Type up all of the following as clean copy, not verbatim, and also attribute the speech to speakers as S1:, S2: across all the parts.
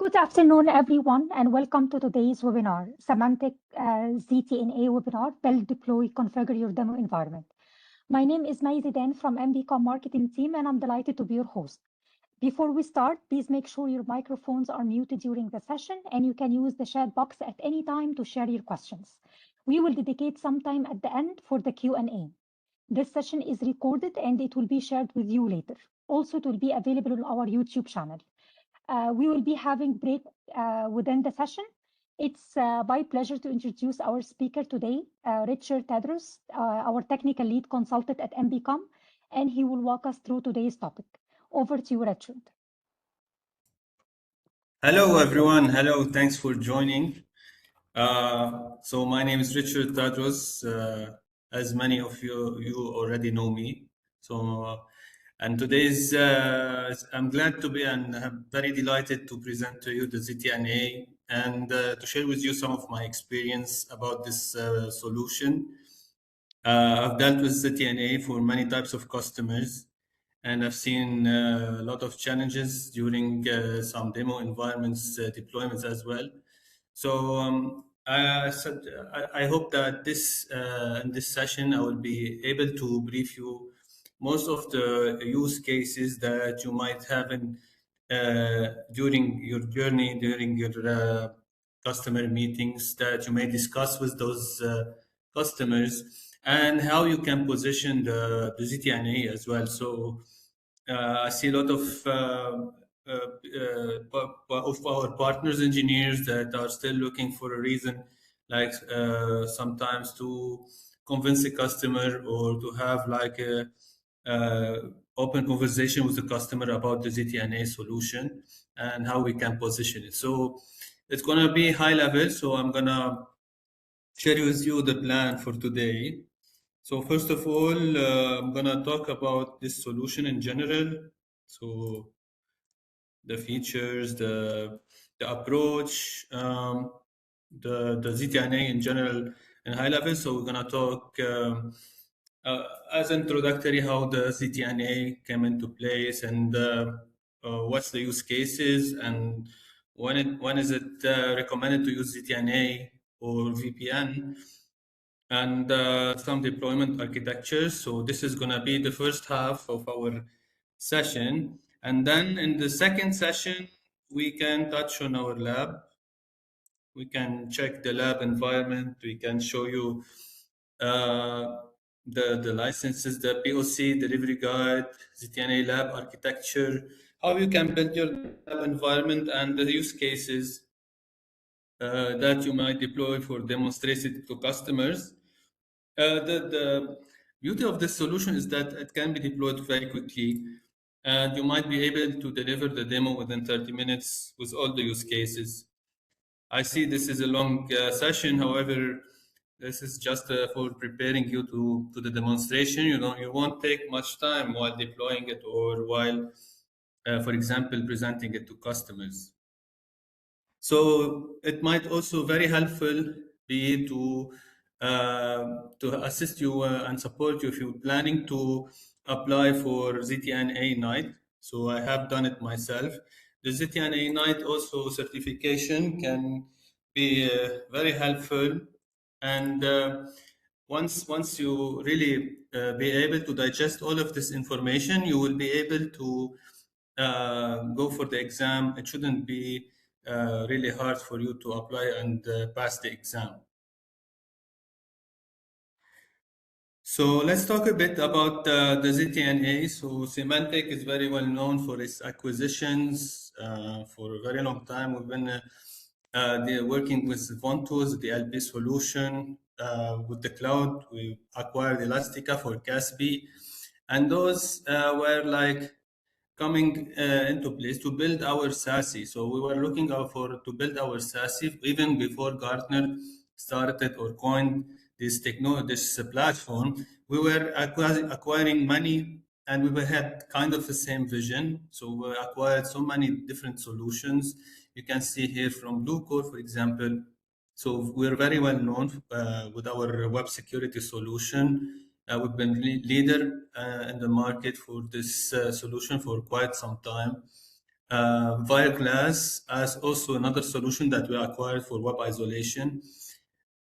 S1: Good afternoon, everyone, and welcome to today's webinar, Symantec ZTNA webinar, Build, Deploy, Configure Your Demo Environment. My name is May Zidane from MBCom Marketing Team, and I'm delighted to be your host. Before we start, please make sure your microphones are muted during the session, and you can use the chat box at any time to share your questions. We will dedicate some time at the end for the Q&A. This session is recorded, and it will be shared with you later. Also, it will be available on our YouTube channel. We will be having break within the session. It's my pleasure to introduce our speaker today, Richard Tadros, our technical lead consultant at MBCom, and he will walk us through today's topic. Over to you, Richard.
S2: Hello, everyone. Hello, thanks for joining. So my name is Richard Tadros. As many of you already know me. And today's, I'm glad to be and I'm very delighted to present to you the ZTNA and to share with you some of my experience about this solution. I've dealt with ZTNA for many types of customers, and I've seen a lot of challenges during some demo environments deployments as well. So I hope that in this session I will be able to brief you most of the use cases that you might have during your journey, during your customer meetings that you may discuss with those customers, and how you can position the ZTNA as well. So I see a lot of our partners engineers that are still looking for a reason, like sometimes to convince a customer or to have like a open conversation with the customer about the ZTNA solution and how we can position it. So it's gonna be high level. So I'm gonna share with you the plan for today. So first of all, I'm gonna talk about this solution in general. So the features, the approach, the ZTNA in general and high level. So we're gonna talk as introductory how the ZTNA came into place and what's the use cases and when is it recommended to use ZTNA or VPN, and some deployment architectures. So this is going to be the first half of our session. And then in the second session, we can touch on our lab. We can check the lab environment. We can show you the licenses, the POC, delivery guide, ZTNA lab architecture, how you can build your lab environment and the use cases that you might deploy for demonstrating to customers. The beauty of this solution is that it can be deployed very quickly, and you might be able to deliver the demo within 30 minutes with all the use cases. I see this is a long session. However, this is just for preparing you to the demonstration. You won't take much time while deploying it or while, for example, presenting it to customers. So it might also very helpful be to assist you and support you if you're planning to apply for ZTNA Night. So I have done it myself. The ZTNA Night also certification can be very helpful, and once you really be able to digest all of this information, you will be able to go for the exam. It shouldn't be really hard for you to apply and pass the exam. So let's talk a bit about the ZTNA. So Symantec is very well known for its acquisitions. For a very long time, we've been working with Vontus, the LP solution. With the cloud, we acquired Elastica for CASB. And those were like coming into place to build our SAC. So we were looking to build our SAC even before Gartner started or coined this platform. We were acquiring money, and we had kind of the same vision. So we acquired so many different solutions. You can see here from Bluecore, for example. So we're very well known with our web security solution. We've been leader in the market for this solution for quite some time. Wireglass as also another solution that we acquired for web isolation,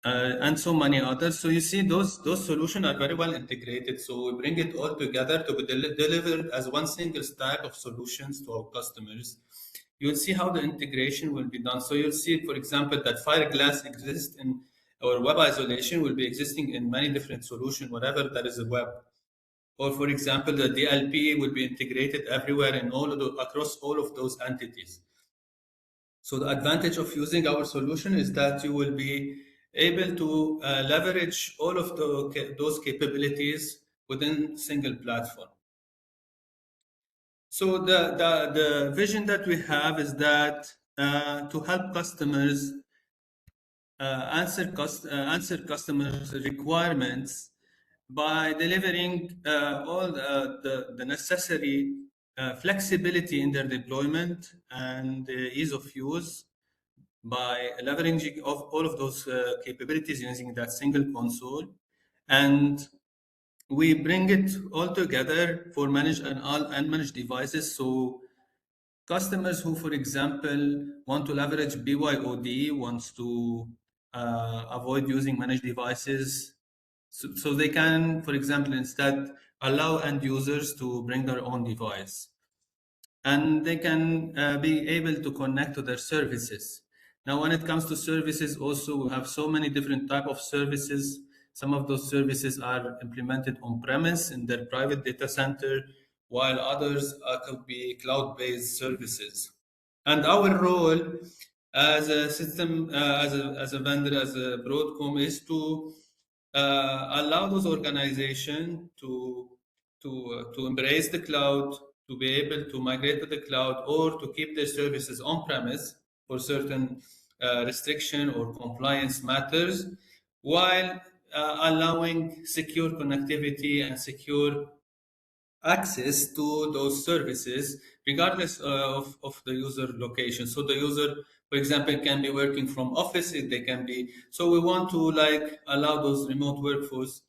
S2: and so many others. So you see, those solutions are very well integrated. So we bring it all together to be delivered as one single stack of solutions to our customers. You'll see how the integration will be done. So you'll see, for example, that Fireglass exists in our web isolation will be existing in many different solutions, whatever that is a web. Or for example, the DLP will be integrated everywhere in across all of those entities. So the advantage of using our solution is that you will be able to leverage all of those capabilities within single platform. So the vision that we have is that to help customers answer customers' requirements by delivering all the necessary flexibility in their deployment and ease of use by leveraging of all of those capabilities using that single console. And we bring it all together for managed and all unmanaged devices. So customers who, for example, want to leverage BYOD, wants to avoid using managed devices, so they can, for example, instead allow end users to bring their own device, and they can be able to connect to their services. Now, when it comes to services, also we have so many different type of services. Some of those services are implemented on premise in their private data center, while others could be cloud-based services. And our role as a system, as a vendor, as a Broadcom, is to allow those organizations to embrace the cloud, to be able to migrate to the cloud, or to keep their services on premise for certain restriction or compliance matters, while allowing secure connectivity and secure access to those services regardless of the user location. So the user, for example, can be working from office, they can be, so we want to like allow those remote workforce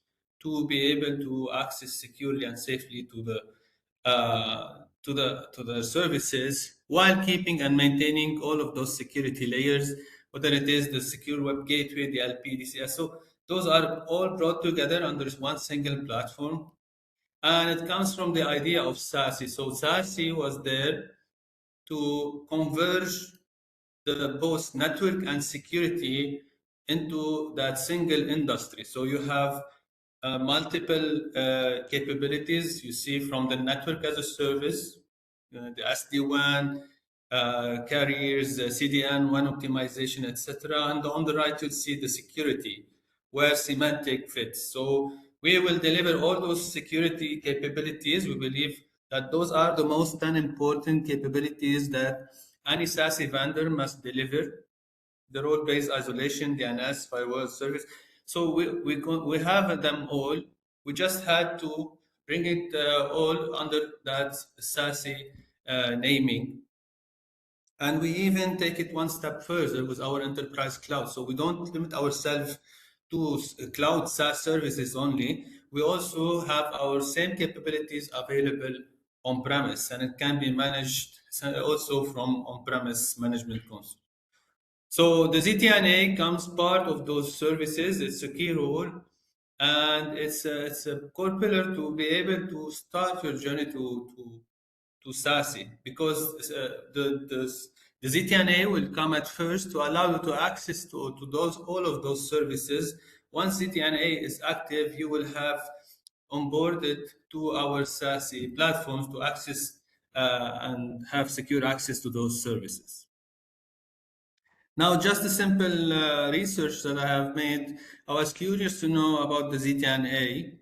S2: to be able to access securely and safely to the services, while keeping and maintaining all of those security layers, whether it is the secure web gateway, the LPDCS. So those are all brought together under one single platform, and it comes from the idea of SASE. So SASE was there to converge the both network and security into that single industry. So you have multiple capabilities. You see from the network as a service, the SD-WAN, carriers, CDN, WAN optimization, etc. And on the right, you'll see the security, where Symantec fits. So we will deliver all those security capabilities. We believe that those are the most 10 important capabilities that any SASE vendor must deliver: the role-based isolation, DNS, firewall service. So we have them all. We just had to bring it all under that SASE naming. And we even take it one step further with our enterprise cloud. So we don't limit ourselves to cloud SaaS services only. We also have our same capabilities available on premise, and it can be managed also from on premise management console. So the ZTNA comes part of those services. It's a key role, and it's a core pillar to be able to start your journey to SASE, because the ZTNA will come at first to allow you to access to those all of those services. Once ZTNA is active, you will have onboarded to our SASE platforms to access and have secure access to those services. Now, just a simple research that I have made, I was curious to know about the ZTNA.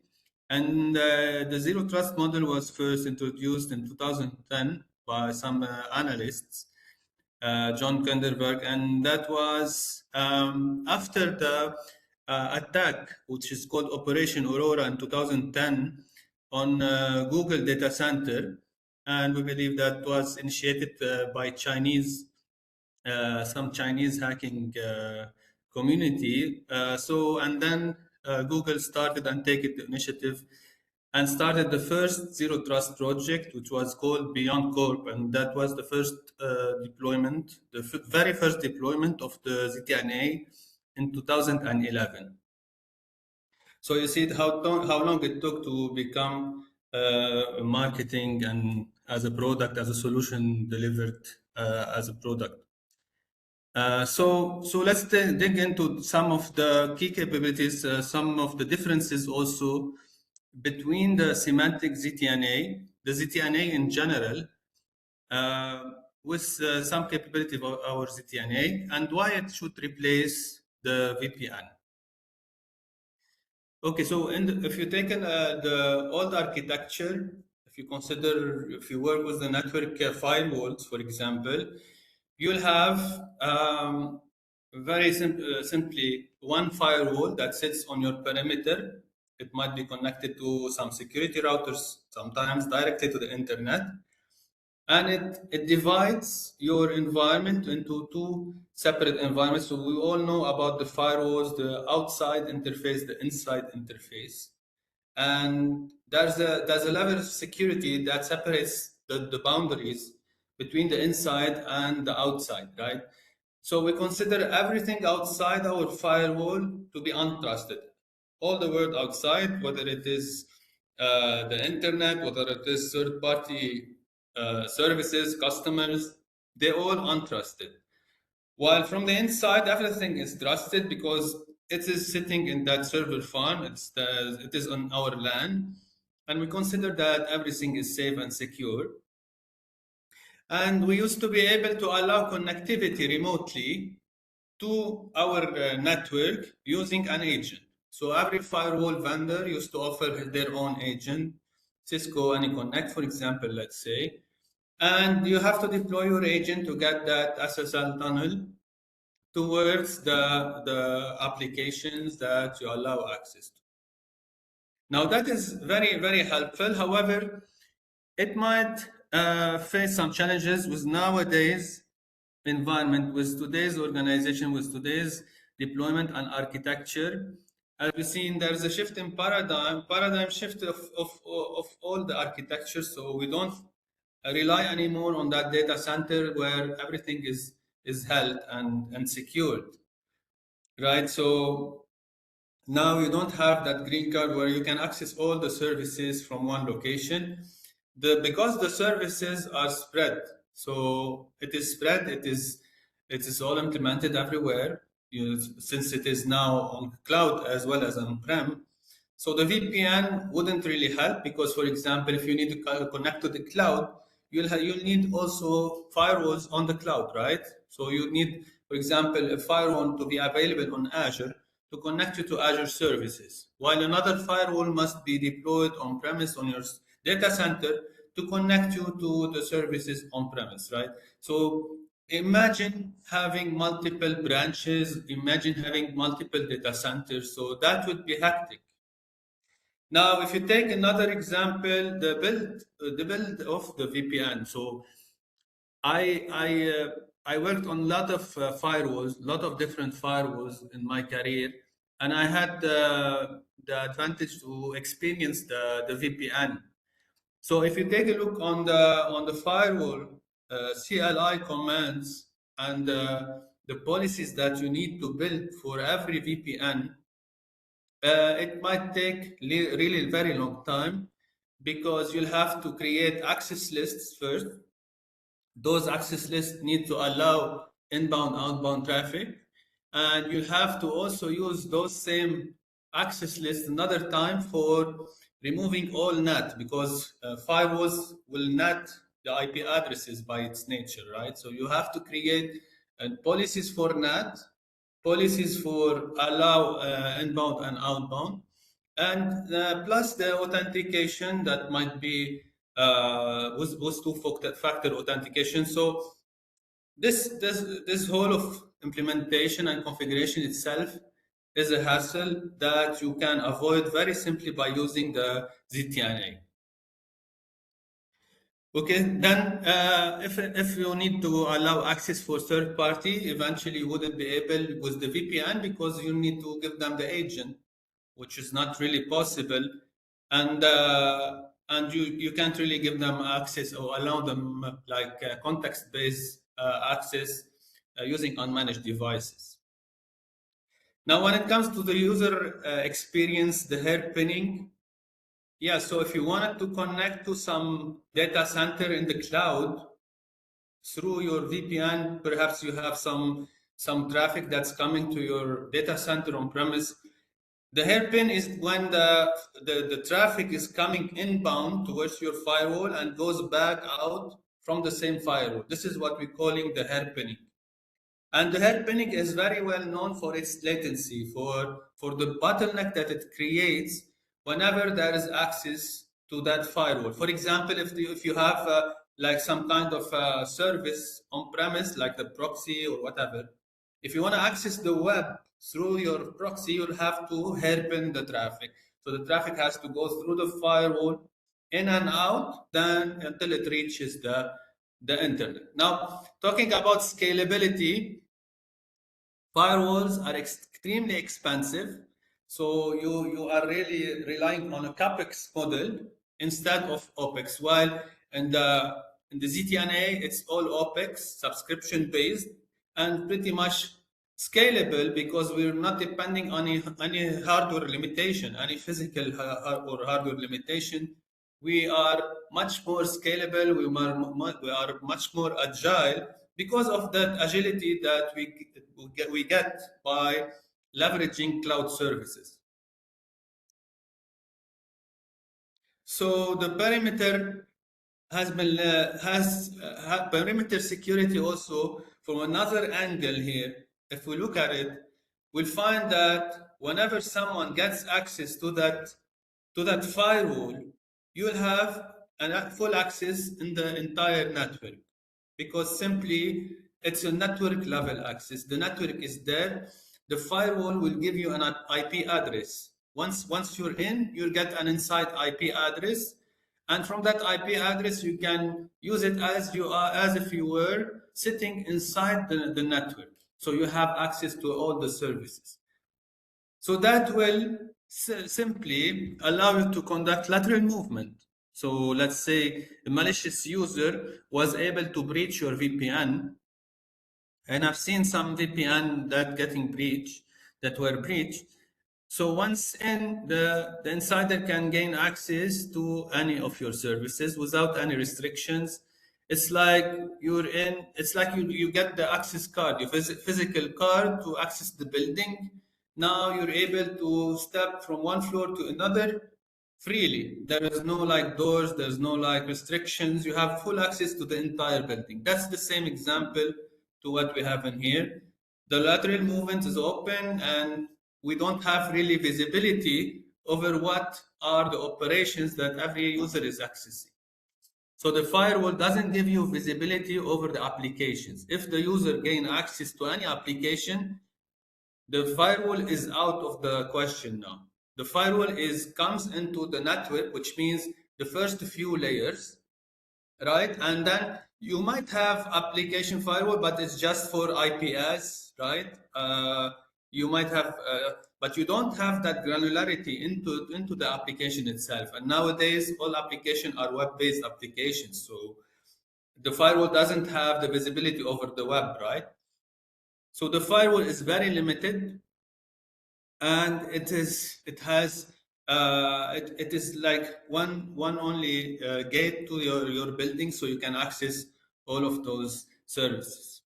S2: And the zero trust model was first introduced in 2010 by some analysts, John Kinderberg, and that was after the attack, which is called Operation Aurora in 2010 on Google data center. And we believe that was initiated by some Chinese hacking community. And then Google started and take the initiative and started the first Zero Trust project, which was called Beyond Corp. And that was the first deployment, the very first deployment of the ZTNA in 2011. So you see how long it took to become marketing and as a product, as a solution delivered as a product. So let's dig into some of the key capabilities, some of the differences also between the Symantec ZTNA, the ZTNA in general, with some capability of our ZTNA, and why it should replace the VPN. Okay, so if you take the old architecture, if you work with the network firewalls, for example, you'll have very simply one firewall that sits on your perimeter. It might be connected to some security routers, sometimes directly to the internet. And it divides your environment into two separate environments. So we all know about the firewalls, the outside interface, the inside interface. And there's a level of security that separates the boundaries between the inside and the outside, right? So we consider everything outside our firewall to be untrusted. All the world outside, whether it is the internet, whether it is third-party services, customers, they're all untrusted. While from the inside, everything is trusted because it is sitting in that server farm. It is on our land, and we consider that everything is safe and secure. And we used to be able to allow connectivity remotely to our network using an agent. So every firewall vendor used to offer their own agent, Cisco AnyConnect, for example, let's say. And you have to deploy your agent to get that SSL tunnel towards the applications that you allow access to. Now that is very, very helpful. However, it might face some challenges with nowadays environment, with today's organization, with today's deployment and architecture. As we've seen, there's a shift in paradigm shift of all the architecture. So we don't rely anymore on that data center where everything is held and secured, right? So now you don't have that green card where you can access all the services from one location. Because the services are spread, so it is spread, it is all implemented everywhere, since it is now on cloud as well as on-prem. So the VPN wouldn't really help because, for example, if you need to connect to the cloud, you'll need also firewalls on the cloud, right? So you need, for example, a firewall to be available on Azure to connect you to Azure services, while another firewall must be deployed on premise on your data center to connect you to the services on premise, right? So imagine having multiple branches, imagine having multiple data centers. So that would be hectic. Now, if you take another example, the build of the VPN. So I worked on a lot of firewalls, a lot of different firewalls in my career, and I had the advantage to experience the VPN. So if you take a look on the firewall CLI commands and the policies that you need to build for every VPN, it might take really very long time because you'll have to create access lists first. Those access lists need to allow inbound, outbound traffic. And you have to also use those same access lists another time for removing all NAT, because firewalls will NAT the IP addresses by its nature, right? So you have to create policies for NAT, policies for allow inbound and outbound, and plus the authentication that might be with two-factor authentication. So this whole of implementation and configuration itself is a hassle that you can avoid very simply by using the ZTNA. Okay, then if you need to allow access for third party, eventually you wouldn't be able with the VPN because you need to give them the agent, which is not really possible and you can't really give them access or allow them like context-based access using unmanaged devices. Now, when it comes to the user experience, the hairpinning, yeah, so if you wanted to connect to some data center in the cloud through your VPN, perhaps you have some traffic that's coming to your data center on premise. The hairpin is when the traffic is coming inbound towards your firewall and goes back out from the same firewall. This is what we're calling the hairpinning. And the hairpinning is very well known for its latency, for the bottleneck that it creates whenever there is access to that firewall. For example, if you have like some kind of service on premise, like the proxy or whatever, if you want to access the web through your proxy, you'll have to hairpin the traffic. So the traffic has to go through the firewall, in and out, then until it reaches the internet. Now, talking about scalability, firewalls are extremely expensive, so you are really relying on a capex model instead of opex. While in the ZTNA, it's all opex, subscription based, and pretty much scalable because we're not depending on any hardware limitation, any physical or hardware limitation. We are much more scalable. We are much more agile because of that agility that we get by leveraging cloud services. So the perimeter has been perimeter security also from another angle here. If we look at it, we'll find that whenever someone gets access to that firewall, you'll have full access in the entire network, because simply it's a network level access. The network is there. The firewall will give you an IP address. Once you're in, you'll get an inside IP address, and from that IP address you can use it as if you were sitting inside the network. So you have access to all the services. So that will simply allow you to conduct lateral movement. So let's say a malicious user was able to breach your VPN, and I've seen some VPN that were breached. So once in, the insider can gain access to any of your services without any restrictions. It's like you get the access card, your physical card to access the building. Now you're able to step from one floor to another freely. There is no like doors, there's no like restrictions. You have full access to the entire building. That's the same example to what we have in here. The lateral movement is open, and we don't have really visibility over what are the operations that every user is accessing. So the firewall doesn't give you visibility over the applications. If the user gain access to any application, the firewall is out of the question now. The firewall comes into the network, which means the first few layers, right? And then you might have application firewall, but it's just for IPS, right? You might have, but you don't have that granularity into the application itself. And nowadays, all applications are web-based applications, so the firewall doesn't have the visibility over the web, right? So the firewall is very limited, and it is like one only gate to your building, so you can access all of those services.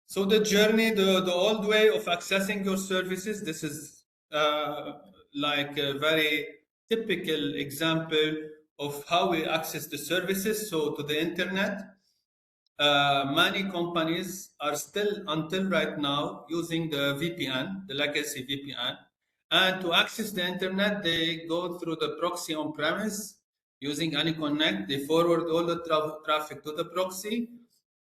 S2: So the journey, the old way of accessing your services, this is like a very typical example of how we access the services. So to the internet, many companies are still, until right now, using the VPN, the legacy VPN. And to access the internet, they go through the proxy on premise using AnyConnect. They forward all the traffic to the proxy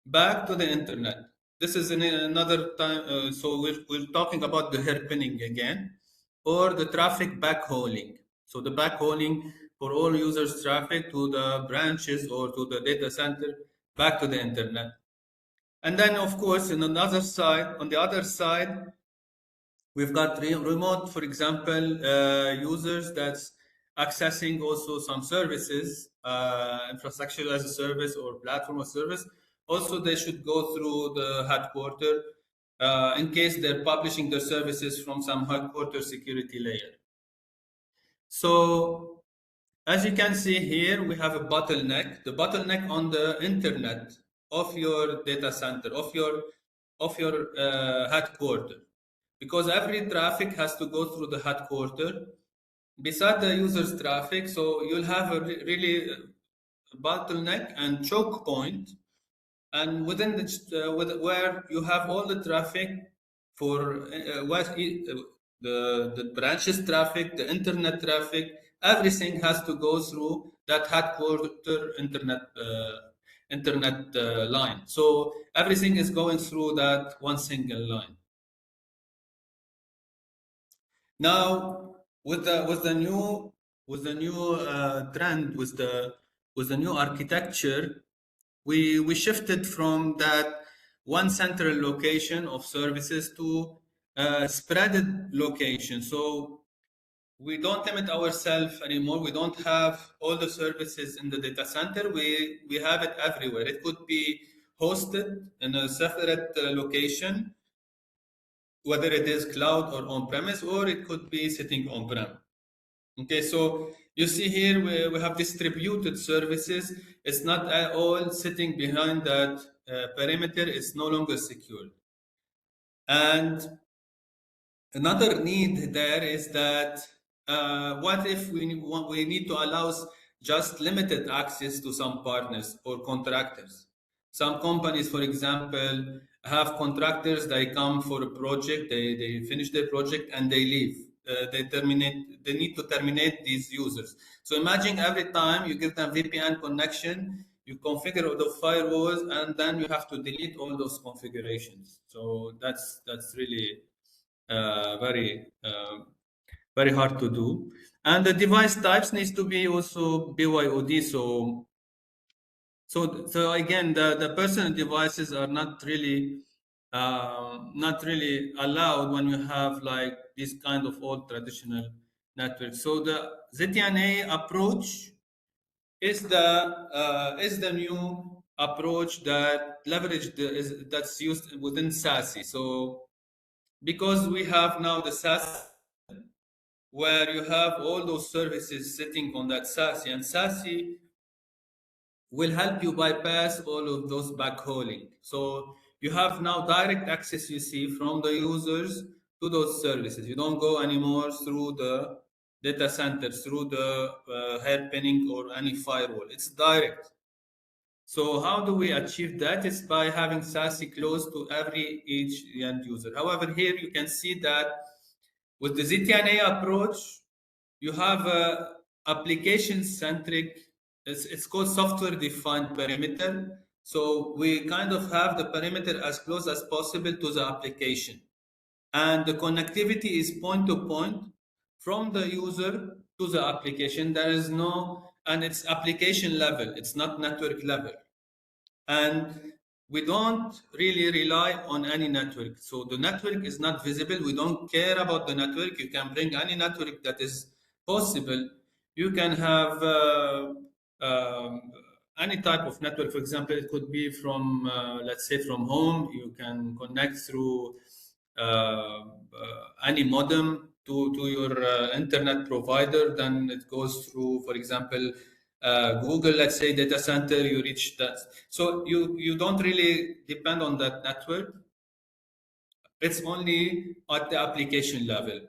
S2: back to the internet. This is another time. So we're talking about the hairpinning again, or the traffic backhauling. So the backhauling for all users' traffic to the branches or to the data center back to the internet. And then, of course, on the other side, we've got remote, for example, users that's accessing also some services, infrastructure as a service or platform as a service, also they should go through the headquarter in case they're publishing their services from some headquarter security layer. So as you can see here, we have a bottleneck. The bottleneck on the internet of your data center, of your headquarter, because every traffic has to go through the headquarter beside the user's traffic. So you'll have a really bottleneck and choke point, and within where you have all the traffic for the branches traffic, the internet traffic, everything has to go through that headquarter internet line. So everything is going through that one single line. Now, with the new trend, with the new architecture, we shifted from that one central location of services to spreaded location. So we don't limit ourselves anymore. We don't have all the services in the data center. We have it everywhere. It could be hosted in a separate location, whether it is cloud or on-premise, or it could be sitting on-prem. Okay, so you see here we have distributed services. It's not at all sitting behind that perimeter. It's no longer secure. And another need there is that what if we need to allow just limited access to some partners or contractors? Some companies, for example, have contractors. They come for a project, they finish their project and they leave. They need to terminate these users. So imagine every time you give them VPN connection, you configure all the firewalls, and then you have to delete all those configurations. So that's really very hard to do. And the device types needs to be also BYOD. So again, the personal devices are not really allowed when you have like this kind of old traditional networks. So the ZTNA approach is the new approach that that's used within SASE. So because we have now the SASE where you have all those services sitting on that SASE, and SASE will help you bypass all of those backhauling. So you have now direct access, you see, from the users to those services. You don't go anymore through the data center, through the hairpinning or any firewall. It's direct. So how do we achieve that? It's by having SASE close to each end user. However, here you can see that with the ZTNA approach, you have a application-centric, it's called software-defined perimeter. So we kind of have the perimeter as close as possible to the application. And the connectivity is point-to-point from the user to the application. There is no, and it's application level, it's not network level. And we don't really rely on any network. So the network is not visible. We don't care about the network. You can bring any network that is possible. You can have any type of network. For example, it could be from, let's say, from home. You can connect through any modem to your internet provider. Then it goes through, for example, Google, let's say, data center, you reach that. So you don't really depend on that network. It's only at the application level.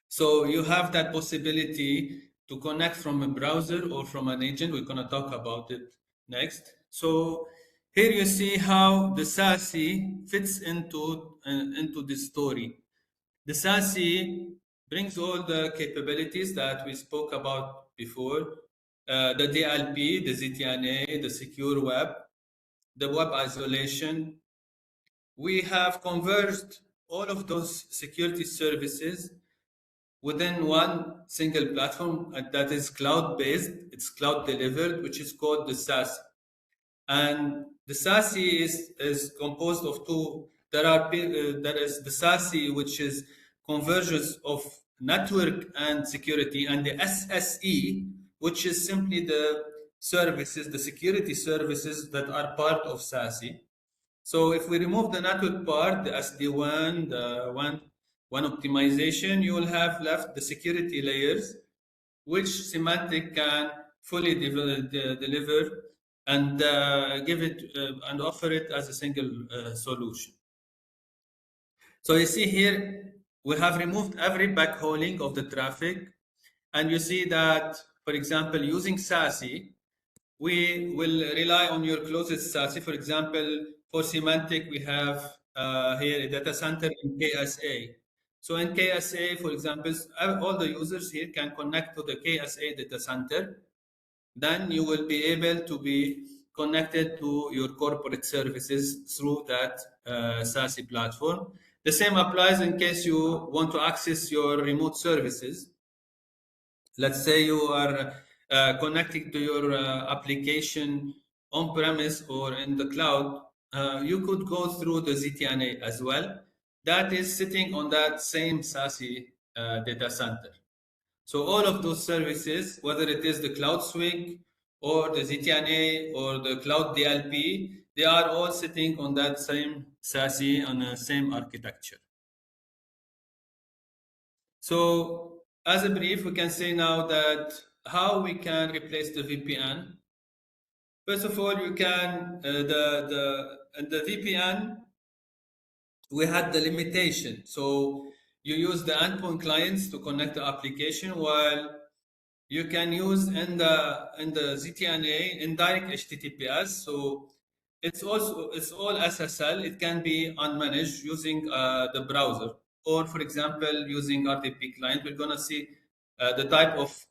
S2: So you have that possibility to connect from a browser or from an agent. We're going to talk about it next. So here you see how the SASE fits into this story. The SASE brings all the capabilities that we spoke about before. The DLP, the ZTNA, the secure web, the web isolation. We have converged all of those security services within one single platform that is cloud-based. It's cloud-delivered, which is called the SASE. And the SASE is composed of two. There is the SASE, which is convergence of network and security, and the SSE, which is simply the services, the security services that are part of SASE. So if we remove the network part, the SD-WAN, the WAN optimization, you will have left the security layers, which Symantec can fully deliver and give it and offer it as a single solution. So you see here, we have removed every backhauling of the traffic, and you see that, for example, using SASE, we will rely on your closest SASE. For example, for Symantec, we have here a data center in KSA. So in KSA, for example, all the users here can connect to the KSA data center. Then you will be able to be connected to your corporate services through that SASE platform. The same applies in case you want to access your remote services. Let's say you are connecting to your application on-premise or in the cloud. You could go through the ZTNA as well. That is sitting on that same SASE data center. So all of those services, whether it is the Cloud Swig or the ZTNA or the Cloud DLP, they are all sitting on that same SASE, on the same architecture. So as a brief, we can say now that how we can replace the VPN. First of all, you can, the VPN, we had the limitation. So you use the endpoint clients to connect the application, while you can use in the ZTNA indirect HTTPS. So it's all SSL. It can be unmanaged using the browser, or for example using RDP client. We're gonna see the type of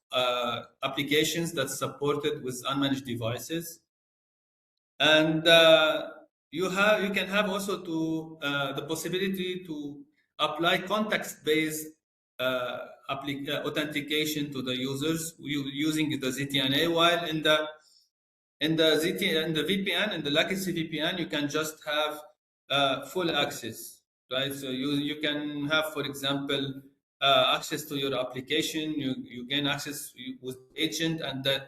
S2: applications that's supported with unmanaged devices, and you can have also the possibility to apply context-based authentication to the users using the ZTNA, while in the VPN, in the legacy VPN, you can just have full access, right? So you can have, for example, access to your application. You gain access with agent, and then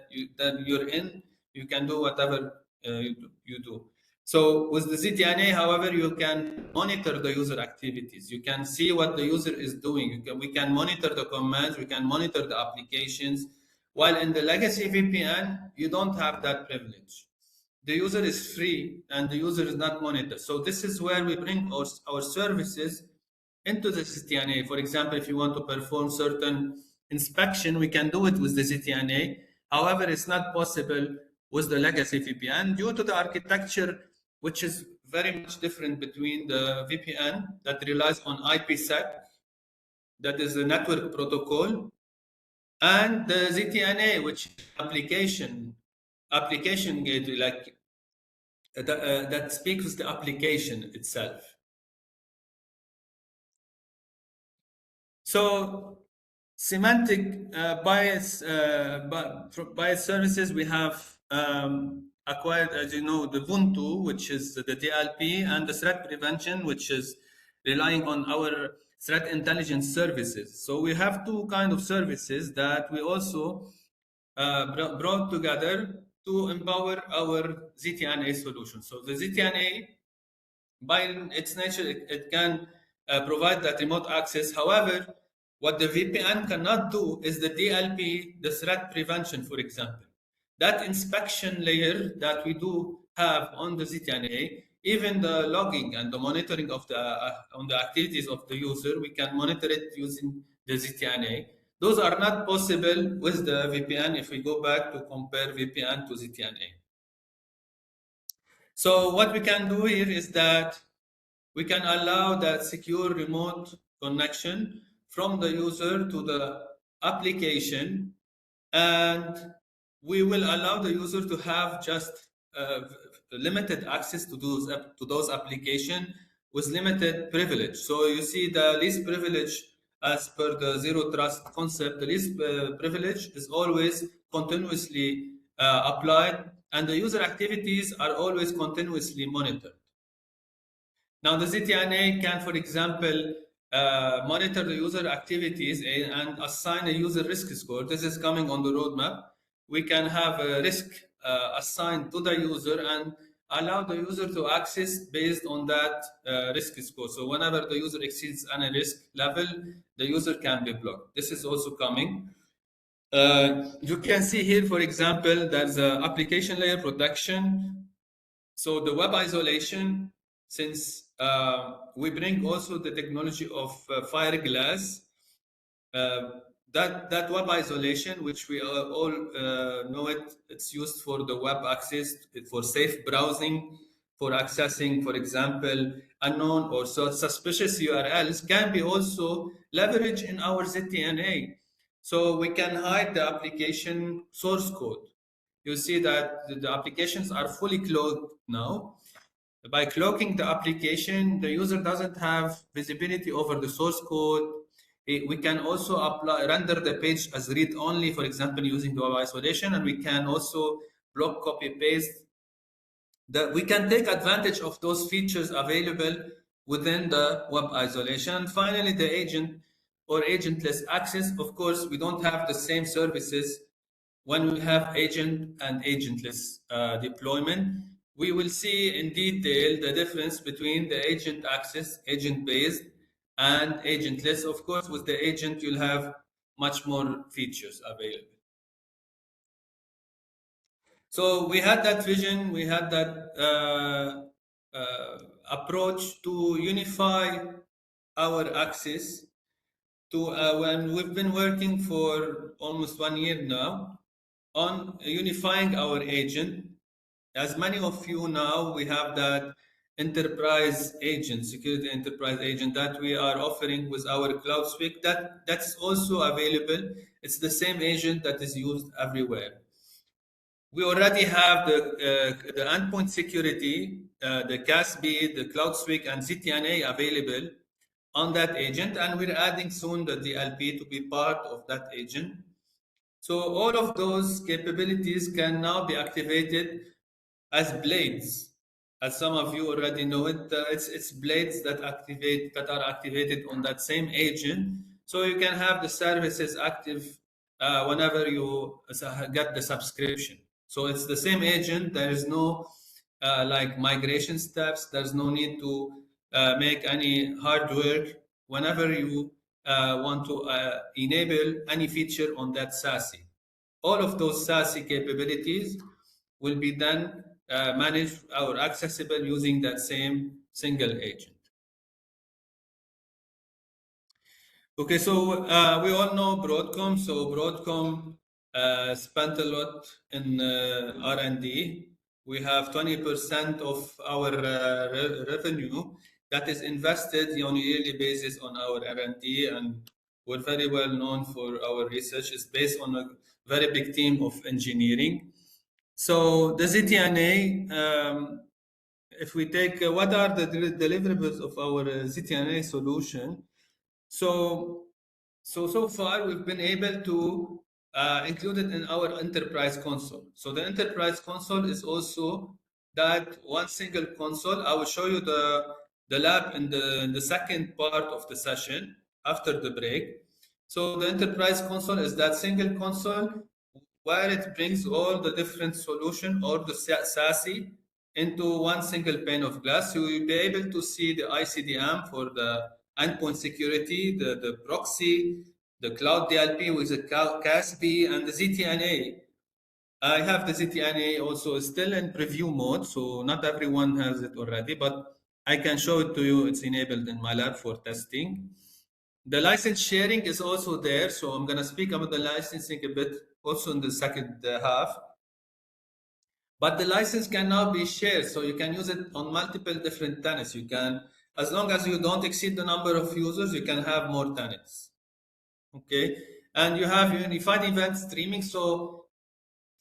S2: you're in. You can do whatever you do. So with the ZTNA, however, you can monitor the user activities. You can see what the user is doing. We can monitor the commands. We can monitor the applications. While in the legacy VPN, you don't have that privilege. The user is free and the user is not monitored. So this is where we bring our services into the ZTNA. For example, if you want to perform certain inspection, we can do it with the ZTNA. However, it's not possible with the legacy VPN due to the architecture, which is very much different between the VPN that relies on IPsec, that is the network protocol, and the ZTNA, which is application gateway, like that speaks with the application itself. So Symantec, by its services, we have acquired, as you know, the Ubuntu, which is the DLP, and the threat prevention, which is relying on our threat intelligence services. So we have two kind of services that we also brought together to empower our ZTNA solution. So the ZTNA, by its nature, it can provide that remote access. However, what the VPN cannot do is the DLP, the threat prevention, for example. That inspection layer that we do have on the ZTNA, even the logging and the monitoring of on the activities of the user, we can monitor it using the ZTNA. Those are not possible with the VPN if we go back to compare VPN to ZTNA. So what we can do here is that we can allow that secure remote connection from the user to the application, and we will allow the user to have just limited access to those applications with limited privilege. So you see the least privilege, as per the zero trust concept, the least privilege is always continuously applied, and the user activities are always continuously monitored. Now the ZTNA can, for example, monitor the user activities and assign a user risk score. This is coming on the roadmap. We can have a risk assigned to the user and allow the user to access based on that risk score. So whenever the user exceeds any risk level, the user can be blocked. This is also coming. You can see here, for example, there's an application layer protection. So the web isolation, since we bring also the technology of Fireglass, that web isolation, which we all know it's used for the web access, for safe browsing, for accessing, for example, unknown or suspicious URLs, can be also leveraged in our ZTNA. So we can hide the application source code. You see that the applications are fully cloaked now. By cloaking the application, the user doesn't have visibility over the source code. We can also render the page as read-only, for example, using the web isolation, and we can also block copy-paste. We can take advantage of those features available within the web isolation. And finally, the agent or agentless access. Of course, we don't have the same services when we have agent and agentless deployment. We will see in detail the difference between the agent access, agent-based, and agentless. Of course, with the agent, you'll have much more features available. So we had that vision, we had that approach to unify our access to when we've been working for almost 1 year now on unifying our agent. As many of you now, we have that enterprise agent, security enterprise agent that we are offering with our cloud suite. That's also available. It's the same agent that is used everywhere. We already have the endpoint security, the CASB, the cloud suite, and ZTNA available on that agent, and we're adding soon the DLP to be part of that agent. So all of those capabilities can now be activated as blades. As some of you already know it, it's blades that are activated on that same agent. So you can have the services active whenever you get the subscription. So it's the same agent. There is no like migration steps. There's no need to make any hard work whenever you want to enable any feature on that SASE. All of those SASE capabilities will be then managed or accessible using that same single agent. Okay, so we all know Broadcom. So Broadcom spent a lot in R&D. We have 20% of our revenue that is invested on a yearly basis on our R&D, and we're very well known for our research. It's based on a very big team of engineering. So the ZTNA, if we take what are the deliverables of our ZTNA solution, so far we've been able to include it in our enterprise console. So the enterprise console is also that one single console. I will show you the lab in the second part of the session after the break. So the enterprise console is that single console where it brings all the different solution or the SASE into one single pane of glass. You will be able to see the ICDM for the endpoint security, the proxy, the cloud DLP with the CASB, and the ZTNA. I have the ZTNA also still in preview mode, so not everyone has it already, but I can show it to you. It's enabled in my lab for testing. The license sharing is also there, so I'm going to speak about the licensing a bit also in the second half. But the license can now be shared, so you can use it on multiple different tenants. You can, as long as you don't exceed the number of users, you can have more tenants. Okay, and you have unified event streaming. So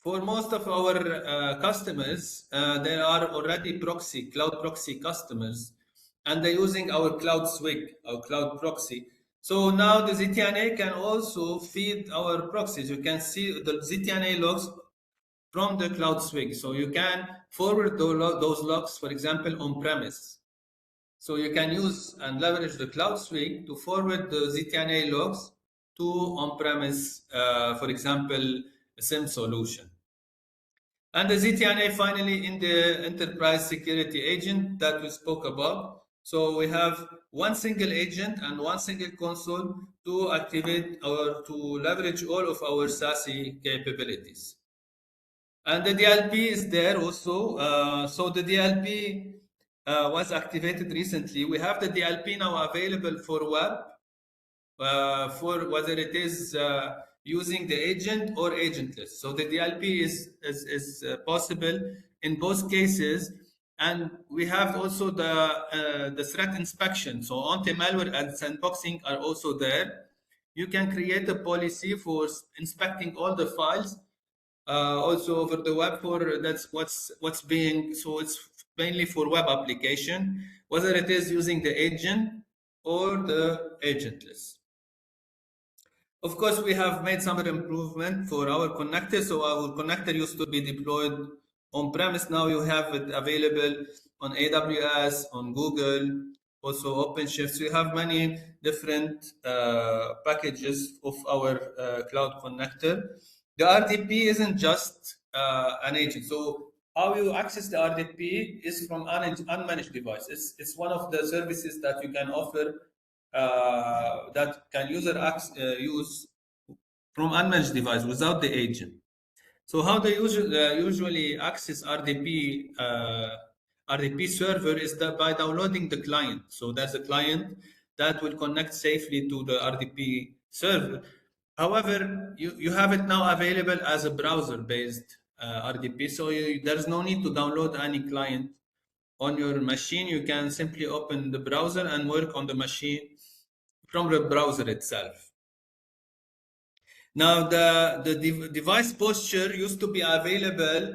S2: for most of our customers, there are already cloud proxy customers, and they're using our cloud swig, our cloud proxy. So now the ZTNA can also feed our proxies. You can see the ZTNA logs from the cloud swig. So you can forward those logs, for example, on premise. So you can use and leverage the Cloud Suite to forward the ZTNA logs to on-premise, for example, a SIM solution. And the ZTNA finally in the enterprise security agent that we spoke about. So we have one single agent and one single console to activate or to leverage all of our SASE capabilities. And the DLP is there also. So the DLP was activated recently. We have the DLP now available for web, for whether it is using the agent or agentless. So the DLP is possible in both cases. And we have also the threat inspection. So anti-malware and sandboxing are also there. You can create a policy for inspecting all the files also over the web for that's what's being, so it's mainly for web application, whether it is using the agent or the agentless. Of course, we have made some improvement for our connector. So our connector used to be deployed on premise. Now you have it available on AWS, on Google, also OpenShift. So you have many different packages of our cloud connector. The RDP isn't just an agent. So how you access the RDP is from unmanaged device. It's one of the services that you can offer that can user use from unmanaged device without the agent. So how they usually access RDP server is that by downloading the client. So that's a client that will connect safely to the RDP server. However, you have it now available as a browser-based RDP, so there's no need to download any client on your machine. You can simply open the browser and work on the machine from the browser itself. Now, the device posture used to be available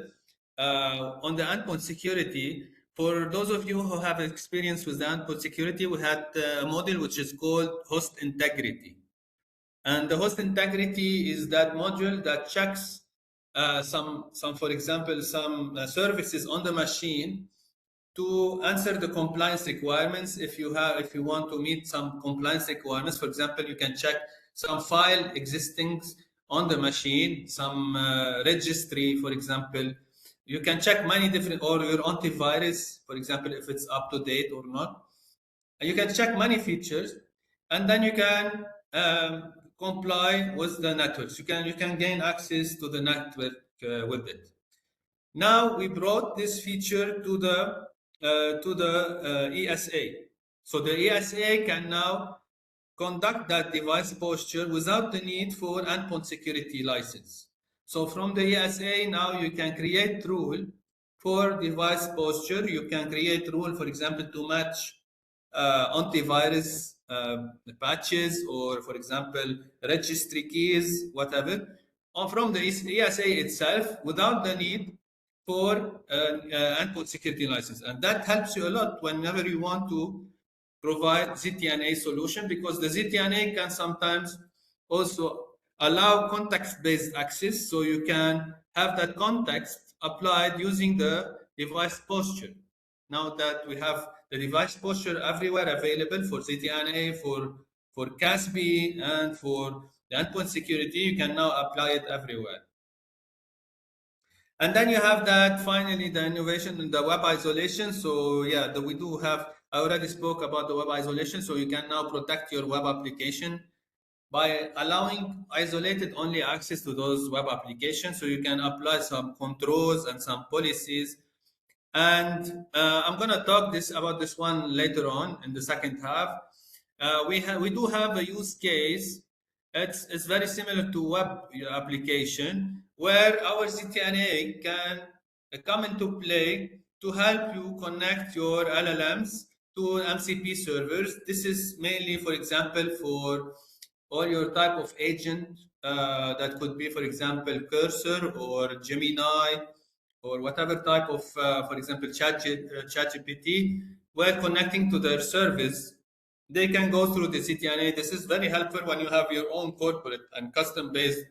S2: on the endpoint security. For those of you who have experience with the endpoint security, we had a module which is called host integrity. And the host integrity is that module that checks some, for example, some services on the machine to answer the compliance requirements. If you want to meet some compliance requirements, for example, you can check some file existing on the machine, some registry, for example. You can check many different, or your antivirus, for example, if it's up to date or not. And you can check many features, and then you can comply with the networks. You can gain access to the network with it. Now we brought this feature to the ESA. So the ESA can now conduct that device posture without the need for endpoint security license. So from the ESA now you can create rule for device posture. You can create rule, for example, to match antivirus patches, or for example registry keys, whatever, or from the ESA itself without the need for endpoint security license. And that helps you a lot whenever you want to provide ZTNA solution, because the ZTNA can sometimes also allow context-based access, so you can have that context applied using the device posture. Now that we have the device posture everywhere available for ZTNA, for CASB, and for the endpoint security, you can now apply it everywhere. And then you have that finally the innovation in the web isolation. So yeah, we do have, I already spoke about the web isolation. So you can now protect your web application by allowing isolated only access to those web applications. So you can apply some controls and some policies. And I'm going to talk about this one later on in the second half. We do have a use case. It's very similar to web application, where our ZTNA can come into play to help you connect your LLMs to MCP servers. This is mainly, for example, for all your type of agent that could be, for example, Cursor or Gemini, or whatever type of, for example, ChatGPT, where connecting to their service, they can go through the ZTNA. This is very helpful when you have your own corporate and custom-based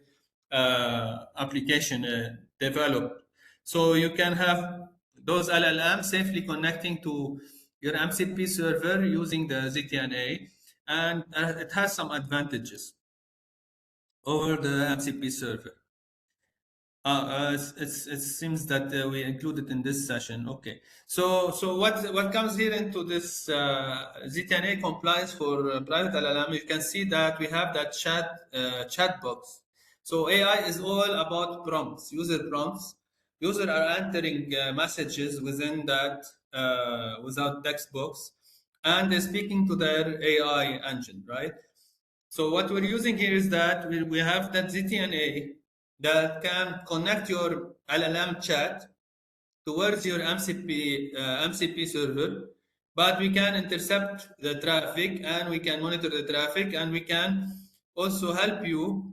S2: application developed. So you can have those LLMs safely connecting to your MCP server using the ZTNA, and it has some advantages over the MCP server. It seems that we included in this session. Okay. So what comes here into this ZTNA compliance for private LLM? You can see that we have that chat box. So AI is all about prompts, user prompts. Users are entering messages within that without text box, and they're speaking to their AI engine, right? So what we're using here is that we have that ZTNA that can connect your LLM chat towards your MCP server, but we can intercept the traffic and we can monitor the traffic, and we can also help you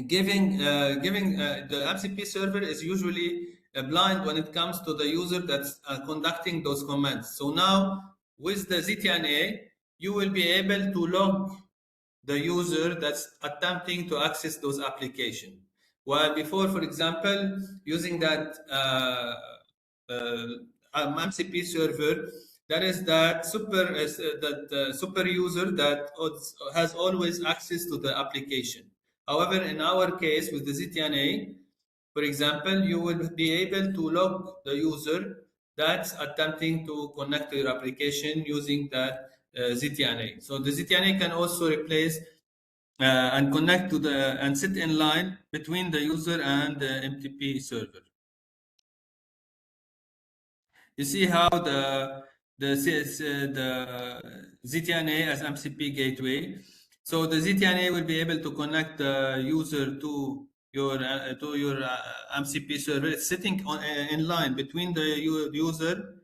S2: giving the MCP server is usually blind when it comes to the user that's conducting those commands. So now with the ZTNA, you will be able to log the user that's attempting to access those applications. While before, for example, using that MCP server, that is that super user that has always access to the application. However, in our case with the ZTNA, for example, you will be able to log the user that's attempting to connect to your application using that ZTNA. So the ZTNA can also replace and connect to the and sit in line between the user and the MTP server. You see how the ZTNA as MCP gateway. So the ZTNA will be able to connect the user to your MCP server. It's sitting on in line between the user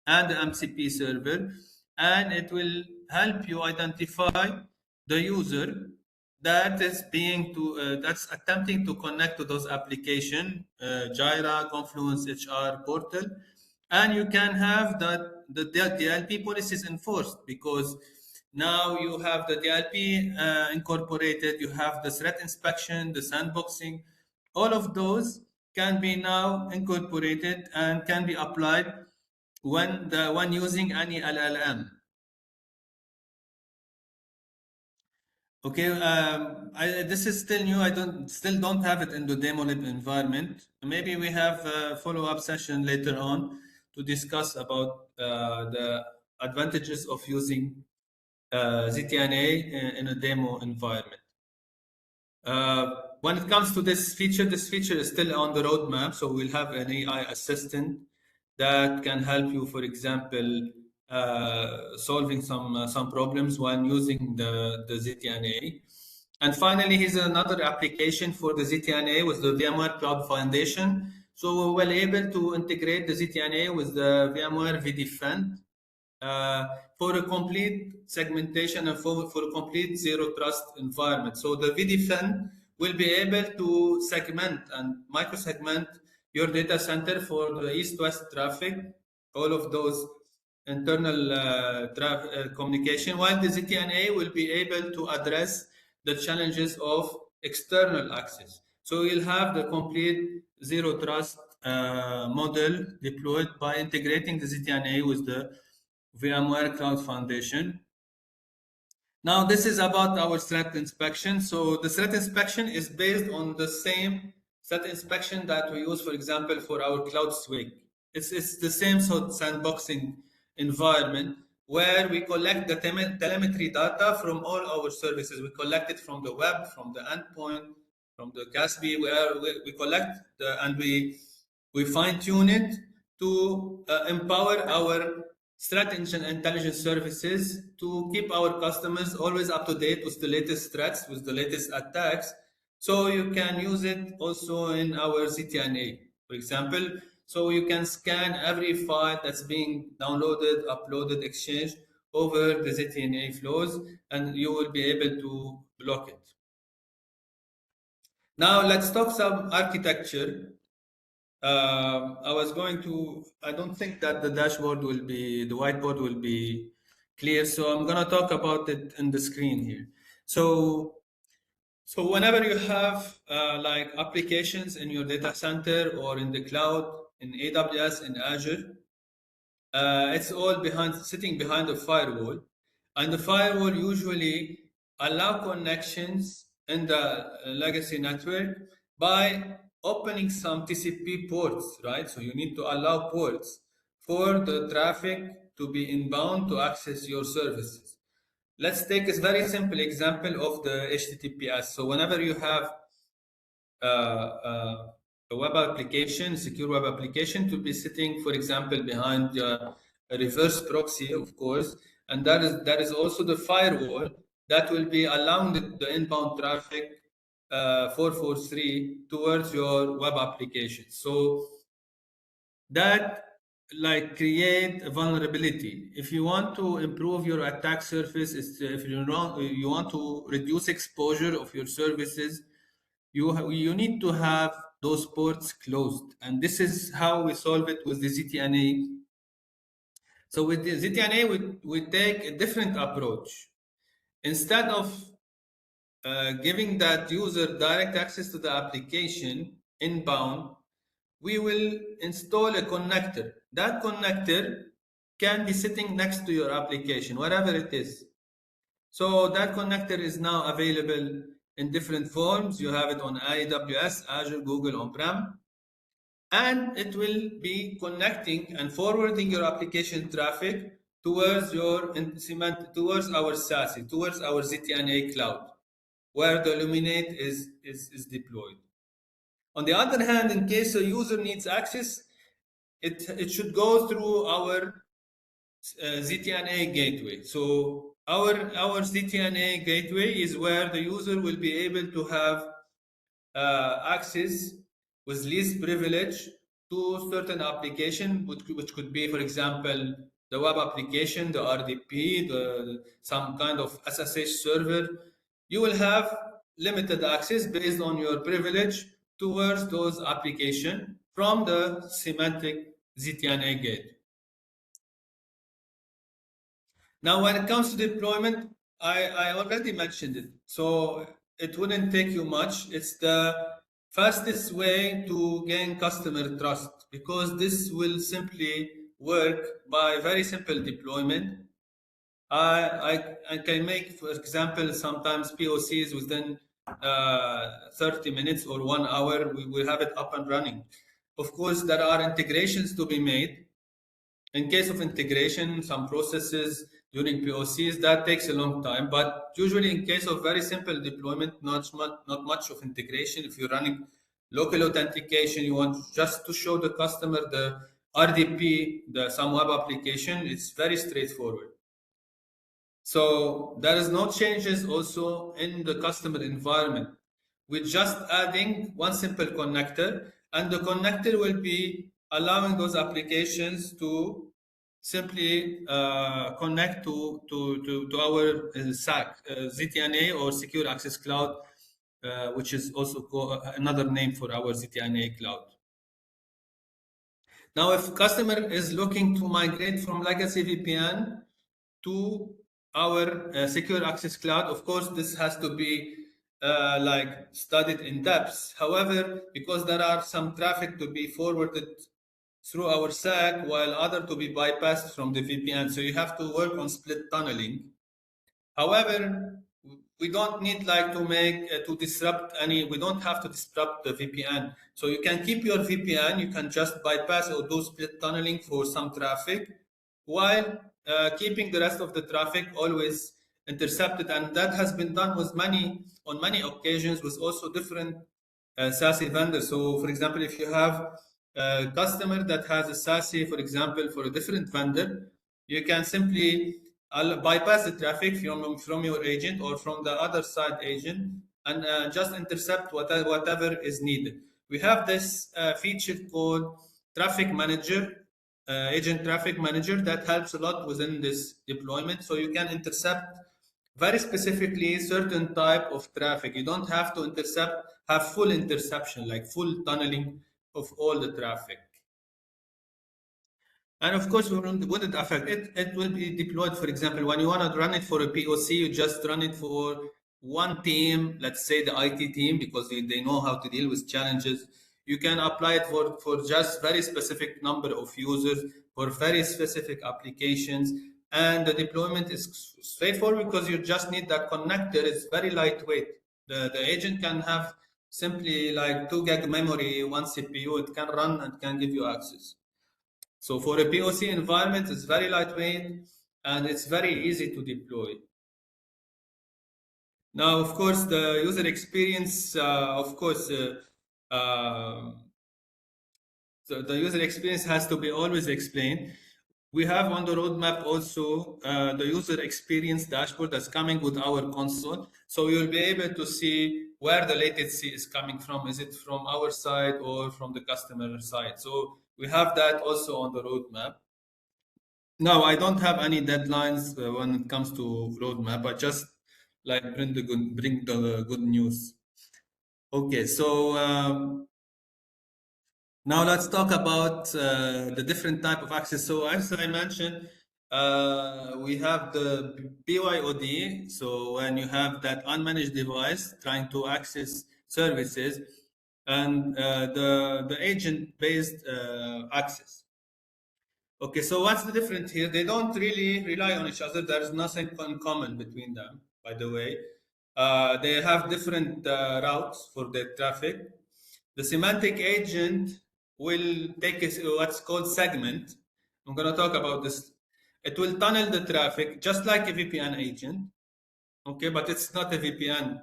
S2: and the MCP server, and it will help you identify the user that is that's attempting to connect to those application, Jira, Confluence, HR, Portal, and you can have the DLP policies enforced, because now you have the DLP incorporated, you have the threat inspection, the sandboxing, all of those can be now incorporated and can be applied when using any LLM. Okay, this is still new. I still don't have it in the demo lib environment. Maybe we have a follow-up session later on to discuss about the advantages of using ZTNA in a demo environment. When it comes to this feature is still on the roadmap. So we'll have an AI assistant that can help you, for example, solving some problems when using the ZTNA. And finally, here's another application for the ZTNA with the VMware Cloud Foundation. So we were able to integrate the ZTNA with the VMware vDefend for a complete segmentation and for a complete zero trust environment. So the vDefend will be able to segment and microsegment your data center for the east-west traffic, all of those internal communication, while the ZTNA will be able to address the challenges of external access. So you'll have the complete zero trust model deployed by integrating the ZTNA with the VMware Cloud Foundation. Now, this is about our threat inspection. So the threat inspection is based on the same threat inspection that we use, for example, for our cloud swig. It's the same sort of sandboxing environment where we collect the telemetry data from all our services. We collect it from the web, from the endpoint, from the Gatsby, where we collect and we fine tune it to empower our threat engine intelligence services to keep our customers always up to date with the latest threats, with the latest attacks. So you can use it also in our ZTNA, for example. So you can scan every file that's being downloaded, uploaded, exchanged over the ZTNA flows, and you will be able to block it. Now let's talk some architecture. I don't think that the whiteboard will be clear. So I'm going to talk about it in the screen here. So whenever you have like applications in your data center or in the cloud, in AWS, in Azure, it's all sitting behind a firewall, and the firewall usually allow connections in the legacy network by opening some TCP ports, right? So you need to allow ports for the traffic to be inbound to access your services. Let's take a very simple example of the HTTPS. So whenever you have a web application, secure web application, to be sitting, for example, behind a reverse proxy, of course, and that is also the firewall that will be allowing the inbound traffic 443 towards your web application. So that like create a vulnerability. If you want to improve your attack surface, if you want to reduce exposure of your services, you need to have those ports closed, and this is how we solve it with the ZTNA. So with the ZTNA, we take a different approach. Instead of giving that user direct access to the application inbound, we will install a connector. That connector can be sitting next to your application, wherever it is. So that connector is now available in different forms. You have it on AWS, Azure, Google On-Prem, and it will be connecting and forwarding your application traffic towards towards our SAC, towards our ZTNA cloud, where the Illuminate is deployed. On the other hand, in case a user needs access, it should go through our ZTNA gateway. So our ZTNA gateway is where the user will be able to have access with least privilege to certain application, which could be, for example, the web application, the RDP, some kind of SSH server. You will have limited access based on your privilege towards those applications from the Symantec ZTNA gate. Now, when it comes to deployment, I already mentioned it. So it wouldn't take you much. It's the fastest way to gain customer trust, because this will simply work by very simple deployment. I can make, for example, sometimes POCs within 30 minutes or 1 hour. We will have it up and running. Of course, there are integrations to be made. In case of integration, some processes during POCs, that takes a long time. But usually in case of very simple deployment, not much of integration. If you're running local authentication, you want just to show the customer the RDP, some web application, it's very straightforward. So there is no changes also in the customer environment. We're just adding one simple connector, and the connector will be allowing those applications to simply connect to our SAC, ZTNA, or Secure Access Cloud, which is also another name for our ZTNA cloud. Now, if customer is looking to migrate from legacy VPN to our Secure Access Cloud, of course, this has to be like studied in depth. However, because there are some traffic to be forwarded through our SAC, while other to be bypassed from the VPN, so you have to work on split tunneling. However, we don't need like to make to disrupt any. We don't have to disrupt the VPN. So you can keep your VPN. You can just bypass or do split tunneling for some traffic, while keeping the rest of the traffic always intercepted. And that has been done with on many occasions with also different SASE vendors. So, for example, if you have a customer that has a SASE, for example, for a different vendor, you can simply bypass the traffic from your agent or from the other side agent, and just intercept whatever is needed. We have this feature called Traffic Manager, Agent Traffic Manager, that helps a lot within this deployment. So you can intercept very specifically certain type of traffic. You don't have to have full interception, like full tunneling of all the traffic. And of course, we wouldn't affect it. It will be deployed, for example, when you want to run it for a POC, you just run it for one team, let's say the IT team, because they know how to deal with challenges. You can apply it for just very specific number of users for very specific applications. And the deployment is straightforward because you just need that connector. It's very lightweight. The agent can have simply like 2 gig memory, one CPU. It can run and can give you access. So for a POC environment, it's very lightweight and it's very easy to deploy. Now, of course, the user experience, so the user experience has to be always explained. We have on the roadmap also the user experience dashboard that's coming with our console. So you'll be able to see where the latency is coming from. Is it from our side or from the customer side? So we have that also on the roadmap. Now, I don't have any deadlines when it comes to roadmap. I just like bring the good news. Okay, so now let's talk about the different type of access. So as I mentioned, we have the BYOD. So when you have that unmanaged device trying to access services, and the agent-based access. Okay, so what's the difference here? They don't really rely on each other. There's nothing in common between them, by the way. They have different routes for their traffic. The Symantec agent will take what's called segment. I'm going to talk about this. It will tunnel the traffic just like a VPN agent. Okay, but it's not a VPN.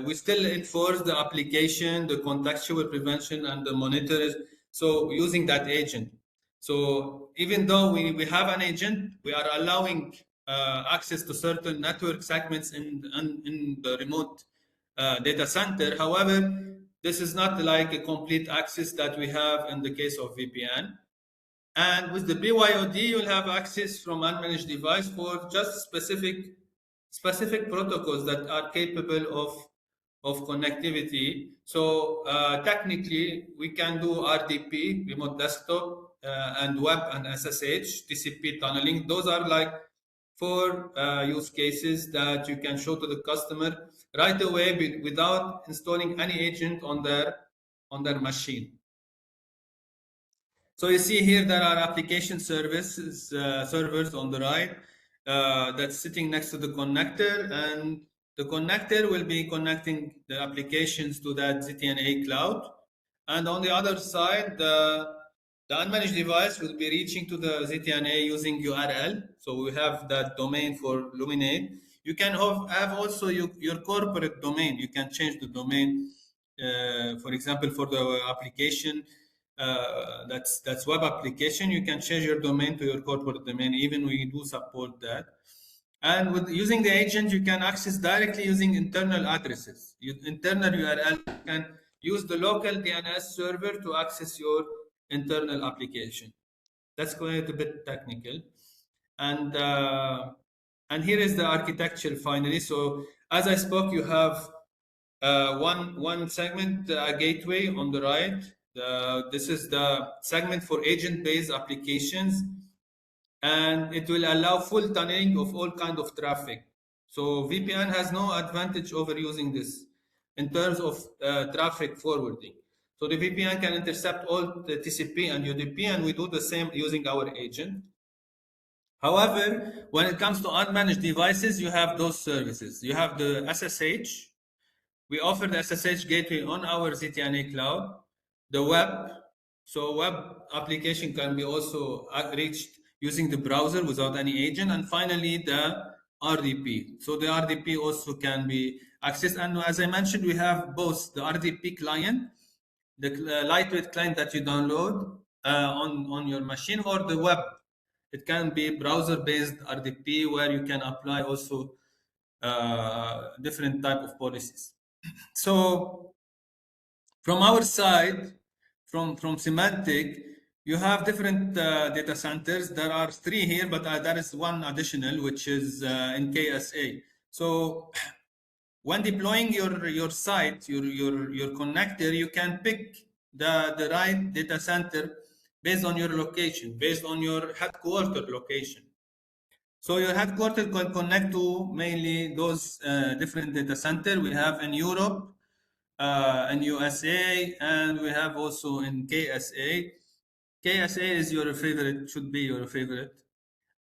S2: We still enforce the application, the contextual prevention, and the monitors. So using that agent. So even though we have an agent, we are allowing access to certain network segments in the remote data center. However, this is not like a complete access that we have in the case of VPN. And with the BYOD, you'll have access from unmanaged device for just specific protocols that are capable of connectivity. So technically, we can do RDP, remote desktop, and web and SSH, TCP tunneling. Those are like 4 use cases that you can show to the customer right away without installing any agent on their machine. So you see here there are application services servers on the right that's sitting next to the connector, and the connector will be connecting the applications to that ZTNA cloud. And on the other side, the unmanaged device will be reaching to the ZTNA using URL. So we have that domain for Luminate. You can have also your corporate domain. You can change the domain, for example, for the application. That's web application. You can change your domain to your corporate domain. Even we do support that. And with using the agent, you can access directly using internal addresses. Internal URL, you can use the local DNS server to access your internal application. That's quite a bit technical. And here is the architecture finally. So as I spoke, you have one segment gateway on the right. This is the segment for agent-based applications, and it will allow full tunneling of all kind of traffic. So VPN has no advantage over using this in terms of traffic forwarding. So the VPN can intercept all the TCP and UDP, and we do the same using our agent. However, when it comes to unmanaged devices, you have those services. You have the SSH. We offer the SSH gateway on our ZTNA cloud. The web, so web application can be also reached using the browser without any agent. And finally, the RDP. So the RDP also can be accessed. And as I mentioned, we have both the RDP client, the lightweight client that you download on your machine, or the web. It can be browser-based RDP where you can apply also different type of policies. So from our side, from Symantec, you have different data centers. There are 3 here, but there is one additional, which is in KSA. So when deploying your site, your connector, you can pick the right data center based on your location, based on your headquarter location. So your headquarters can connect to mainly those different data centers. We have in Europe, in USA, and we have also in KSA. KSA is your favorite, should be your favorite.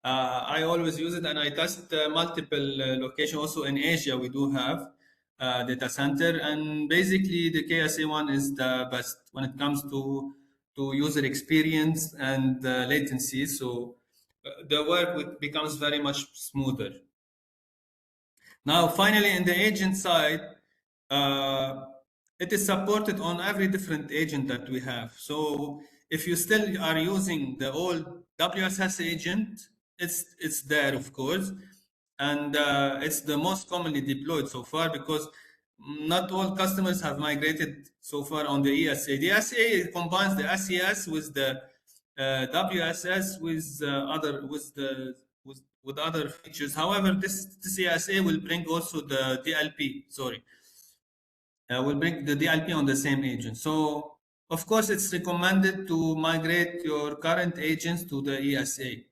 S2: I always use it, and I test multiple locations. Also in Asia, we do have data center, and basically the KSA one is the best when it comes to user experience and latency. So the work becomes very much smoother. Now, finally, in the agent side, uh, it is supported on every different agent that we have. So if you still are using the old WSS agent, it's there, of course, and it's the most commonly deployed so far because not all customers have migrated so far on the ESA. The ESA combines the SES with the WSS with other with other features. However, this ESA will bring also the DLP. Sorry, will bring the DLP on the same agent. So of course, it's recommended to migrate your current agents to the ESA.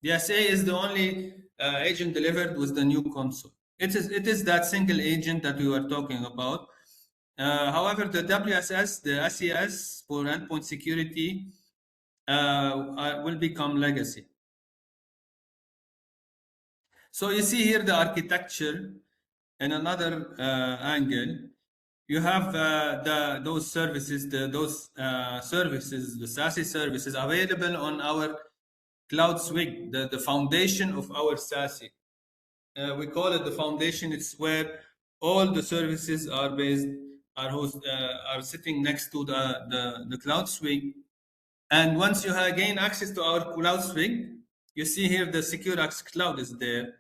S2: The ESA is the only agent delivered with the new console. It is that single agent that we were talking about. However, the WSS, the SES for endpoint security will become legacy. So you see here the architecture in another angle. You have those services, the SASE services available on our cloud swing, the foundation of our SASE. We call it the foundation. It's where all the services are based, are sitting next to the cloud swing. And once you gain access to our cloud swing, you see here the secure access cloud is there.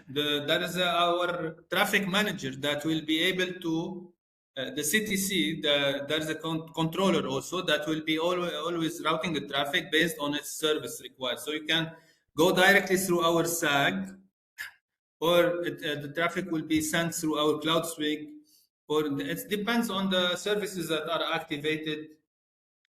S2: That is our traffic manager that will be able to the CTC. There's a controller also that will be always routing the traffic based on its service required. So you can go directly through our SAC, or the traffic will be sent through our cloud swing, or it depends on the services that are activated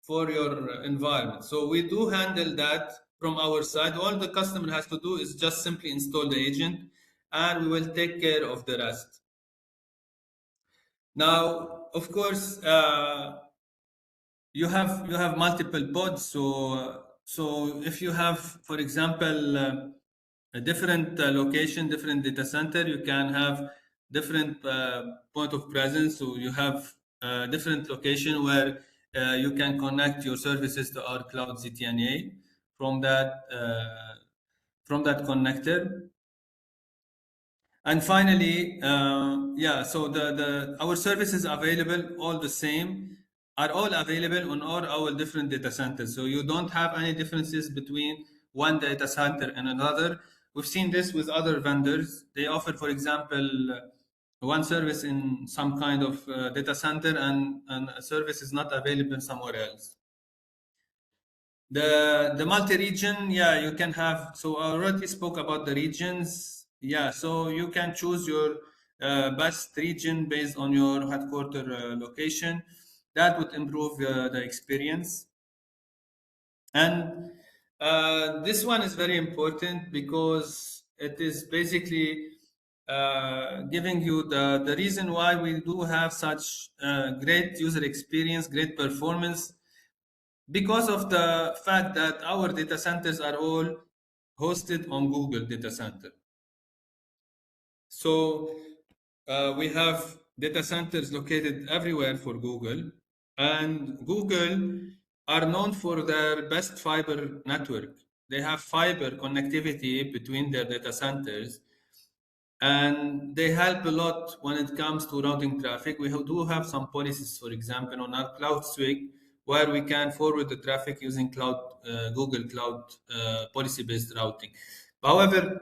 S2: for your environment. So we do handle that from our side. All the customer has to do is just simply install the agent, and we will take care of the rest. Now, of course, you have multiple pods. So if you have, for example, a different location, different data center, you can have different point of presence. So you have different location where you can connect your services to our cloud ZTNA from that connector. And finally, so our services available all the same are all available on all our different data centers. So you don't have any differences between one data center and another. We've seen this with other vendors. They offer, for example, one service in some kind of data center, and a service is not available somewhere else. The multi-region, you can have. So I already spoke about the regions. So you can choose your best region based on your headquarter location. That would improve the experience. And this one is very important because it is basically giving you the reason why we do have such great user experience, great performance, because of the fact that our data centers are all hosted on Google Data Center. So we have data centers located everywhere for Google, and Google are known for their best fiber network. They have fiber connectivity between their data centers, and they help a lot when it comes to routing traffic. We do have some policies, for example, on our cloud switch, where we can forward the traffic using Google Cloud policy-based routing. However,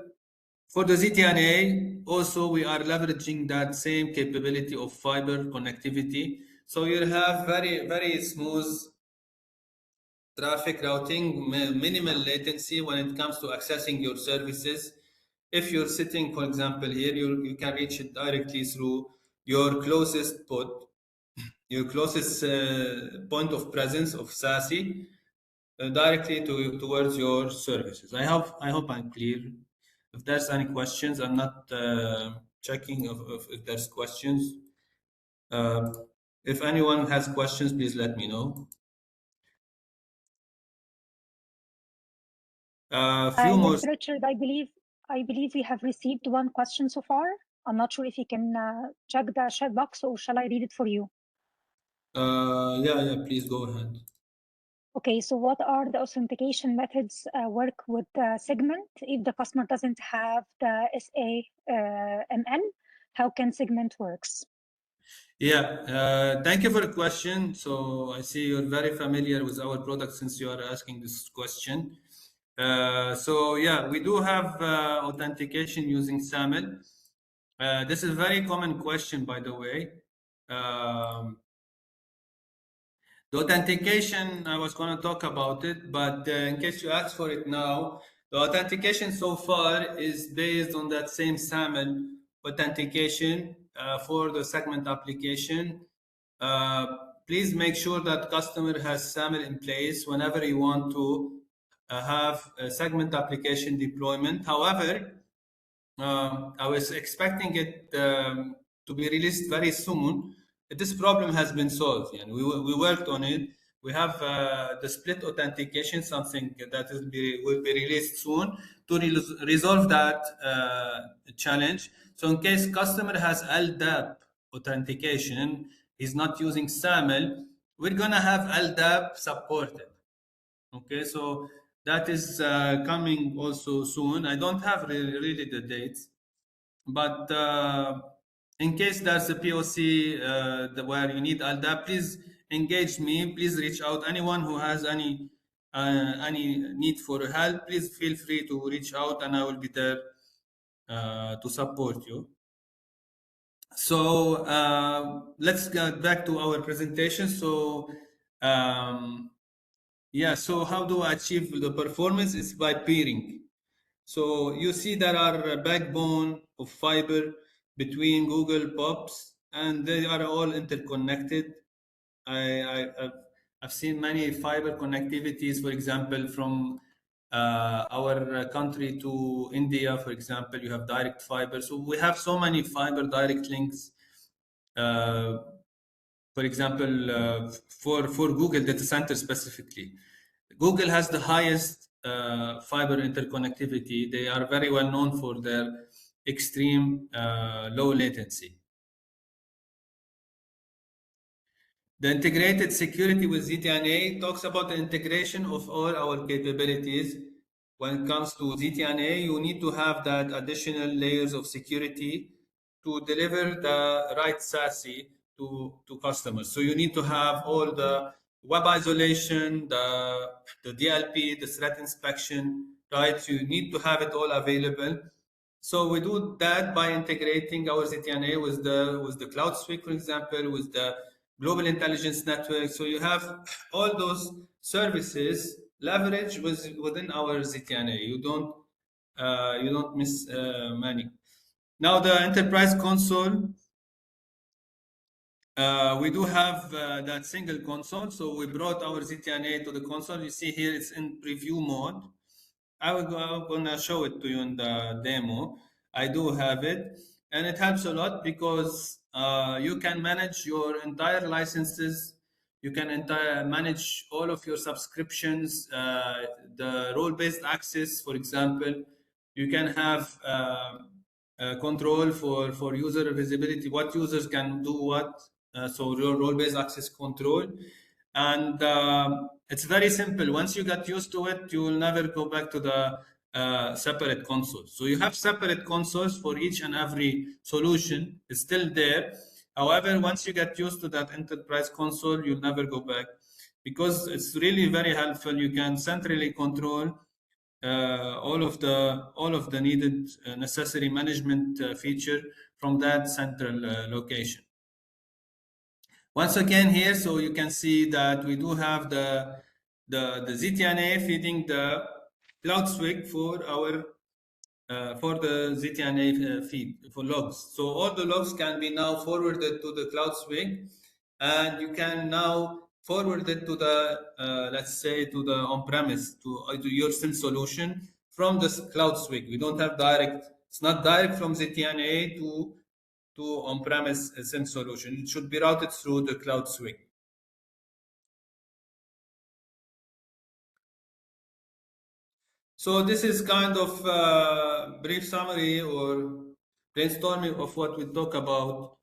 S2: for the ZTNA, also we are leveraging that same capability of fiber connectivity. So you have very, very smooth traffic routing, minimal latency when it comes to accessing your services. If you're sitting, for example, here, you can reach it directly through your closest pod, your closest point of presence of SASE, directly towards your services. I hope I'm clear. If there's any questions, I'm not checking if there's questions. If anyone has questions, please let me know. Few more.
S1: Yes, Richard, I believe we have received one question so far. I'm not sure if you can check the chat box, or shall I read it for you?
S2: Yeah, please go ahead.
S1: Okay, so what are the authentication methods work with Segment? If the customer doesn't have the SAMN, how can Segment works?
S2: Yeah, thank you for the question. So I see you're very familiar with our product since you are asking this question. So yeah, we do have authentication using SAML. This is a very common question, by the way. The authentication, I was going to talk about it, but in case you ask for it now, the authentication so far is based on that same SAML authentication for the segment application. Please make sure that customer has SAML in place whenever you want to have a segment application deployment. However, I was expecting it to be released very soon. This problem has been solved, and we worked on it. We have the split authentication, something that will be released soon to resolve that challenge. So, in case customer has LDAP authentication, he's not using SAML, we're gonna have LDAP supported. Okay, so that is coming also soon. I don't have really the dates, but in case there's a POC where you need ALDA, please engage me. Please reach out. Anyone who has any need for help, please feel free to reach out, and I will be there to support you. So let's get back to our presentation. So yeah, so how do I achieve the performance? It's by peering. So you see there are a backbone of fiber between Google POPs, and they are all interconnected. I've seen many fiber connectivities, for example, from our country to India, for example, you have direct fiber. So we have so many fiber direct links. For example, for Google data center specifically, Google has the highest fiber interconnectivity. They are very well known for their extreme low latency. The integrated security with ZTNA talks about the integration of all our capabilities. When it comes to ZTNA, you need to have that additional layers of security to deliver the right SASE to customers. So you need to have all the web isolation, the DLP, the threat inspection, right? So you need to have it all available. So we do that by integrating our ZTNA with the Cloud Suite, for example, with the Global Intelligence Network. So you have all those services leverage within our ZTNA. You don't miss many. Now the Enterprise Console, we do have that single console. So we brought our ZTNA to the console. You see here it's in preview mode. I'm gonna show it to you in the demo. I do have it, and it helps a lot because you can manage your entire licenses. You can manage all of your subscriptions, the role-based access, for example. You can have control for user visibility, what users can do what. So role-based access control. And it's very simple. Once you get used to it, you will never go back to the separate consoles. So you have separate consoles for each and every solution. It's still there. However, once you get used to that enterprise console, you'll never go back because it's really very helpful. You can centrally control all of the needed necessary management feature from that central location. Once again here, so you can see that we do have the ZTNA feeding the Cloud Swig for our for the ZTNA feed for logs. So all the logs can be now forwarded to the Cloud Swig, and you can now forward it to the let's say to the on-premise to your SIM solution from the Cloud Swig. We don't have direct. It's not direct from ZTNA to to on-premise SIM solution. It should be routed through the cloud swing. So this is kind of a brief summary or brainstorming of what we talk about.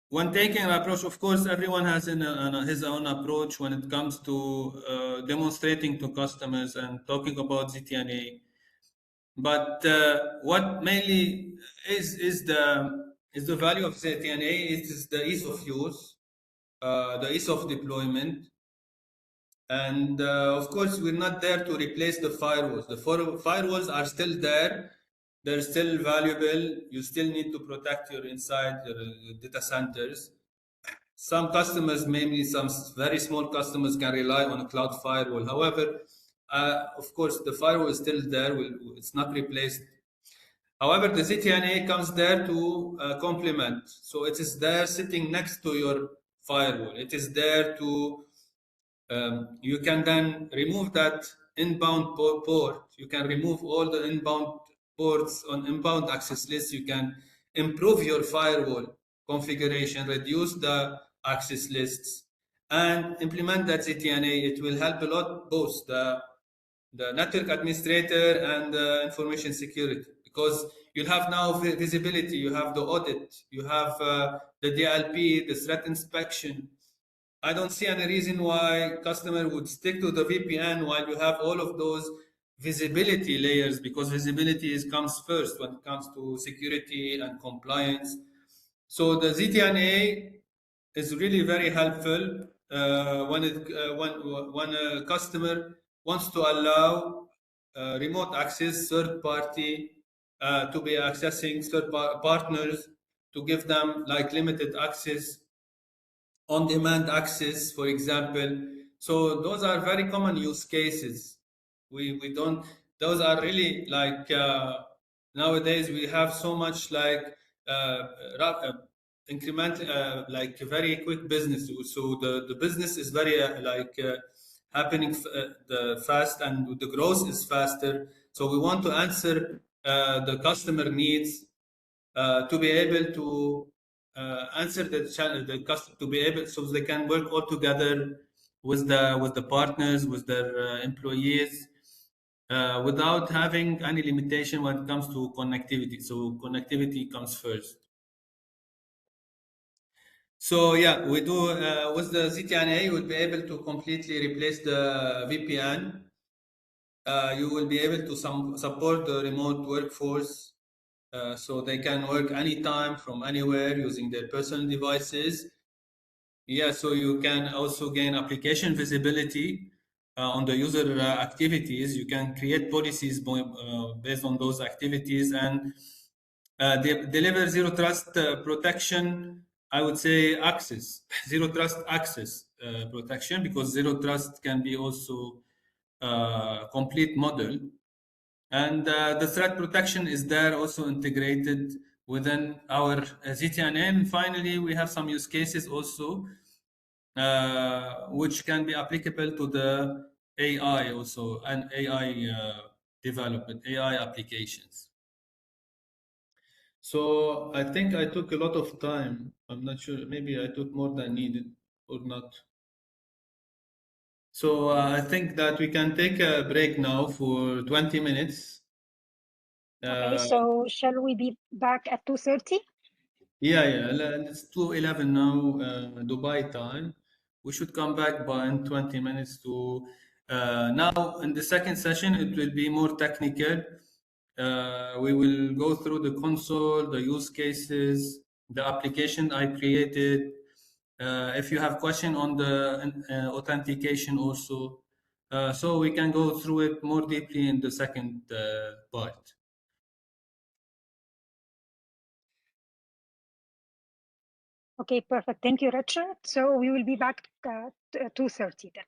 S2: When taking an approach, of course, everyone has his own approach when it comes to demonstrating to customers and talking about ZTNA. But what mainly is the value of ZTNA is the ease of use, the ease of deployment, and of course, we're not there to replace the firewalls. The firewalls are still there. They're still valuable. You still need to protect your inside your data centers. Some customers, maybe some very small customers, can rely on a cloud firewall. However, of course, the firewall is still there. It's not replaced. However, the ZTNA comes there to complement. So it is there sitting next to your firewall. It is there to you can then remove that inbound port. You can remove all the inbound ports on inbound access lists. You can improve your firewall configuration, reduce the access lists, and implement that ZTNA. It will help a lot both the network administrator and the information security, because you'll have now visibility, you have the audit, you have the DLP, the threat inspection. I don't see any reason why customer would stick to the VPN while you have all of those visibility layers, because visibility comes first when it comes to security and compliance. So the ZTNA is really very helpful when a customer wants to allow remote access, third party to be accessing partners, to give them like limited access, on-demand access, for example. So those are very common use cases. We don't. Those are really like nowadays we have so much like increment, like very quick business. So the business is very happening fast, and the growth is faster. So we want to answer the customer needs to be able to answer the challenge, to be able, so they can work all together with the partners, with their employees, without having any limitation when it comes to connectivity. So connectivity comes first. So yeah, we do with the ZTNA, you will be able to completely replace the VPN. You will be able to support the remote workforce, so they can work anytime from anywhere using their personal devices. Yeah, so you can also gain application visibility on the user activities. You can create policies based on those activities, and they deliver zero trust protection. I would say access, zero trust access protection, because zero trust can be also complete model. And the threat protection is there also integrated within our ZTNA. And finally, we have some use cases also, which can be applicable to the AI also, and AI development, AI applications. So I think I took a lot of time. I'm not sure, maybe I took more than needed or not. So I think that we can take a break now for 20 minutes.
S1: Okay, so shall we be back at 2:30?
S2: Yeah, it's 2:11 now, Dubai time. We should come back by in 20 minutes to now in the second session. It will be more technical. We will go through the console, the use cases, the application I created. If you have question on the authentication also, so we can go through it more deeply in the second part.
S1: Okay, perfect. Thank you, Richard. So we will be back at 2:30 then.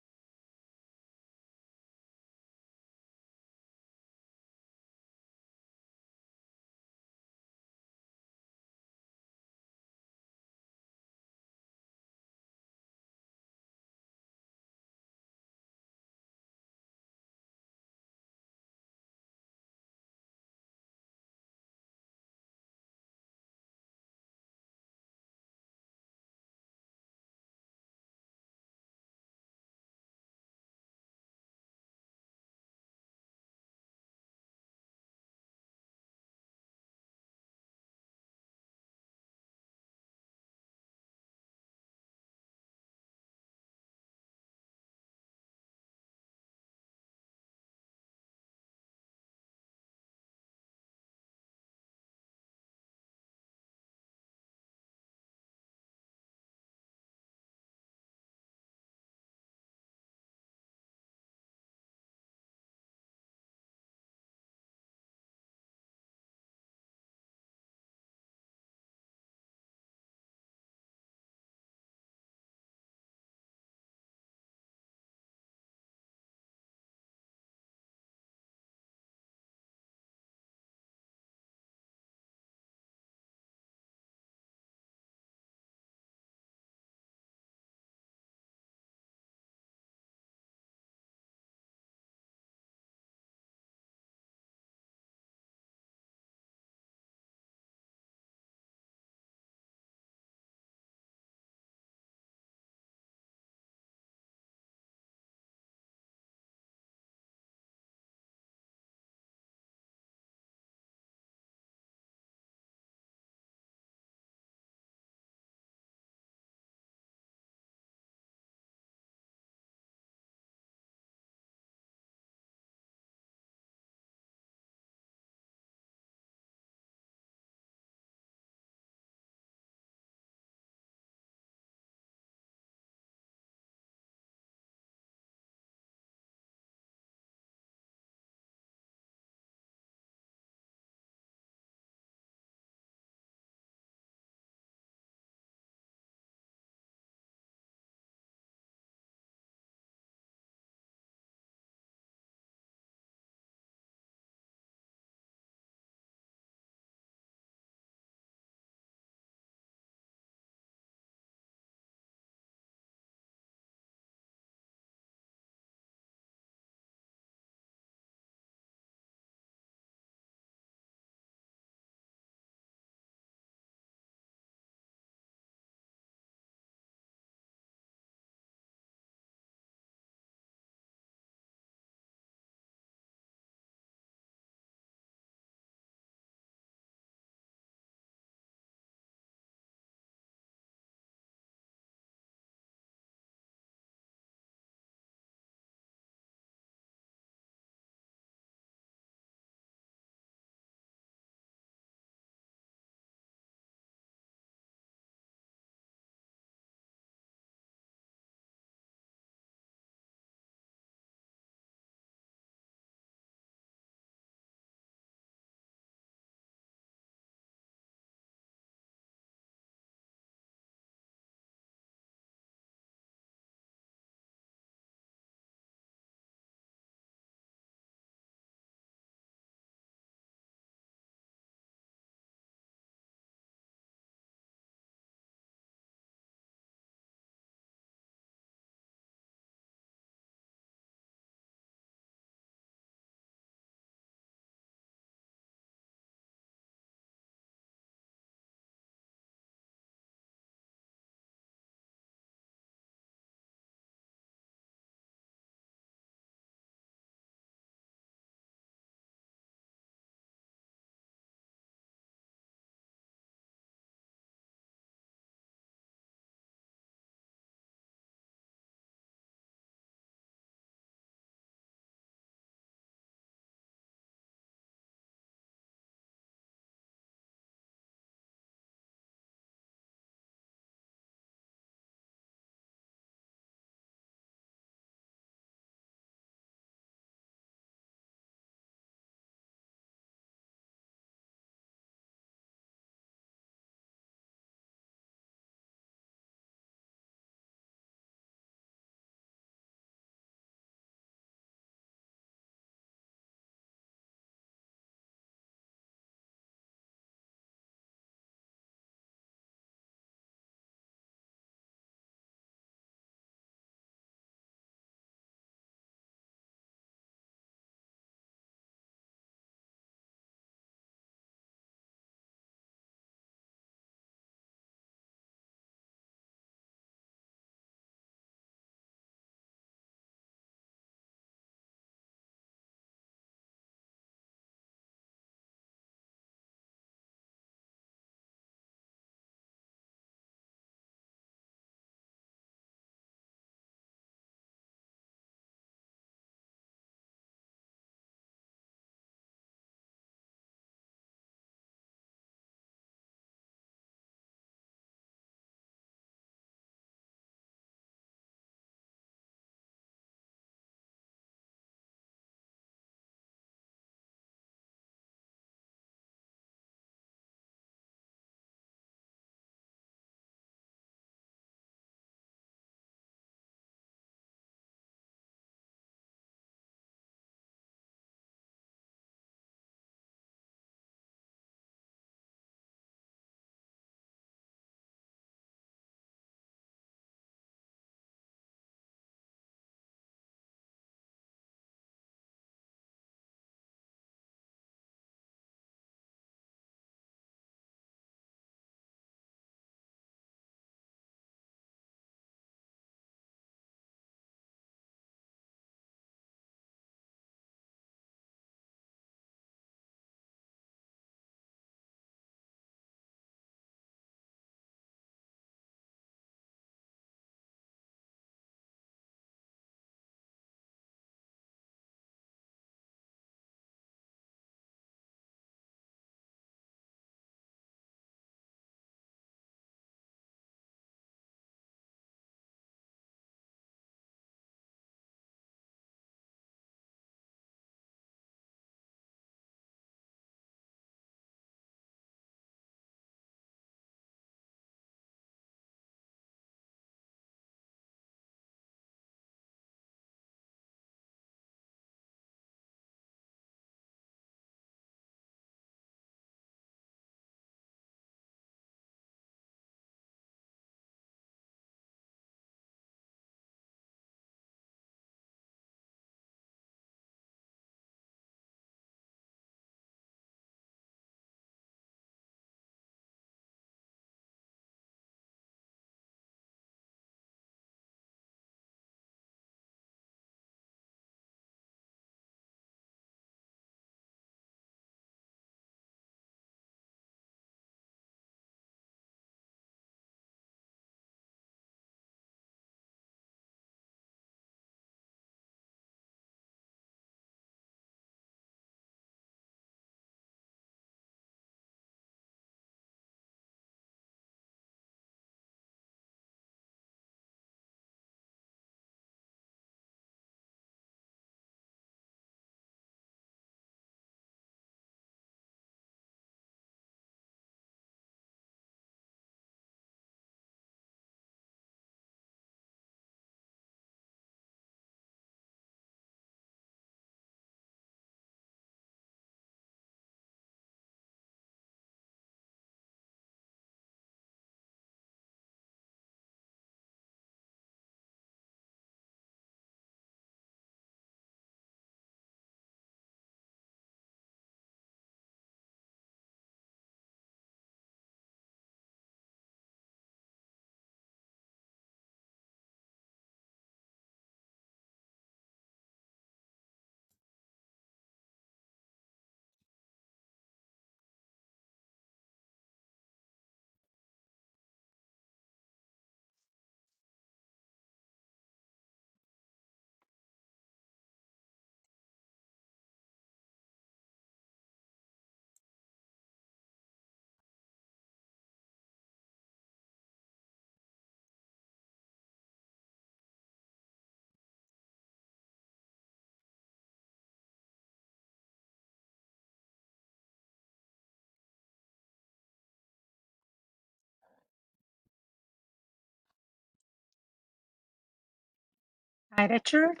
S1: Hi, Richard.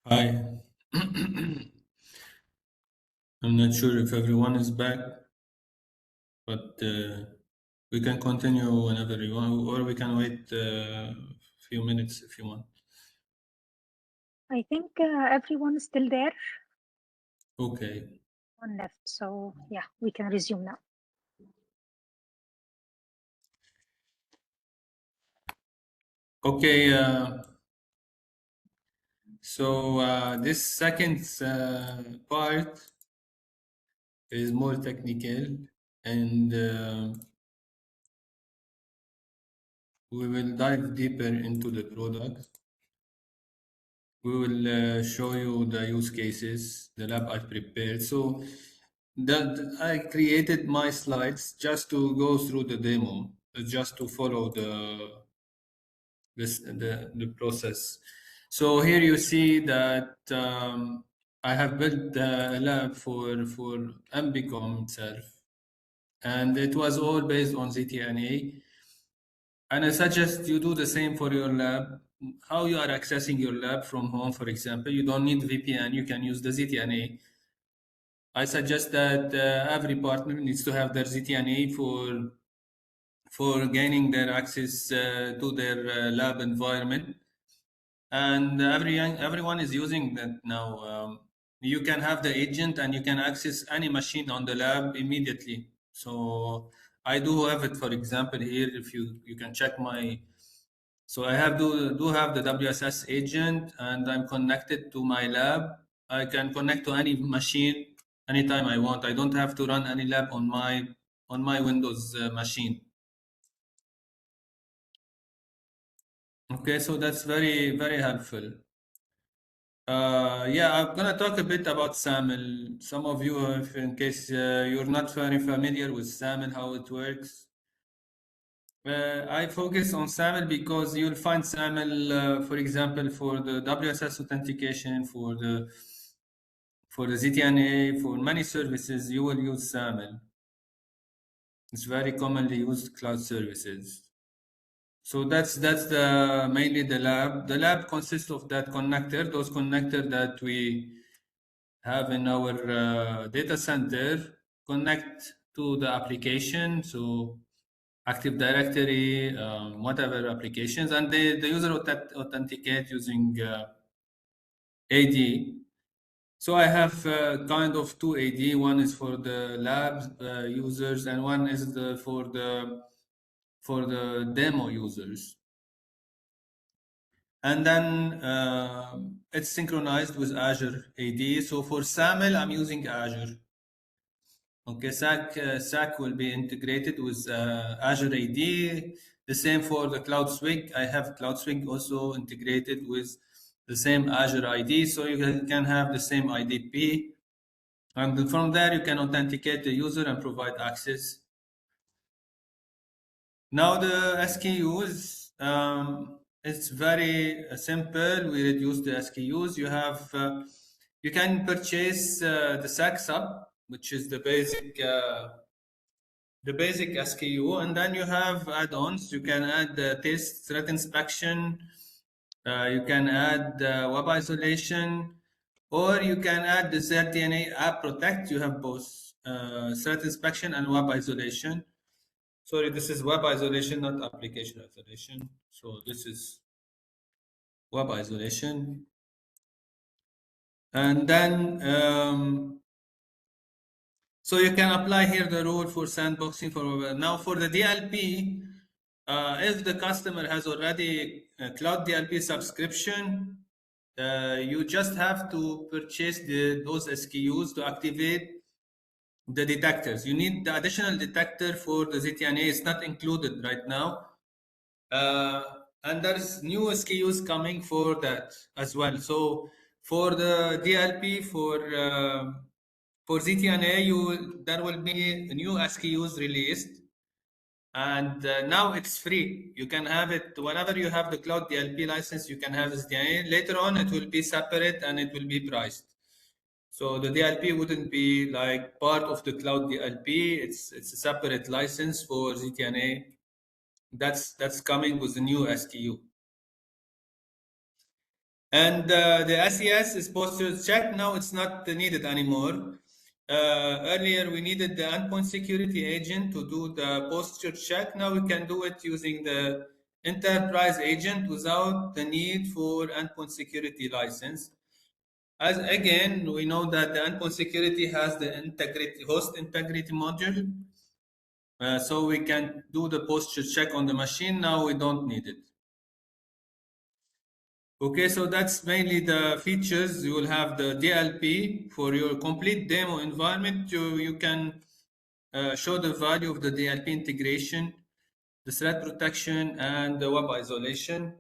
S2: Hi. I'm not sure if everyone is back, but we can continue whenever you want, or we can wait a few minutes if you want.
S1: I think everyone is still there.
S2: Okay.
S1: One left. So yeah, we can resume now.
S2: Okay. So this second part is more technical, and we will dive deeper into the product. We will show you the use cases, the lab I prepared. So that I created my slides just to go through the demo, just to follow the process. So here you see that I have built a lab for Ambicom itself, and it was all based on ZTNA. And I suggest you do the same for your lab. How you are accessing your lab from home, for example, you don't need VPN, you can use the ZTNA. I suggest that every partner needs to have their ZTNA for gaining their access to their lab environment, and everyone is using that now. You can have the agent, and you can access any machine on the lab immediately. So I do have it, for example, here. If you can check my, so I do have the WSS agent, and I'm connected to my lab. I can connect to any machine anytime I want. I don't have to run any lab on my Windows machine. Okay, so that's very helpful. Yeah, I'm gonna talk a bit about SAML. Some of you, if in case you're not very familiar with SAML, how it works. I focus on SAML because you'll find SAML, for example, for the WSS authentication, for the ZTNA, for many services, you will use SAML. It's very commonly used cloud services. So that's the mainly the lab. The lab consists of that connector, those connector that we have in our data center, connect to the application. So Active Directory, whatever applications, and the user authenticate using AD. So I have kind of two AD. One is for the lab users, and one is for the demo users. And then it's synchronized with Azure AD. So for SAML, I'm using Azure. Okay, SAC will be integrated with Azure AD. The same for the Cloud Swig. I have Cloud Swig also integrated with the same Azure ID, so you can have the same IDP. And from there, you can authenticate the user and provide access. Now the SKUs, it's very simple. We reduce the SKUs. You can purchase the SAC sub, which is the basic SKU, and then you have add-ons. You can add the test threat inspection, you can add web isolation, or you can add the ZTNA app protect. You have both threat inspection and web isolation. Sorry, this is web isolation, not application isolation. So this is web isolation. And then so you can apply here the rule for sandboxing for now for the DLP. If the customer has already a cloud DLP subscription, you just have to purchase those SKUs to activate the detectors. You need the additional detector for the ZTNA. It's not included right now. And there's new SKUs coming for that as well. So for the DLP, for ZTNA, there will be new SKUs released, and now it's free. You can have it whenever you have the cloud DLP license. You can have ZTNA. Later on, it will be separate and it will be priced. So the DLP wouldn't be like part of the cloud DLP. It's a separate license for ZTNA. That's coming with the new SKU. And the SES is posture check. Now it's not needed anymore. Earlier, we needed the endpoint security agent to do the posture check. Now we can do it using the enterprise agent without the need for endpoint security license. As again, we know that the endpoint security has the integrity host integrity module, so we can do the posture check on the machine. Now we don't need it. Okay, so that's mainly the features. You will have the DLP for your complete demo environment. You can show the value of the DLP integration, the threat protection, and the web isolation.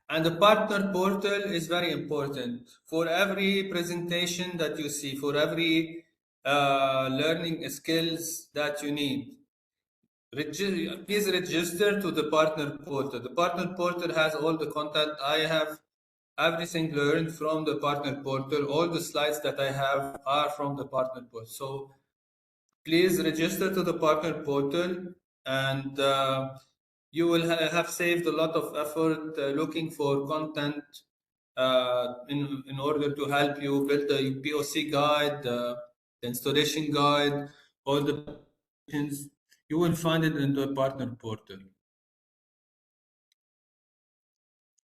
S2: And the partner portal is very important for every presentation that you see, for every learning skills that you need. Please register to the partner portal. The partner portal has all the content. I have everything learned from the partner portal. All the slides that I have are from the partner portal. So please register to the partner portal, and you will have saved a lot of effort looking for content in order to help you build the POC guide, the installation guide, all the things. You will find it in the partner portal.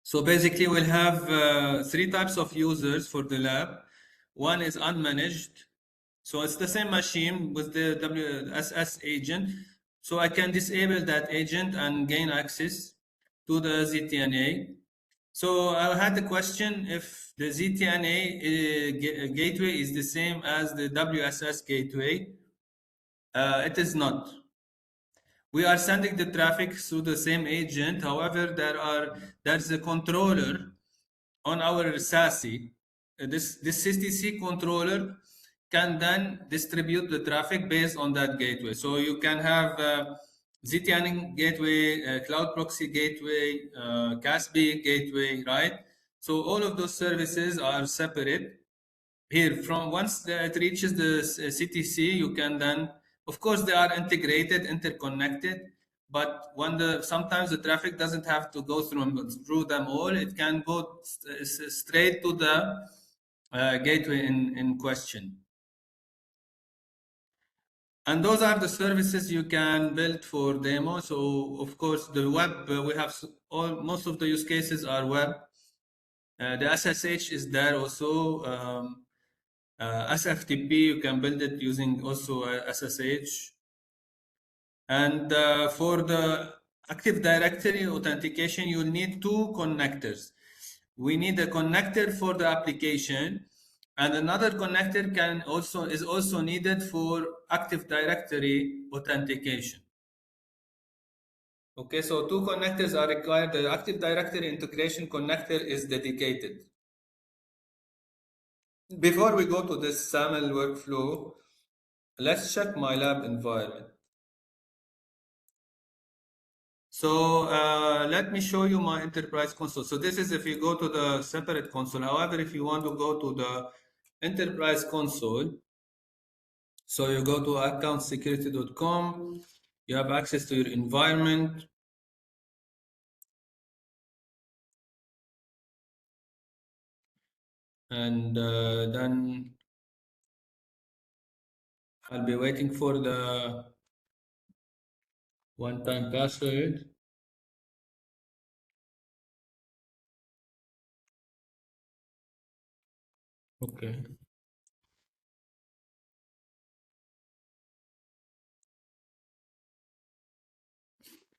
S2: So basically, we'll have three types of users for the lab. One is unmanaged. So it's the same machine with the WSS agent. So I can disable that agent and gain access to the ZTNA. So I had the question if the ZTNA gateway is the same as the WSS gateway. It is not. We are sending the traffic through the same agent. However, there's a controller on our SASE. This CTC controller can then distribute the traffic based on that gateway. So you can have ZTNA gateway, cloud proxy gateway, CASB gateway, right? So all of those services are separate. Here, from once it reaches the CTC, you can then, of course, they are integrated, interconnected, but when sometimes the traffic doesn't have to go through them all, it can go straight to the gateway in question. And those are the services you can build for demo. So, of course, the web, we have most of the use cases are web. The SSH is there also. SFTP, you can build it using also SSH. And for the Active Directory authentication, you'll need two connectors. We need a connector for the application, and another connector is also needed for Active Directory authentication. Okay, so two connectors are required. The Active Directory integration connector is dedicated. Before we go to this SAML workflow, let's check my lab environment. So let me show you my enterprise console. So this is if you go to the separate console. However, if you want to go to the enterprise console, so you go to accountsecurity.com, you have access to your environment. And then I'll be waiting for the one-time password. Okay.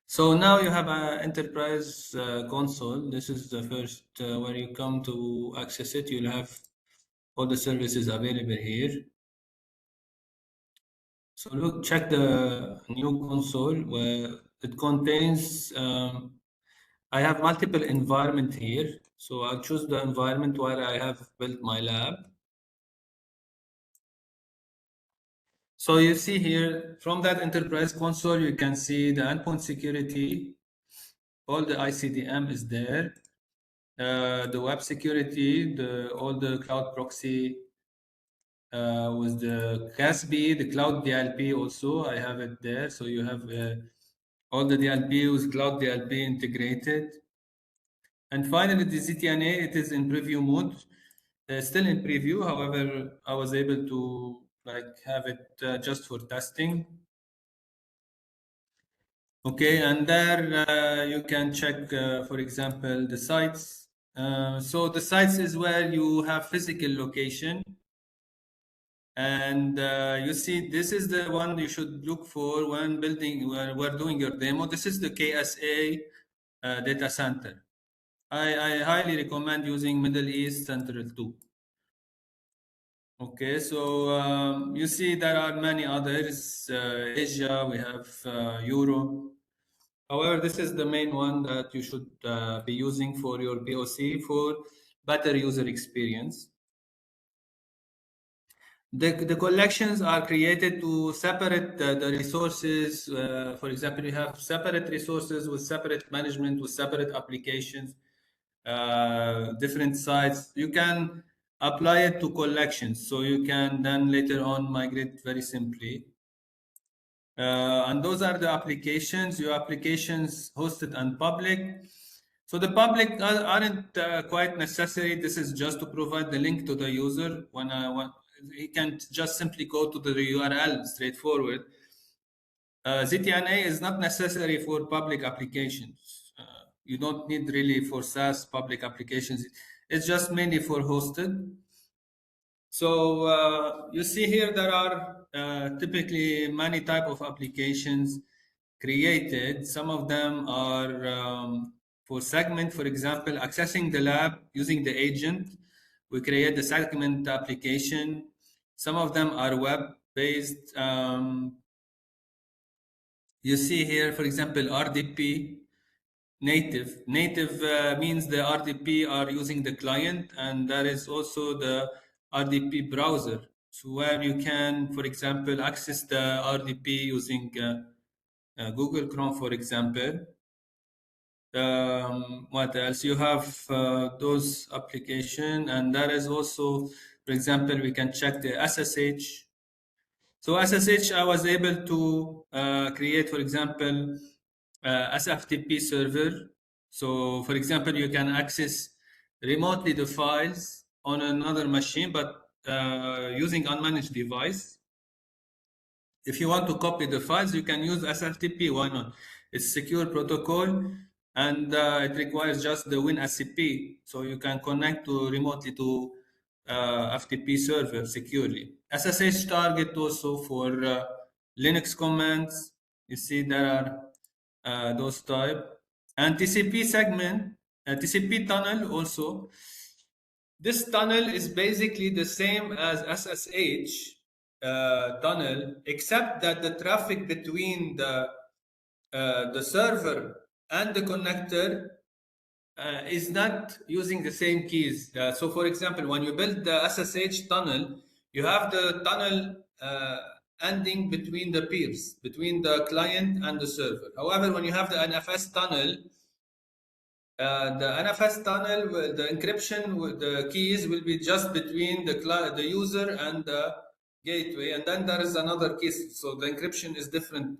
S2: So now you have an enterprise console. This is the first where you come to access it. You'll have all the services available here. So look, check the new console where it contains, I have multiple environment here. So I'll choose the environment where I have built my lab. So you see here, from that enterprise console, you can see the endpoint security, all the ICDM is there, the web security, all the cloud proxy with the CASB, the cloud DLP also, I have it there. So you have all the DLP with cloud DLP integrated. And finally, the ZTNA, it is in preview mode, still in preview. However, I was able to have it just for testing. Okay, and there you can check, for example, the sites. So the sites is where you have physical location. And you see, this is the one you should look for when building, when we're doing your demo. This is the KSA data center. I highly recommend using Middle East Central 2. Okay, so you see there are many others. Asia, we have Europe. However, this is the main one that you should be using for your POC for better user experience. The collections are created to separate the resources. For example, you have separate resources with separate management, with separate applications, different sites. You can apply it to collections, so you can then later on migrate very simply. And those are the applications, your applications hosted and public. So the public aren't quite necessary. This is just to provide the link to the user when he can just simply go to the URL straightforward. ZTNA is not necessary for public applications. You don't need really for SaaS public applications. It's just mainly for hosted. So you see here there are typically many type of applications created. Some of them are for segment, for example, accessing the lab using the agent. We create the segment application. Some of them are web-based. You see here, for example, RDP native. Native means the RDP are using the client, and there is also the RDP browser. So where you can, for example, access the RDP using Google Chrome, for example. What else? You have those application, and there is also, for example, we can check the SSH. So SSH, I was able to create, for example, SFTP server. So, for example, you can access remotely the files on another machine, but using unmanaged device. If you want to copy the files, you can use SFTP. Why not? It's secure protocol, and it requires just the WinSCP, so you can connect to remotely to FTP server securely. SSH target also for Linux commands. You see there are those type, and TCP segment, TCP tunnel also. This tunnel is basically the same as SSH tunnel, except that the traffic between the server and the connector is not using the same keys. So, for example, when you build the SSH tunnel, you have the tunnel ending between the peers, between the client and the server. However, when you have the NFS tunnel, the encryption with the keys will be just between the user and the gateway, and then there is another key. So the encryption is different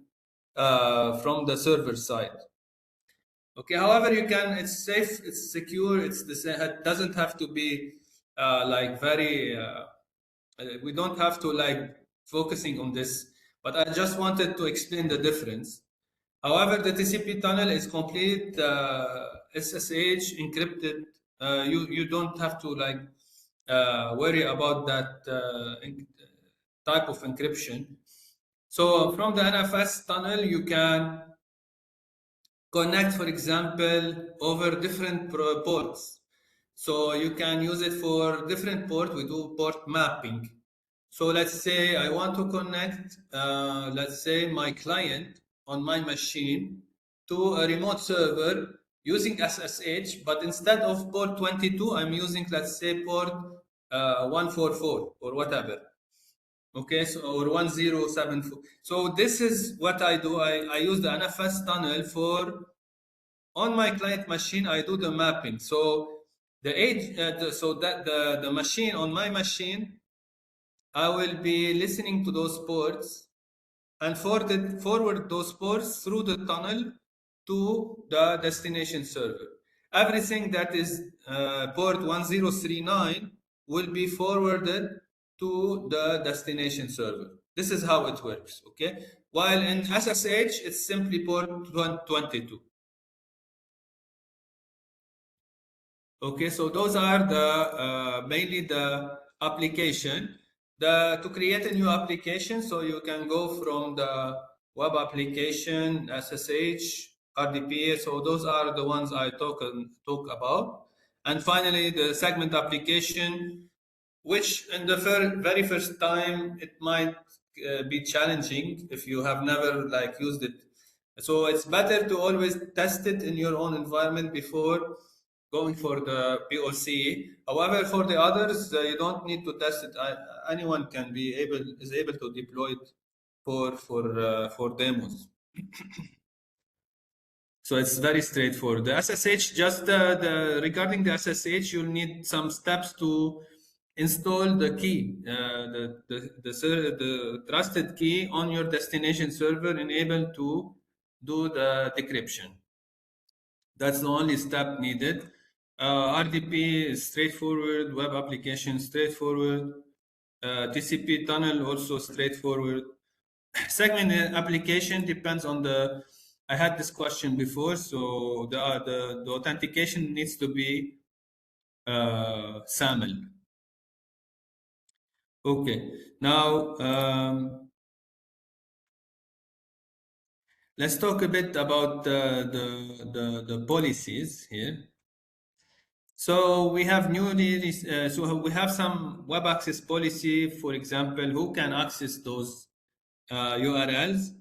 S2: from the server side. Okay, however, it's safe, it's secure, it doesn't have to be we don't have to focusing on this, but I just wanted to explain the difference. However, the TCP tunnel is complete SSH encrypted. You don't have to worry about that type of encryption. So from the NFS tunnel, you can connect, for example, over different ports. So you can use it for different ports. We do port mapping. So let's say I want to connect, let's say my client on my machine to a remote server using SSH, but instead of port 22, I'm using, let's say, port 144 or whatever. Okay, so or 1074. So this is what I do. I use the NFS tunnel for on my client machine. I do the mapping. So the machine on my machine, I will be listening to those ports and forward those ports through the tunnel to the destination server. everything that is port 1039 will be forwarded to the destination server. This is how it works, okay? While in SSH, it's simply port 22. Okay, so those are the mainly the application. To create a new application, so you can go from the web application, SSH, RDP. So those are the ones I talk about. And finally, the segment application, which in the very first time it might be challenging if you have never like used it. So it's better to always test it in your own environment before going for the POC. However, for the others, you don't need to test it. Anyone can be able to deploy it for demos. So it's very straightforward. The SSH, just regarding the SSH, you'll need some steps to install the key, the trusted key on your destination server, enabled to do the decryption. That's the only step needed. RDP is straightforward, web application straightforward, TCP tunnel also straightforward. Segment application depends on the. I had this question before, so the authentication needs to be SAML. Okay, now let's talk a bit about the policies here. So we have so we have some web access policy, for example, who can access those URLs,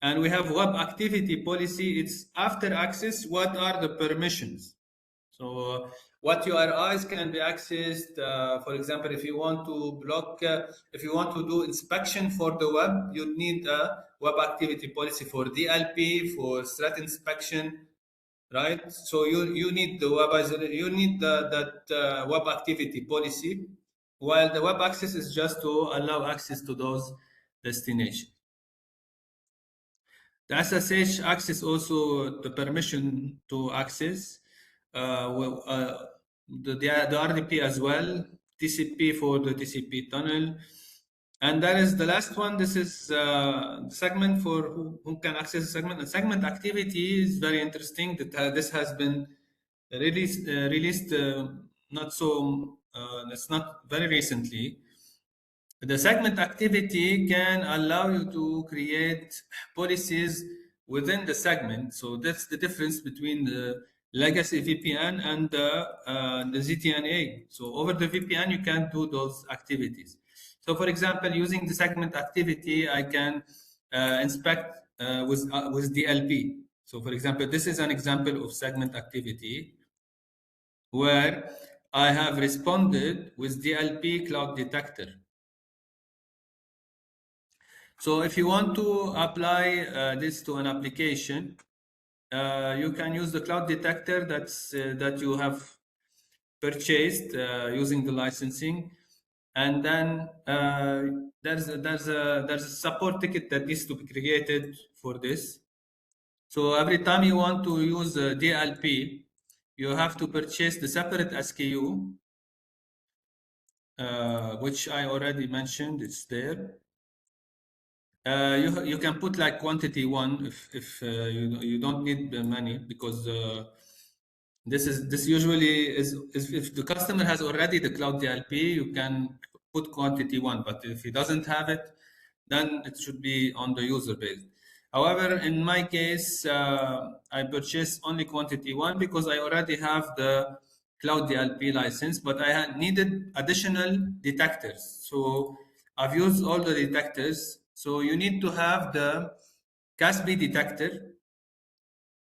S2: and we have web activity policy. It's after access, what are the permissions? So what URIs can be accessed. For example, if you want to block, if you want to do inspection for the web, you need a web activity policy for DLP, for threat inspection, right? So you need the you need that web activity policy, while the web access is just to allow access to those destinations. The SSH access also the permission to access, the RDP as well, TCP for the TCP tunnel. And that is the last one. This is segment for who can access the segment. The segment activity is very interesting. That this has been released not so it's not very recently. The segment activity can allow you to create policies within the segment. So that's the difference between the legacy VPN and the ZTNA. So over the VPN, you can do those activities. So for example, using the segment activity, I can inspect with DLP. So for example, this is an example of segment activity where I have responded with DLP cloud detector. So if you want to apply this to an application, you can use the cloud detector that you have purchased using the licensing, and then there's a support ticket that needs to be created for this. So every time you want to use DLP, you have to purchase the separate SKU, which I already mentioned. It's there. You can put like quantity one if you don't need the many, because this usually is if the customer has already the cloud DLP, you can put quantity one, but if he doesn't have it, then it should be on the user base. However, in my case, I purchased only quantity one because I already have the cloud DLP license, but I had needed additional detectors. So I've used all the detectors. So you need to have the CASB detector,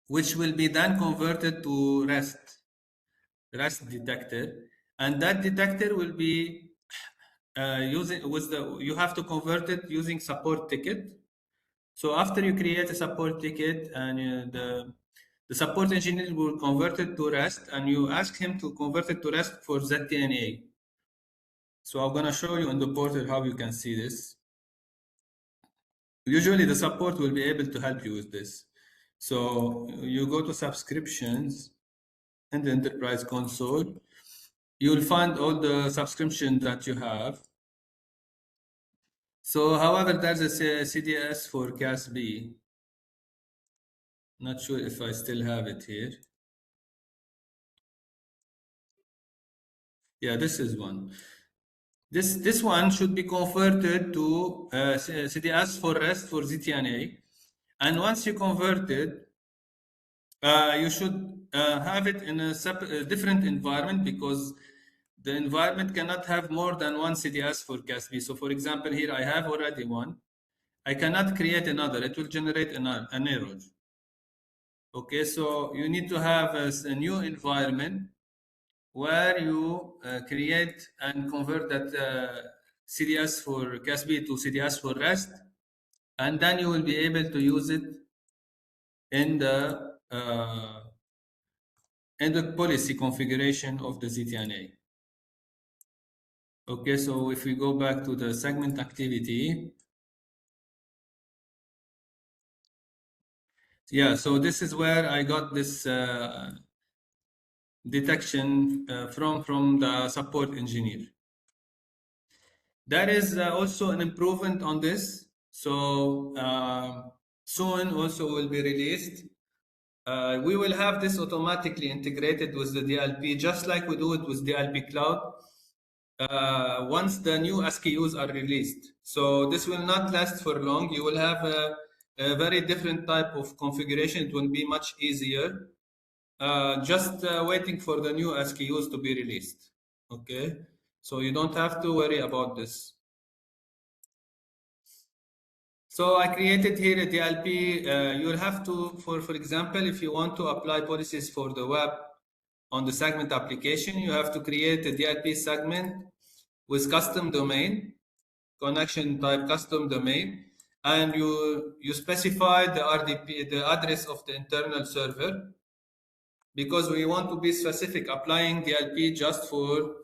S2: which will be then converted to REST detector, and that detector will be you have to convert it using support ticket. So after you create a support ticket, and the support engineer will convert it to REST, and you ask him to convert it to REST for ZTNA. So I'm gonna show you in the portal how you can see this. Usually the support will be able to help you with this. So you go to subscriptions, in the enterprise console. You'll find all the subscriptions that you have. So, however, there's a CDS for CASB. Not sure if I still have it here. Yeah, this is one. This one should be converted to CDS for REST for ZTNA. And once you convert it, you should have it in a different environment, because the environment cannot have more than one CDS for CASB. So for example, here I have already one. I cannot create another. It will generate an error. Okay, so you need to have a new environment where you create and convert that CDS for CASB to CDS for REST, and then you will be able to use it in the policy configuration of the ZTNA. Okay, so if we go back to the segment activity, yeah, so this is where I got this detection from the support engineer. There is also an improvement on this. So soon also will be released. We will have this automatically integrated with the DLP, just like we do it with DLP Cloud. Once the new SKUs are released. So this will not last for long. You will have a very different type of configuration. It will be much easier. Just waiting for the new SKUs to be released. Okay, so you don't have to worry about this. So I created here a DLP. You'll have to, for example, if you want to apply policies for the web on the segment application, you have to create a DLP segment with custom domain, connection type custom domain, and you specify the RDP, the address of the internal server, because we want to be specific, applying DLP just for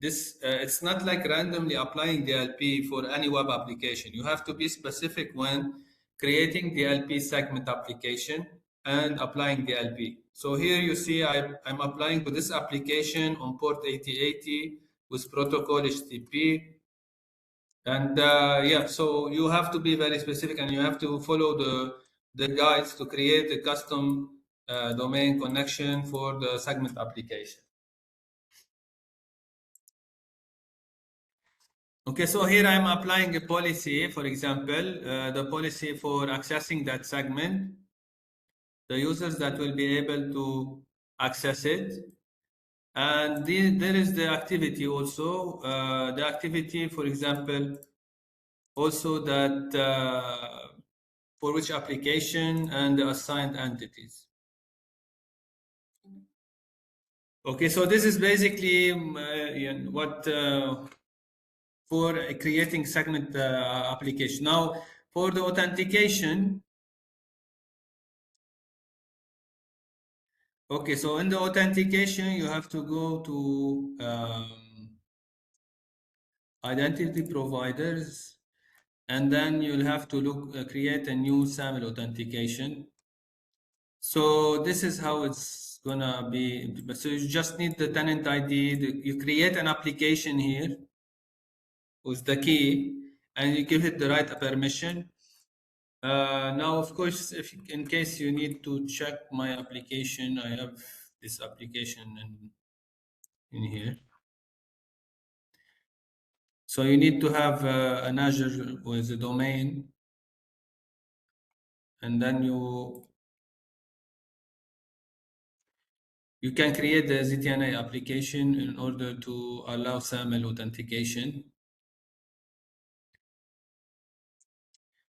S2: this. It's not like randomly applying DLP for any web application. You have to be specific when creating DLP segment application and applying DLP. So here you see I'm applying to this application on port 8080 with protocol HTTP. And yeah, so you have to be very specific, and you have to follow the guides to create a custom domain connection for the segment application. Okay, so here I'm applying a policy, for example, the policy for accessing that segment, the users that will be able to access it. And there is the activity also. The activity, for example, also that for which application and the assigned entities. Okay, so this is basically what for creating segment application. Now, for the authentication, okay, so in the authentication, you have to go to identity providers, and then you'll have to look create a new SAML authentication. So this is how it's gonna be. So you just need the tenant ID. You create an application here with the key, and you give it the right permission. Now, of course, if in case you need to check my application, I have this application in here. So you need to have an Azure with a domain, and then you can create the ZTNA application in order to allow SAML authentication.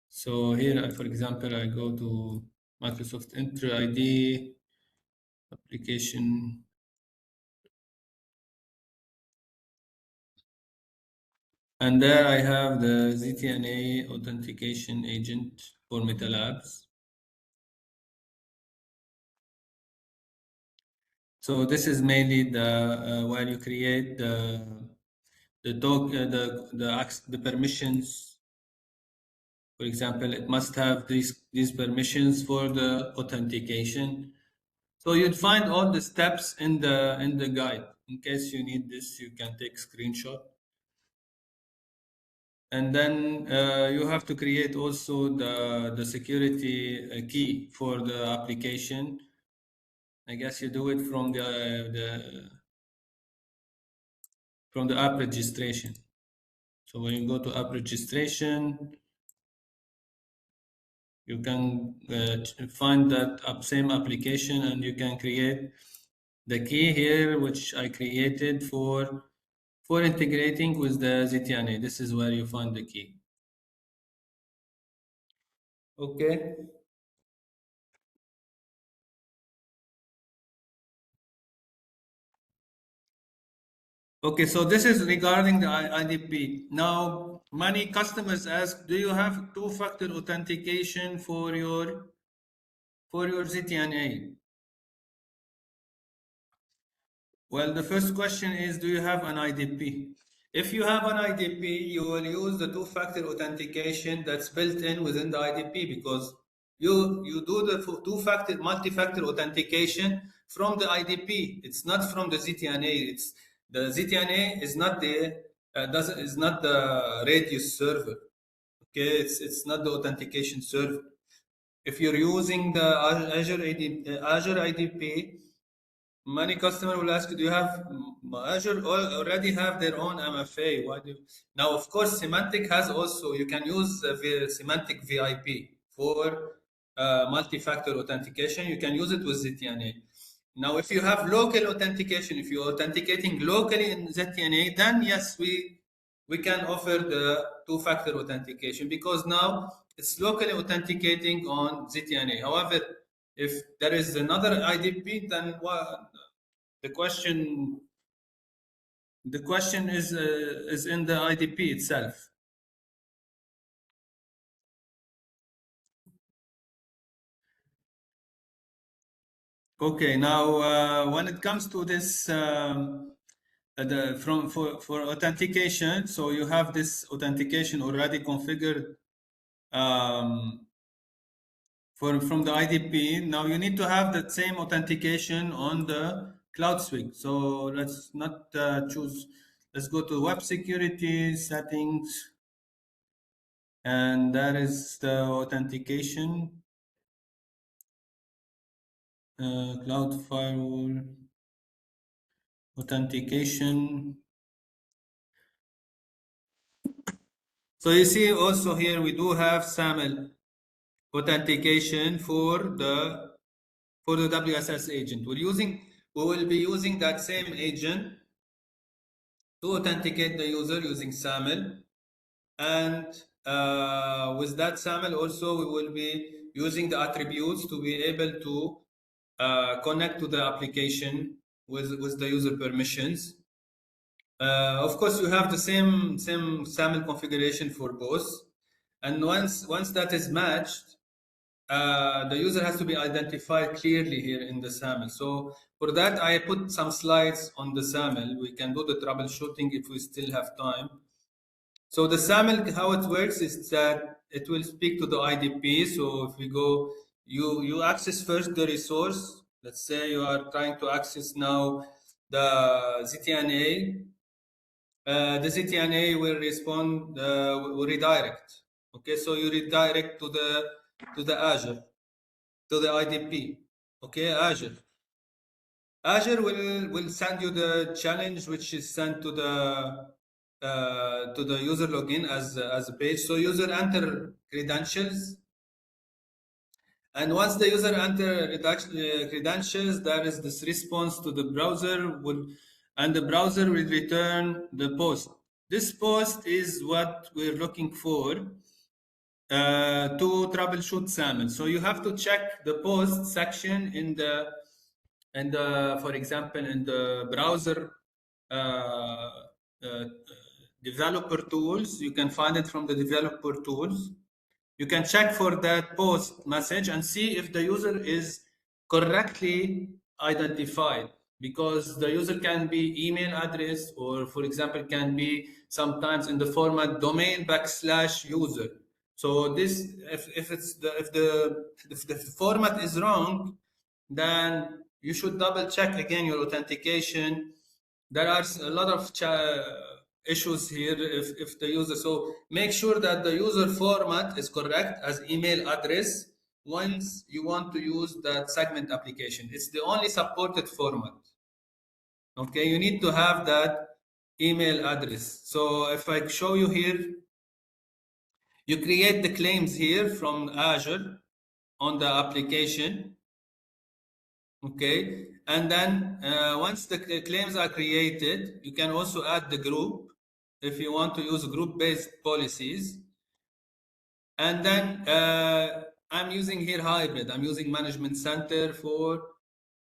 S2: So here, for example, I go to Microsoft Enter ID application. And there I have the ZTNA authentication agent for Meta Labs. So this is mainly the where you create the permissions. For example, it must have these permissions for the authentication. So you'd find all the steps in the guide. In case you need this, you can take screenshot. And then you have to create also the security key for the application. I guess you do it from the app registration. So when you go to app registration, you can find that same application, and you can create the key here, which I created for integrating with the ZTNA. This is where you find the key. Okay. Okay, so this is regarding the IDP. Now, many customers ask, do you have two-factor authentication for your ZTNA? Well, the first question is, do you have an IDP? If you have an IDP, you will use the two-factor authentication that's built in within the IDP, because you do the two-factor, multi-factor authentication from the IDP. It's not from the ZTNA. It's the ZTNA is not the is not the Radius server. Okay, it's not the authentication server. If you're using the Azure IDP, many customers will ask, do you have Azure already have their own MFA? Why do now? Of course, Symantec has also. You can use Symantec VIP for multi-factor authentication. You can use it with ZTNA. Now, if you have local authentication, if you're authenticating locally in ZTNA, then yes, we can offer the two-factor authentication, because now it's locally authenticating on ZTNA. However, if there is another IDP, then the question is in the IDP itself. Okay, now when it comes to this for authentication, so you have this authentication already configured from the IDP. Now you need to have that same authentication on the Cloud Suite. So let's not choose. Let's go to Web Security Settings, and that is the authentication. Cloud Firewall authentication. So you see also here we do have SAML authentication for the WSS agent. We will be using that same agent to authenticate the user using SAML, and with that SAML also we will be using the attributes to be able to connect to the application with the user permissions. Of course, you have the same SAML configuration for both, and once that is matched, the user has to be identified clearly here in the SAML. So for that, I put some slides on the SAML. We can do the troubleshooting if we still have time. So the SAML, how it works is that it will speak to the IDP. So if we go, you access first the resource. Let's say you are trying to access now the ZTNA. The ZTNA will respond, will redirect. Okay, so you redirect to the Azure, to the IDP. Okay, Azure will send you the challenge, which is sent to the user login as a page. So user enter credentials, and once the user enter credentials, there is this response to the browser, and the browser will return the post. This post is what we're looking for to troubleshoot SAML. So you have to check the post section in the for example, in the browser developer tools. You can find it from the developer tools. You can check for that post message and see if the user is correctly identified, because the user can be email address, or for example can be sometimes in the format domain \user. So this, if the format is wrong, then you should double check again your authentication. There are a lot of issues here if the user, so make sure that the user format is correct as email address once you want to use that segment application. It's the only supported format. Okay, you need to have that email address. So if I show you here, you create the claims here from Azure on the application. Okay, and then once the claims are created, you can also add the group if you want to use group-based policies. And then I'm using here hybrid. I'm using Management Center for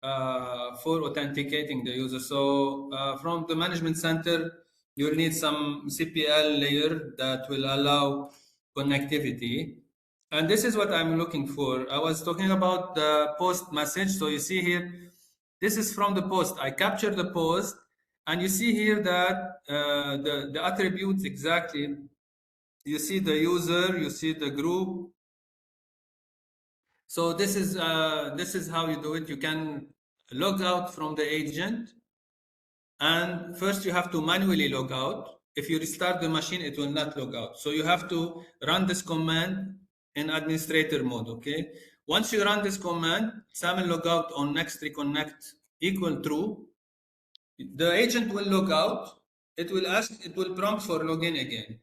S2: authenticating the user. So from the Management Center, you'll need some CPL layer that will allow connectivity. And this is what I'm looking for. I was talking about the post message. So you see here, this is from the post. I capture the post, and you see here that the attributes exactly. You see the user, you see the group. So this is how you do it. You can log out from the agent, and first you have to manually log out. If you restart the machine, it will not log out. So you have to run this command in administrator mode. Okay. Once you run this command, SAML logout on next reconnect equal true. The agent will log out. It will prompt for login again.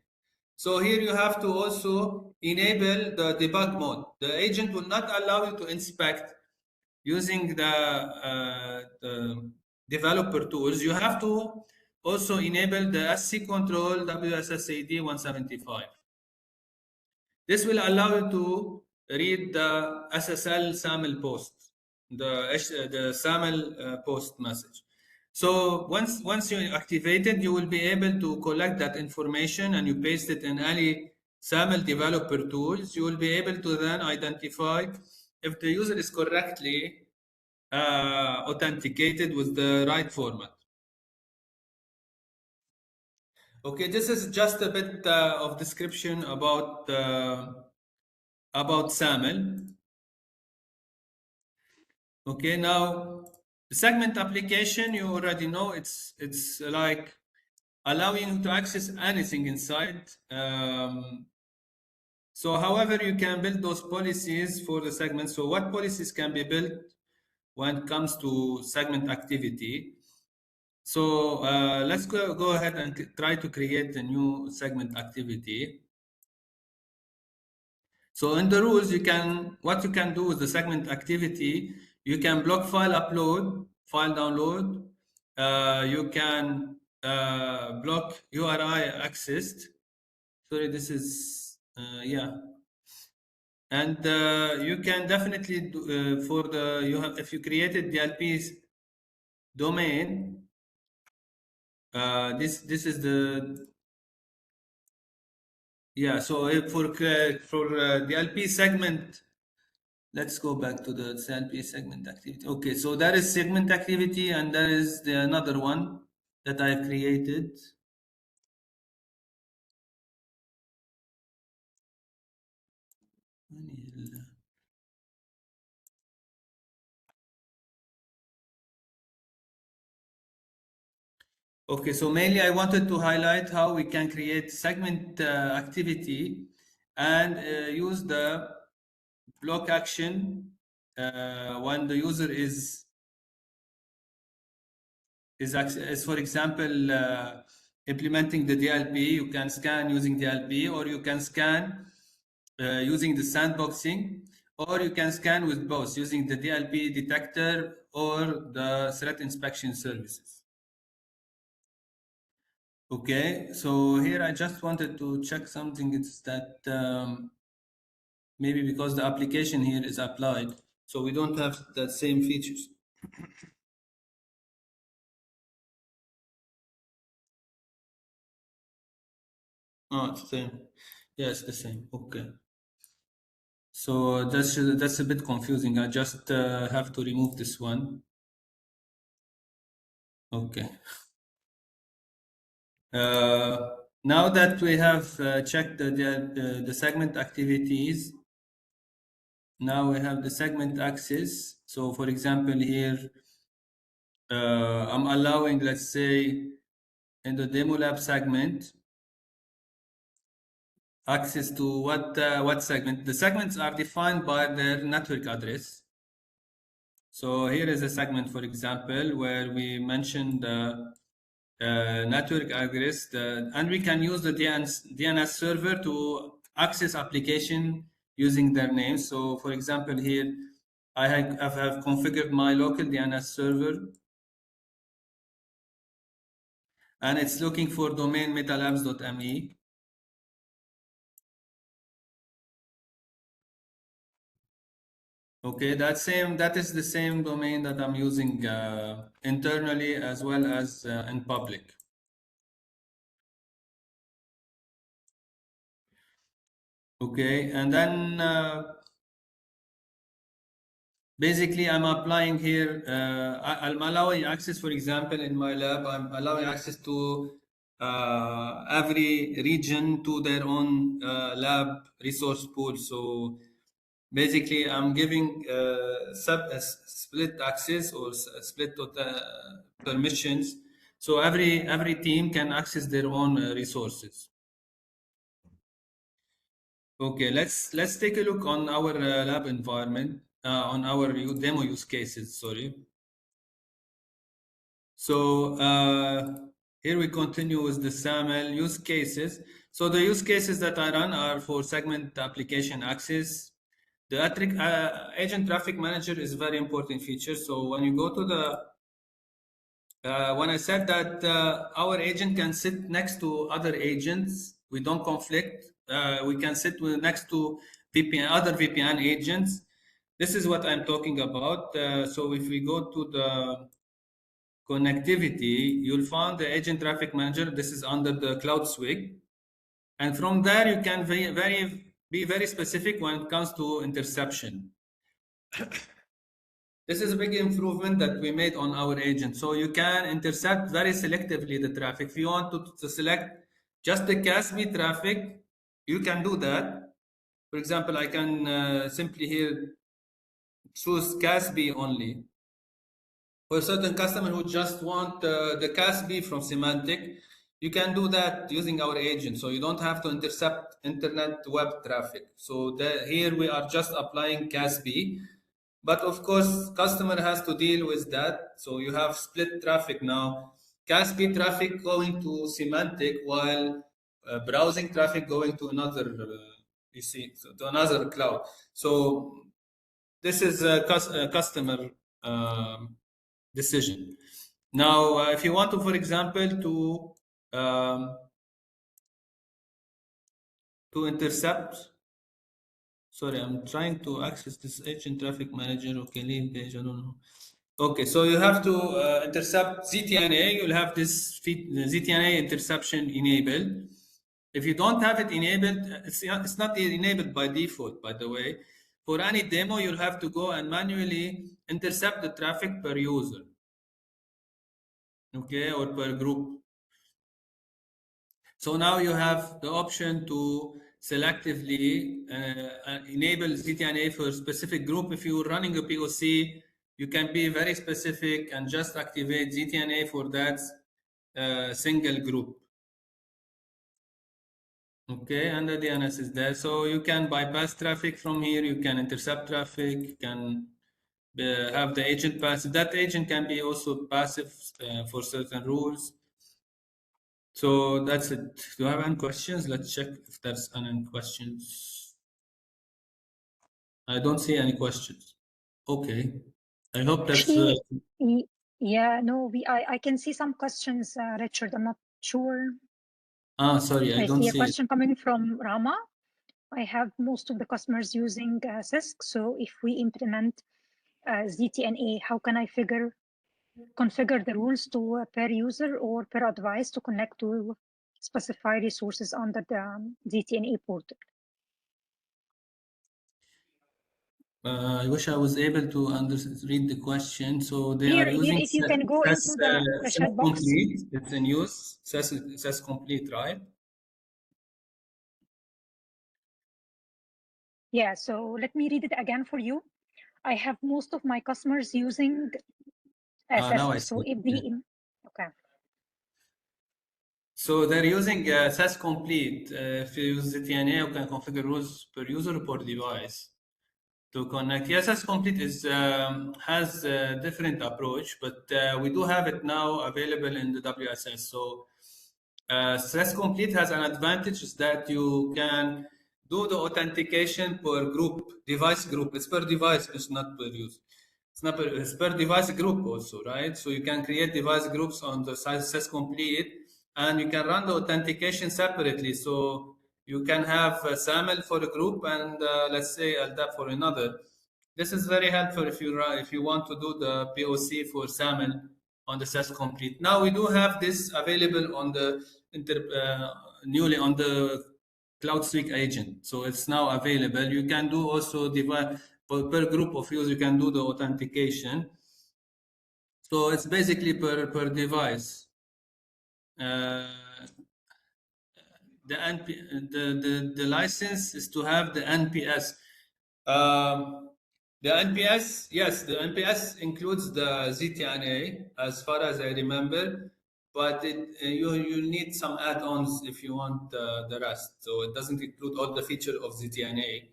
S2: So here you have to also enable the debug mode. The agent will not allow you to inspect using the developer tools. You have to also enable the SC control WSSAD 175. This will allow you to read the SSL SAML post, the SAML post message. So once you activate it, you will be able to collect that information and you paste it in any SAML developer tools. You will be able to then identify if the user is correctly authenticated with the right format. Okay, this is just a bit of description about SAML. Okay, now the segment application, you already know it's like allowing you to access anything inside. So however, you can build those policies for the segment. So what policies can be built when it comes to segment activity? So let's go ahead and try to create a new segment activity. So in the rules, what you can do with the segment activity, you can block file upload, file download. You can block URI accessed. Sorry, this is yeah. And you can definitely do, for the if you created DLP's domain, this is the yeah. So for DLP segment. Let's go back to the DLP segment activity. Okay, so that is segment activity, and there is another one that I've created. Okay, so mainly I wanted to highlight how we can create segment activity and use the block action when the user is for example implementing the DLP. You can scan using DLP, or you can scan using the sandboxing, or you can scan with both using the DLP detector or the threat inspection services. Okay, so here I just wanted to check something. It's that maybe because the application here is applied, so we don't have the same features. Oh, it's the same. Yeah, it's the same. Okay. So that's a bit confusing. I just have to remove this one. Okay. Now that we have checked the segment activities, now we have the segment access. So for example, here I'm allowing, let's say, in the demo lab segment, access to what segment? The segments are defined by their network address. So here is a segment, for example, where we mentioned the network address, and we can use the DNS server to access application using their names. So for example, here I have configured my local DNS server, and it's looking for domain metalabs.me. Okay, that is the same domain that I'm using internally as well as in public. Okay, and then basically I'm applying here, I'm allowing access, for example, in my lab, I'm allowing access to every region to their own lab resource pool. So basically, I'm giving split access or split permissions, so every team can access their own resources. Okay, let's take a look on our lab environment, on our demo use cases. Sorry. So here we continue with the SAML use cases. So the use cases that I run are for segment application access. The agent traffic manager is a very important feature. So when you go to the, when I said that our agent can sit next to other agents, we don't conflict. We can sit next to other VPN agents. This is what I'm talking about. So if we go to the connectivity, you'll find the agent traffic manager. This is under the cloud swig. And from there, you can be very specific when it comes to interception. This is a big improvement that we made on our agent. So you can intercept very selectively the traffic. If you want to select just the CASB traffic, you can do that. For example, I can simply here choose CASB only. For a certain customer who just want the CASB from Symantec, you can do that using our agent. So you don't have to intercept internet web traffic. So here we are just applying CASB. But of course, customer has to deal with that. So you have split traffic now. CASB traffic going to Symantec while browsing traffic going to another, you see, so to another cloud. So this is a customer decision. Now, if you want to, for example, to intercept, sorry, I'm trying to access this agent traffic manager. Okay, leave page, I don't know. Okay, so you have to intercept ZTNA. You'll have this ZTNA interception enabled. If you don't have it enabled, it's not enabled by default, by the way. For any demo, you'll have to go and manually intercept the traffic per user, okay, or per group. So now you have the option to selectively enable ZTNA for a specific group. If you're running a POC, you can be very specific and just activate ZTNA for that single group. Okay, and the DNS is there. So you can bypass traffic from here. You can intercept traffic. You can have the agent passive. That agent can be also passive for certain rules. So that's it. Do you have any questions? Let's check if there's any questions. I don't see any questions. Okay. I hope that's...
S1: Actually, yeah, no, I can see some questions, Richard. I'm not sure.
S2: Sorry, I don't
S1: see a
S2: see
S1: question coming from Rama. I have most of the customers using SISC. So if we implement ZTNA, how can I configure the rules to per user or per device to connect to specify resources under the ZTNA portal?
S2: I wish I was able to read the question. So they are
S1: Here,
S2: using
S1: if you can go into the chat box.
S2: complete. It's in use. SAS complete, right?
S1: Yeah, so let me read it again for you. I have most of my customers using
S2: Now I
S1: So
S2: see.
S1: if
S2: Yeah.
S1: the okay.
S2: So they're using SAS complete. If you use ZTNA, you can configure rules per user per device to connect. Yes, SAS complete is has a different approach, but we do have it now available in the WSS. So SAS complete has an advantage is that you can do the authentication per group, device group. It's per device, it's not per user. It's per device group also, right? So you can create device groups on the SAS complete, and you can run the authentication separately. So you can have a SAML for a group and let's say LDAP for another. This is very helpful if you want to do the POC for SAML on the SAS complete. Now we do have this available on the newly on the CloudSpeak agent. So it's now available. You can do also divide per group of users. You can do the authentication. So it's basically per device. Uh, the license is to have the NPS. Um, the NPS, yes, the NPS includes the ZTNA as far as I remember, but you need some add-ons if you want the rest. So it doesn't include all the feature of ZTNA.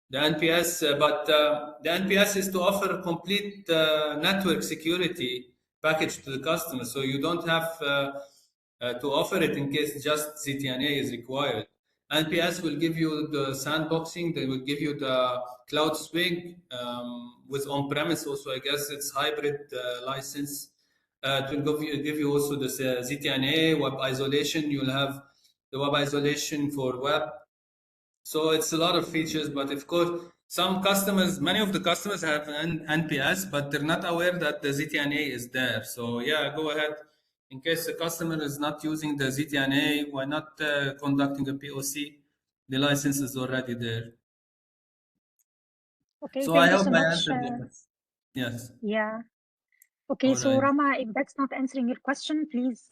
S2: The NPS, but the NPS is to offer a complete network security package to the customer, so you don't have to offer it in case just ZTNA is required. NPS will give you the sandboxing. They will give you the cloud swing with on-premise. Also, I guess it's hybrid license. It will give you also the ZTNA web isolation. You'll have the web isolation for web. So it's a lot of features, but of course, some customers, many of the customers have an NPS, but they're not aware that the ZTNA is there. So yeah, go ahead. In case the customer is not using the ZTNA, why not conducting a POC? The license is already there.
S1: Okay,
S2: So I
S1: thank you
S2: hope
S1: so
S2: I
S1: much.
S2: answered your question. Yes.
S1: Yeah. Okay,
S2: All
S1: so
S2: right.
S1: Rama, if that's not answering your question, please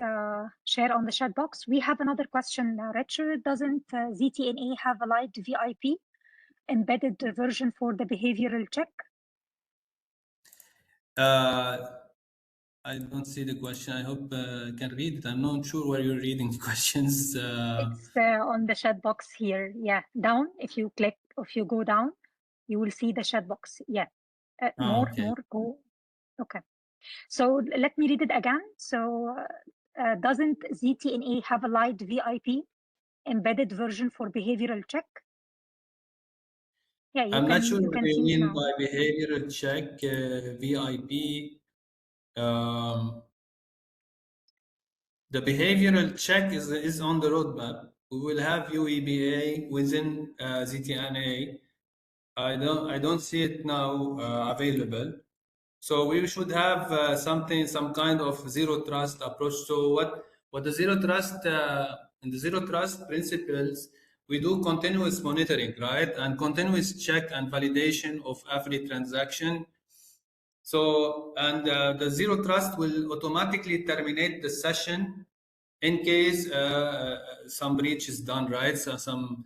S1: share on the chat box. We have another question, Richard. Doesn't ZTNA have a light VIP embedded version for the behavioral check?
S2: Uh, I don't see the question. I hope I can read it. I'm not sure where you're reading the questions.
S1: It's on the chat box here. Yeah, down. If you go down, you will see the chat box. Yeah, more,
S2: Okay.
S1: go. Okay. So let me read it again. So doesn't ZTNA have a light VIP embedded version for behavioral check? Yeah,
S2: I'm not sure
S1: you
S2: what
S1: can
S2: you
S1: see it
S2: mean
S1: now.
S2: by behavioral check, VIP. Um, the behavioral check is on the roadmap. We will have UEBA within ZTNA. I don't see it now available. So we should have some kind of zero trust approach. So what the zero trust in the zero trust principles, we do continuous monitoring, right, and continuous check and validation of every transaction. So and the zero trust will automatically terminate the session in case some breach is done, right? So some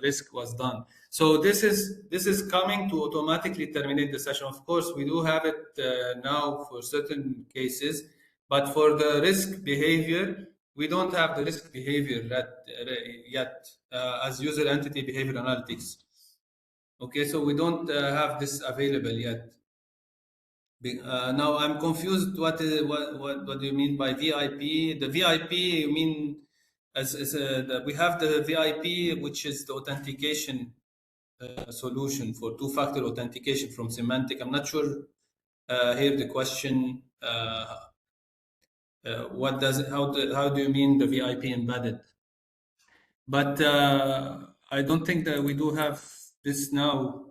S2: risk was done. So this is coming to automatically terminate the session. Of course, we do have it now for certain cases, but for the risk behavior, we don't have the risk behavior yet as user entity behavior analytics. Okay, so we don't have this available yet. Now I'm confused. What do you mean by VIP? The VIP, you mean we have the VIP, which is the authentication solution for two-factor authentication from Symantec. I'm not sure here the question. How do you mean the VIP embedded? But I don't think that we do have this now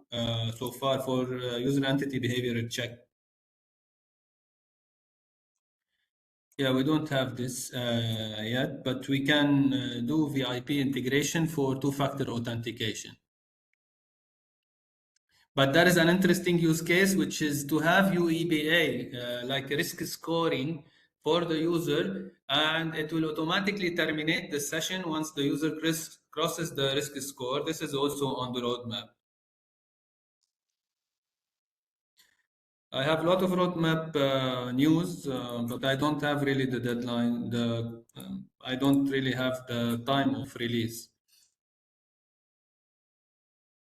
S2: so far for user entity behavior check. Yeah, we don't have this yet, but we can do VIP integration for two-factor authentication. But that is an interesting use case, which is to have UEBA, like risk scoring for the user, and it will automatically terminate the session once the user crosses the risk score. This is also on the roadmap. I have a lot of roadmap news, but I don't have really the deadline. I don't really have the time of release.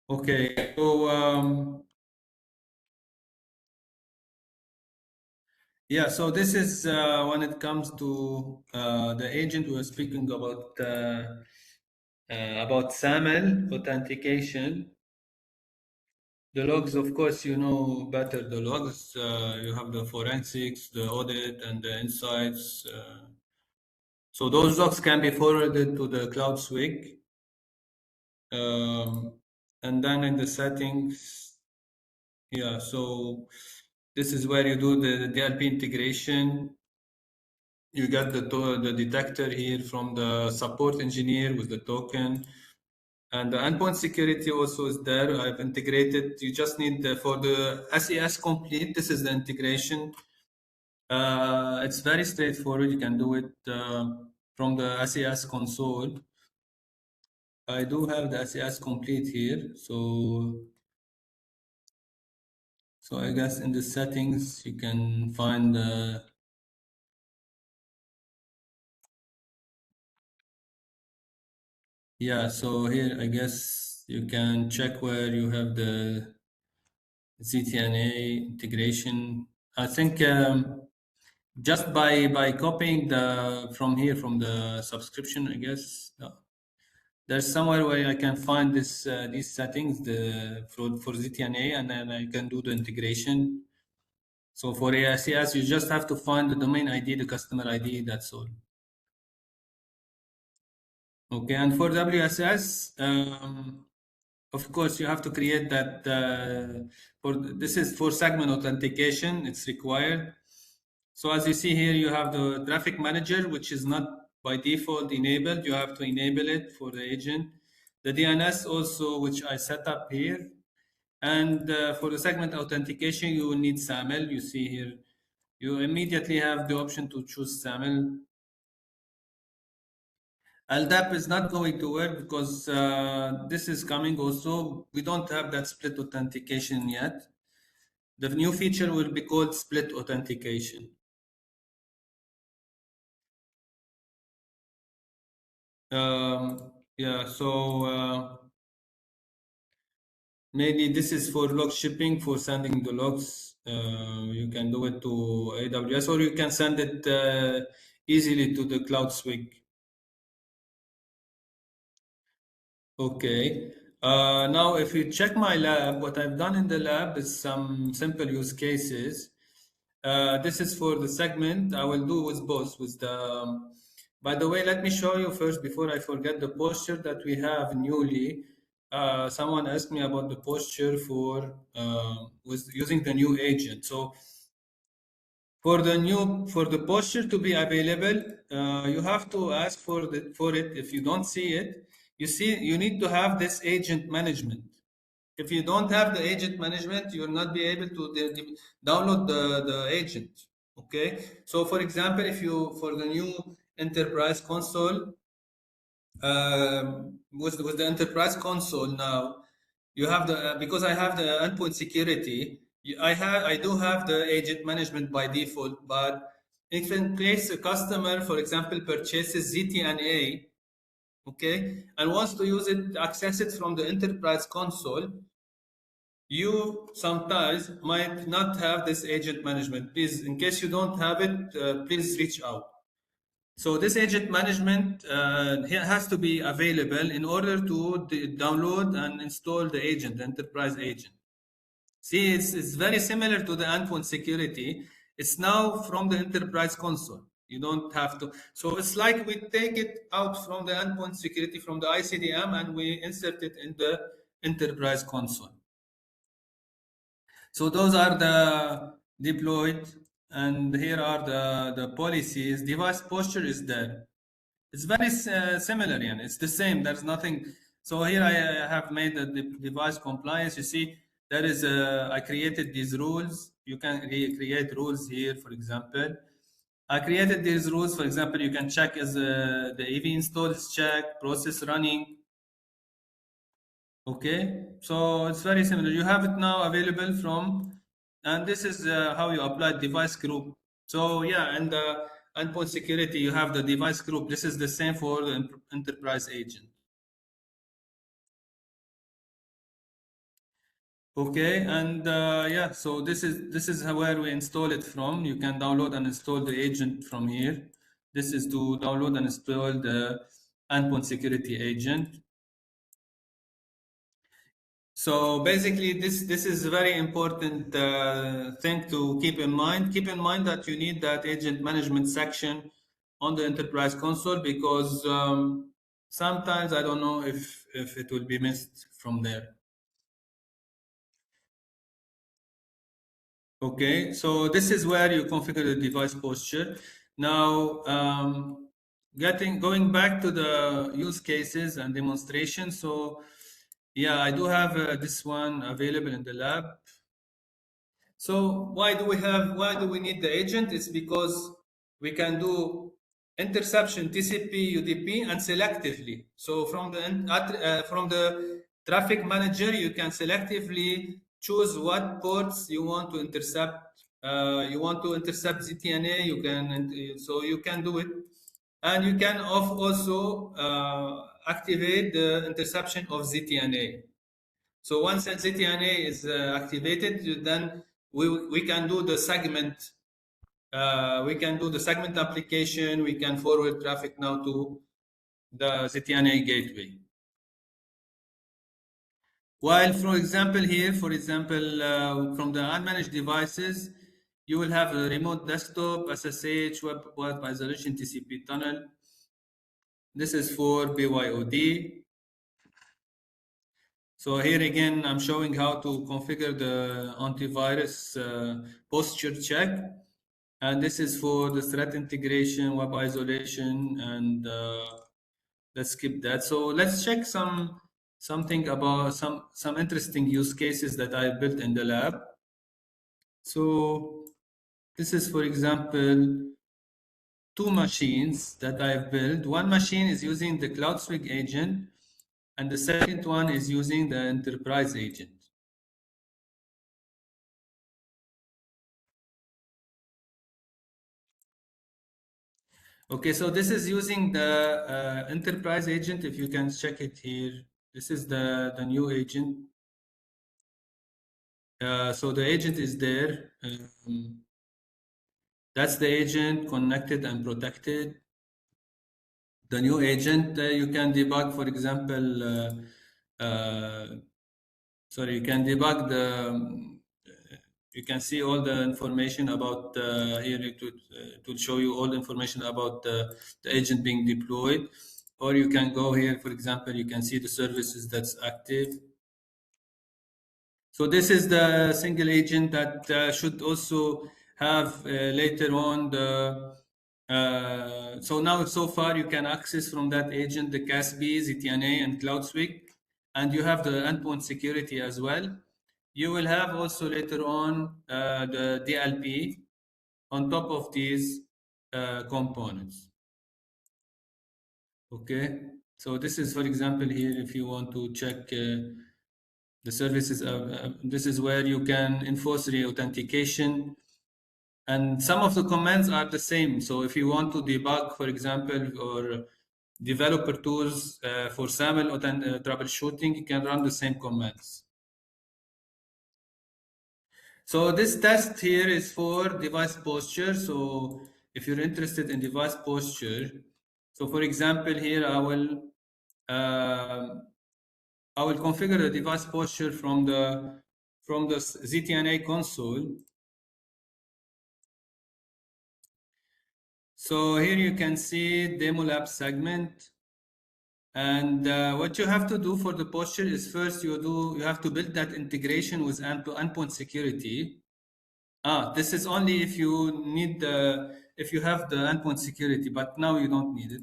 S2: Okay, so yeah, so this is when it comes to the agent we were speaking about SAML authentication. The logs, of course, you know better the logs. You have the forensics, the audit, and the insights. So those logs can be forwarded to the cloud swig. And then in the settings, yeah, so this is where you do the DLP integration. You get the detector here from the support engineer with the token. And the endpoint security also is there. I've integrated. You just need for the SES complete. This is the integration. It's very straightforward. You can do it from the SES console. I do have the SES complete here. So I guess in the settings you can find yeah. So here I guess you can check where you have the ZTNA integration. I think just by copying the from here from the subscription, I guess there's somewhere where I can find this these settings for ZTNA, and then I can do the integration. So for ASCS, you just have to find the domain ID, the customer ID. That's all. Okay, and for WSS, of course, you have to create that. This is for segment authentication. It's required. So as you see here, you have the traffic manager, which is not by default enabled. You have to enable it for the agent. The DNS also, which I set up here. And for the segment authentication, you will need SAML. You see here, you immediately have the option to choose SAML. LDAP is not going to work because this is coming also. We don't have that split authentication yet. The new feature will be called split authentication. Yeah, so maybe this is for log shipping, for sending the logs. You can do it to AWS, or you can send it easily to the cloud swig. Okay. Now, if you check my lab, what I've done in the lab is some simple use cases. This is for the segment. I will do with both. By the way, let me show you first before I forget the posture that we have newly. Someone asked me about the posture for with using the new agent. So for the posture to be available, you have to ask for it. If you don't see it, you need to have this agent management. If you don't have the agent management, you will not be able to download the agent. Okay. So for example, if you for the new enterprise console, with the enterprise console now, you have the because I have the endpoint security. I do have the agent management by default, but if in case a customer, for example, purchases ZTNA, okay, and wants to use it, access it from the enterprise console, you sometimes might not have this agent management. Please, in case you don't have it, please reach out. So this agent management has to be available in order to download and install the agent, the enterprise agent. See, it's very similar to the endpoint security. It's now from the enterprise console. You don't have to. So it's like we take it out from the endpoint security from the ICDM and we insert it in the enterprise console. So those are the deployed, and here are the policies. Device posture is there. It's very similar, and it's the same. There's nothing. So here I have made the device compliance. You see, there is I created these rules. You can create rules here, for example. I created these rules. For example, you can check as the AV install is checked, process running. Okay, so it's very similar. You have it now available from and this is how you apply device group. So yeah, and the endpoint security, you have the device group. This is the same for the enterprise agent. Okay, and yeah, so this is where we install it from. You can download and install the agent from here. This is to download and install the endpoint security agent. So basically, this is a very important thing to keep in mind. Keep in mind that you need that agent management section on the enterprise console, because sometimes I don't know if it will be missed from there. Okay, so this is where you configure the device posture. Now, going back to the use cases and demonstration. So, yeah, I do have this one available in the lab. So why do we need the agent? It's because we can do interception TCP UDP and selectively. So from the traffic manager, you can selectively choose what ports you want to intercept. You want to intercept ZTNA, so you can do it, and you can also activate the interception of ZTNA. So once ZTNA is activated, then we can do the segment. We can do the segment application. We can forward traffic now to the ZTNA gateway. While, for example, here, from the unmanaged devices, you will have a remote desktop, SSH, web isolation, TCP tunnel. This is for BYOD. So here again, I'm showing how to configure the antivirus posture check. And this is for the threat integration, web isolation, and let's skip that. So let's check something about some interesting use cases that I built in the lab. So this is, for example, two machines that I've built. One machine is using the CloudSwig agent, and the second one is using the enterprise agent. Okay, so this is using the enterprise agent. If you can check it here, this is the new agent. So the agent is there. That's the agent connected and protected. The new agent, you can debug, for example, sorry, you can debug you can see all the information about here. It will show you all the information about the agent being deployed. Or you can go here, for example, you can see the services that's active. So this is the single agent that should also have later on the. So now, so far, you can access from that agent the CASB, ZTNA, and CloudSwig, and you have the endpoint security as well. You will have also later on the DLP on top of these components. Okay, so this is, for example, here if you want to check the services, this is where you can enforce re-authentication, and some of the commands are the same. So if you want to debug, for example, or developer tools for SAML troubleshooting, you can run the same commands. So this test here is for device posture. So if you're interested in device posture, so for example, here I will configure the device posture from the ZTNA console. So here you can see demo lab segment. And what you have to do for the posture is first you have to build that integration with endpoint security. This is only if you need if you have the endpoint security, but now you don't need it.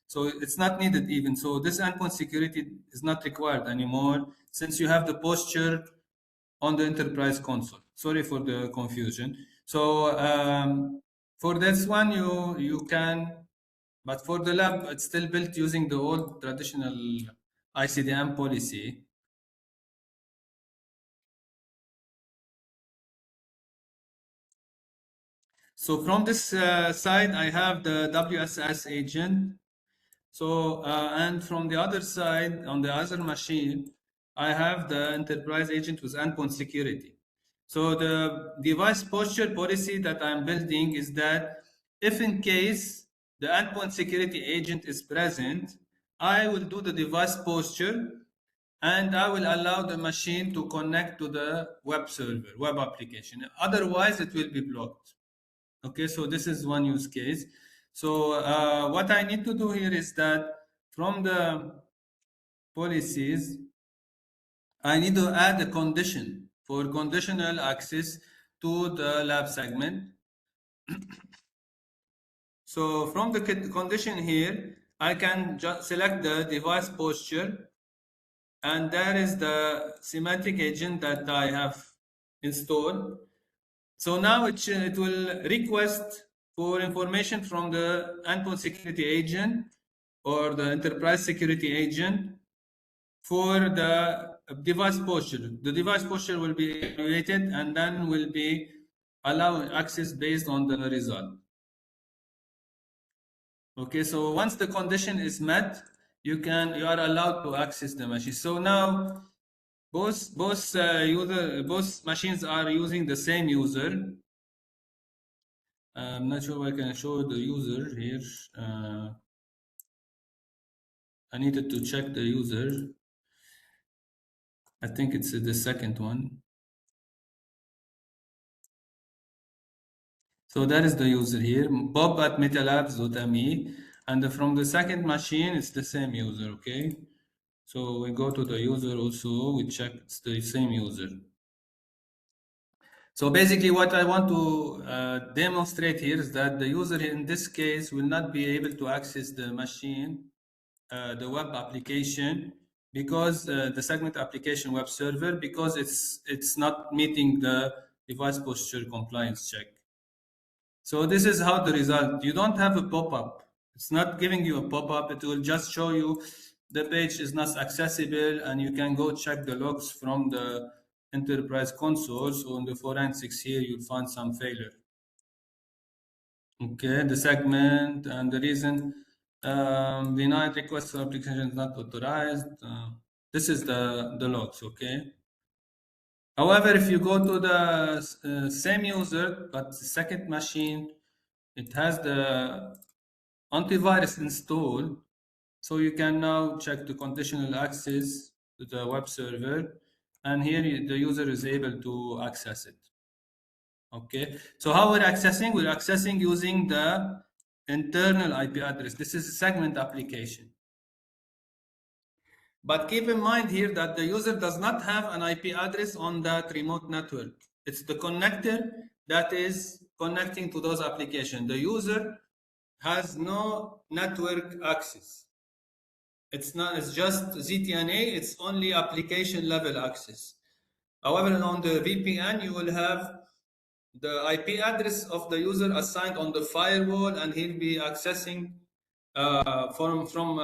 S2: So it's not needed even. So this endpoint security is not required anymore since you have the posture on the enterprise console. Sorry for the confusion. So for this one, you can, but for the lab, it's still built using the old traditional ICDM policy. So from this side, I have the WSS agent. So, and from the other side, on the other machine, I have the enterprise agent with endpoint security. So the device posture policy that I'm building is that if in case the endpoint security agent is present, I will do the device posture and I will allow the machine to connect to the web server, web application. Otherwise, it will be blocked. Okay, so this is one use case. So what I need to do here is that from the policies, I need to add a condition for conditional access to the lab segment. So from the condition here, I can just select the device posture, and there is the Symantec agent that I have installed. So now it will request for information from the endpoint security agent or the enterprise security agent for the device posture. The device posture will be evaluated and then will be allowed access based on the result. Okay, so once the condition is met, you are allowed to access the machine. So now both machines are using the same user. I'm not sure if I can show the user here. I needed to check the user. I think it's the second one. So that is the user here, bob at metalabs.me. And from the second machine, it's the same user, okay? So we go to the user also, we check it's the same user. So basically what I want to demonstrate here is that the user in this case will not be able to access the machine, the web application, because the segment application web server, because it's not meeting the device posture compliance check. So this is how the result, you don't have a pop-up. It's not giving you a pop-up. It will just show you the page is not accessible and you can go check the logs from the enterprise console. So in the forensics here, you'll find some failure. Okay, the segment and the reason denied request for application is not authorized. This is the logs, okay? However, if you go to the same user, but the second machine, it has the antivirus installed. So you can now check the conditional access to the web server. And here the user is able to access it. Okay, so how we're accessing? We're accessing using the internal IP address. This is a segment application. But keep in mind here that the user does not have an IP address on that remote network. It's the connector that is connecting to those applications. The user has no network access. It's just ZTNA, it's only application level access. However, on the VPN, you will have the IP address of the user assigned on the firewall, and he'll be accessing from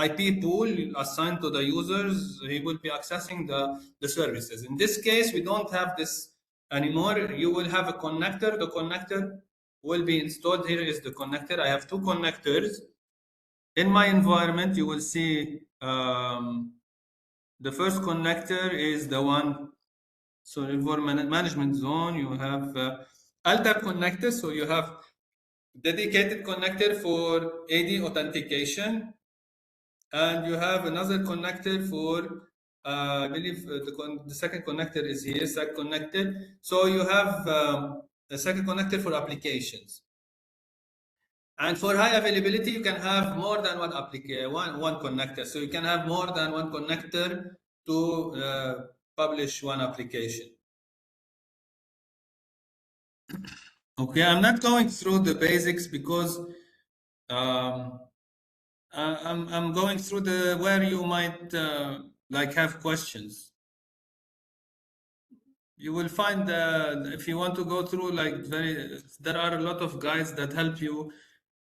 S2: IP pool assigned to the users. He will be accessing the services. In this case, we don't have this anymore. You will have a connector. The connector will be installed. Here is the connector. I have two connectors. In my environment, you will see the first connector is the one. So environment management zone, you have LDAP connector. So you have dedicated connector for AD authentication, and you have another connector for I believe the second connector is here, SAC connector. So you have the second connector for applications. And for high availability, you can have more than one one connector. So you can have more than one connector to publish one application. Okay, I'm not going through the basics because I'm going through the where you might like have questions. You will find if you want to go through like there are a lot of guides that help you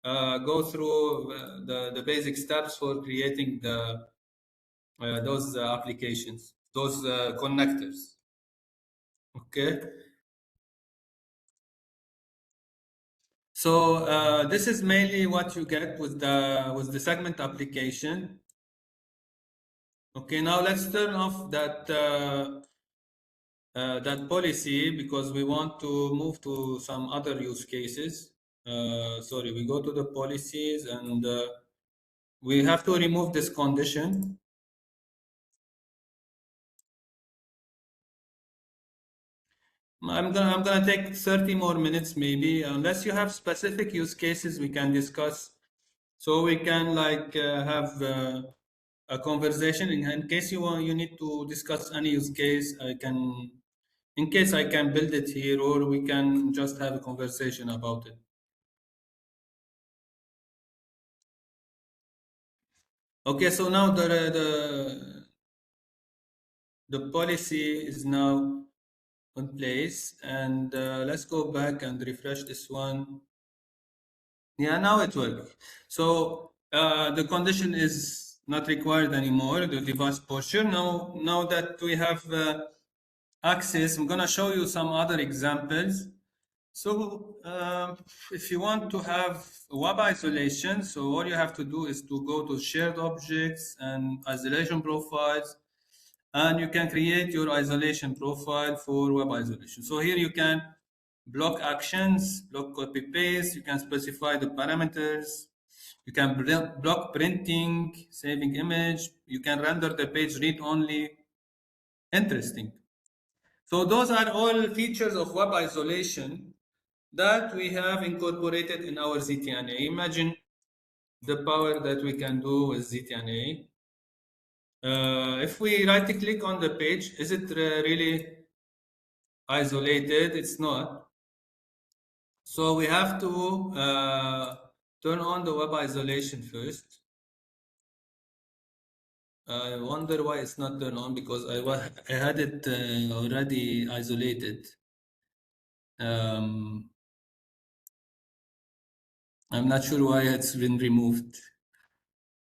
S2: go through the basic steps for creating those applications, those connectors. Okay. So this is mainly what you get with the segment application. Okay, now let's turn off that policy because we want to move to some other use cases. Sorry, we go to the policies and we have to remove this condition. I'm gonna take 30 more minutes maybe, unless you have specific use cases we can discuss, so we can like have a conversation. In case you need to discuss any use case, in case I can build it here, or we can just have a conversation about it. Okay, so now the policy is now in place, and let's go back and refresh this one. Yeah, now it works. So the condition is not required anymore, the device posture. Now that we have access, I'm gonna show you some other examples. So if you want to have web isolation, so all you have to do is to go to shared objects and isolation profiles, and you can create your isolation profile for web isolation. So here you can block actions, block copy paste, you can specify the parameters, you can block printing, saving image, you can render the page read only. Interesting. So those are all features of web isolation that we have incorporated in our ZTNA. Imagine the power that we can do with ZTNA. If we right click on the page, is it really isolated? It's not. So we have to turn on the web isolation first. I wonder why it's not turned on, because I had it already isolated. I'm not sure why it's been removed.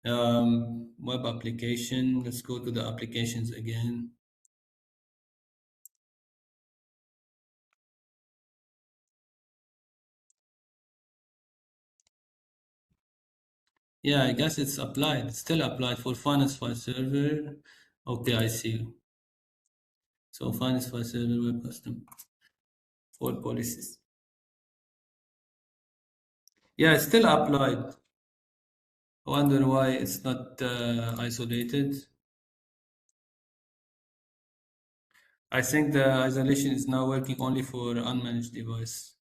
S2: Web application, let's go to the applications again. Yeah, I guess it's applied. It's still applied for finance file server. Okay, I see. So finance file server web custom for policies. Yeah, it's still applied. I wonder why it's not isolated. I think the isolation is now working only for unmanaged device.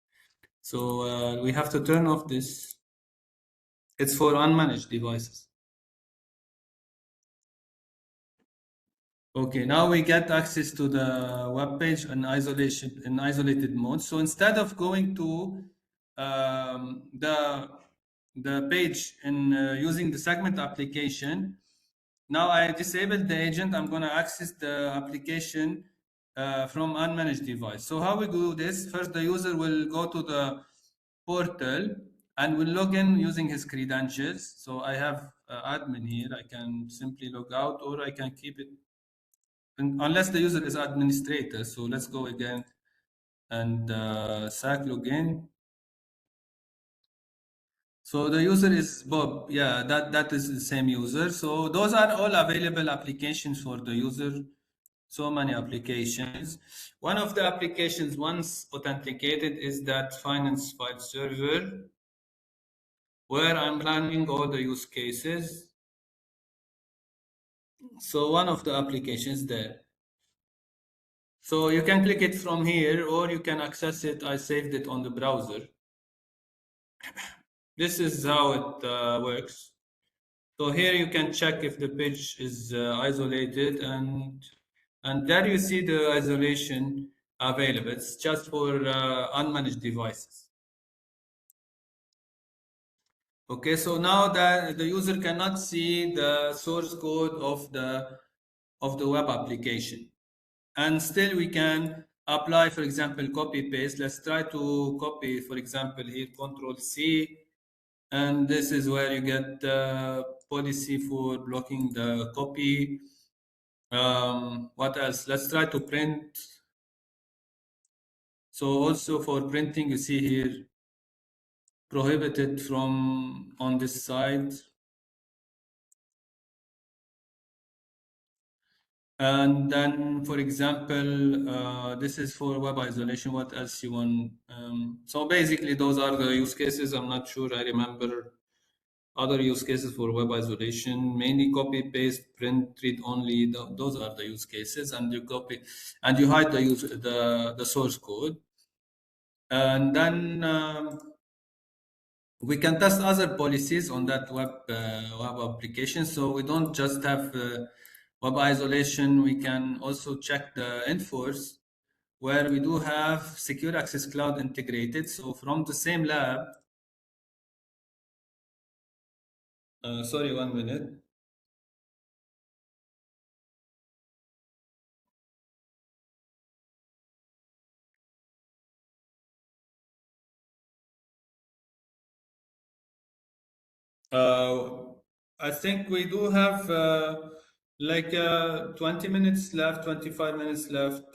S2: So we have to turn off this. It's for unmanaged devices. Okay, now we get access to the web page in isolated mode. So instead of going to the page in using the segment application, now I disabled the agent. I'm going to access the application from unmanaged device. So how we do this? First, the user will go to the portal and will log in using his credentials. So I have admin here. I can simply log out, or I can keep it unless the user is administrator. So let's go again and SAC login. So the user is Bob. Yeah, that is the same user. So those are all available applications for the user. So many applications. One of the applications, once authenticated, is that finance file server, where I'm running all the use cases. So one of the applications there. So you can click it from here, or you can access it. I saved it on the browser. This is how it works. So here you can check if the page is isolated, and there you see the isolation available. It's just for unmanaged devices. Okay, so now that the user cannot see the source code of the web application, and still we can apply, for example, copy paste. Let's try to copy, for example, here Control C, and this is where you get the policy for blocking the copy. What else? Let's try to print. So also for printing, you see here prohibited from on this side. And then, for example, this is for web isolation. What else you want? So basically, those are the use cases. I'm not sure I remember other use cases for web isolation. Mainly copy, paste, print, read only. Those are the use cases, and you copy and you hide the source code. And then we can test other policies on that web application. So we don't just have web isolation. We can also check the enforce, where we do have secure access cloud integrated. So from the same lab, sorry, 1 minute. Uh, I think we do have like 20 minutes left, 25 minutes left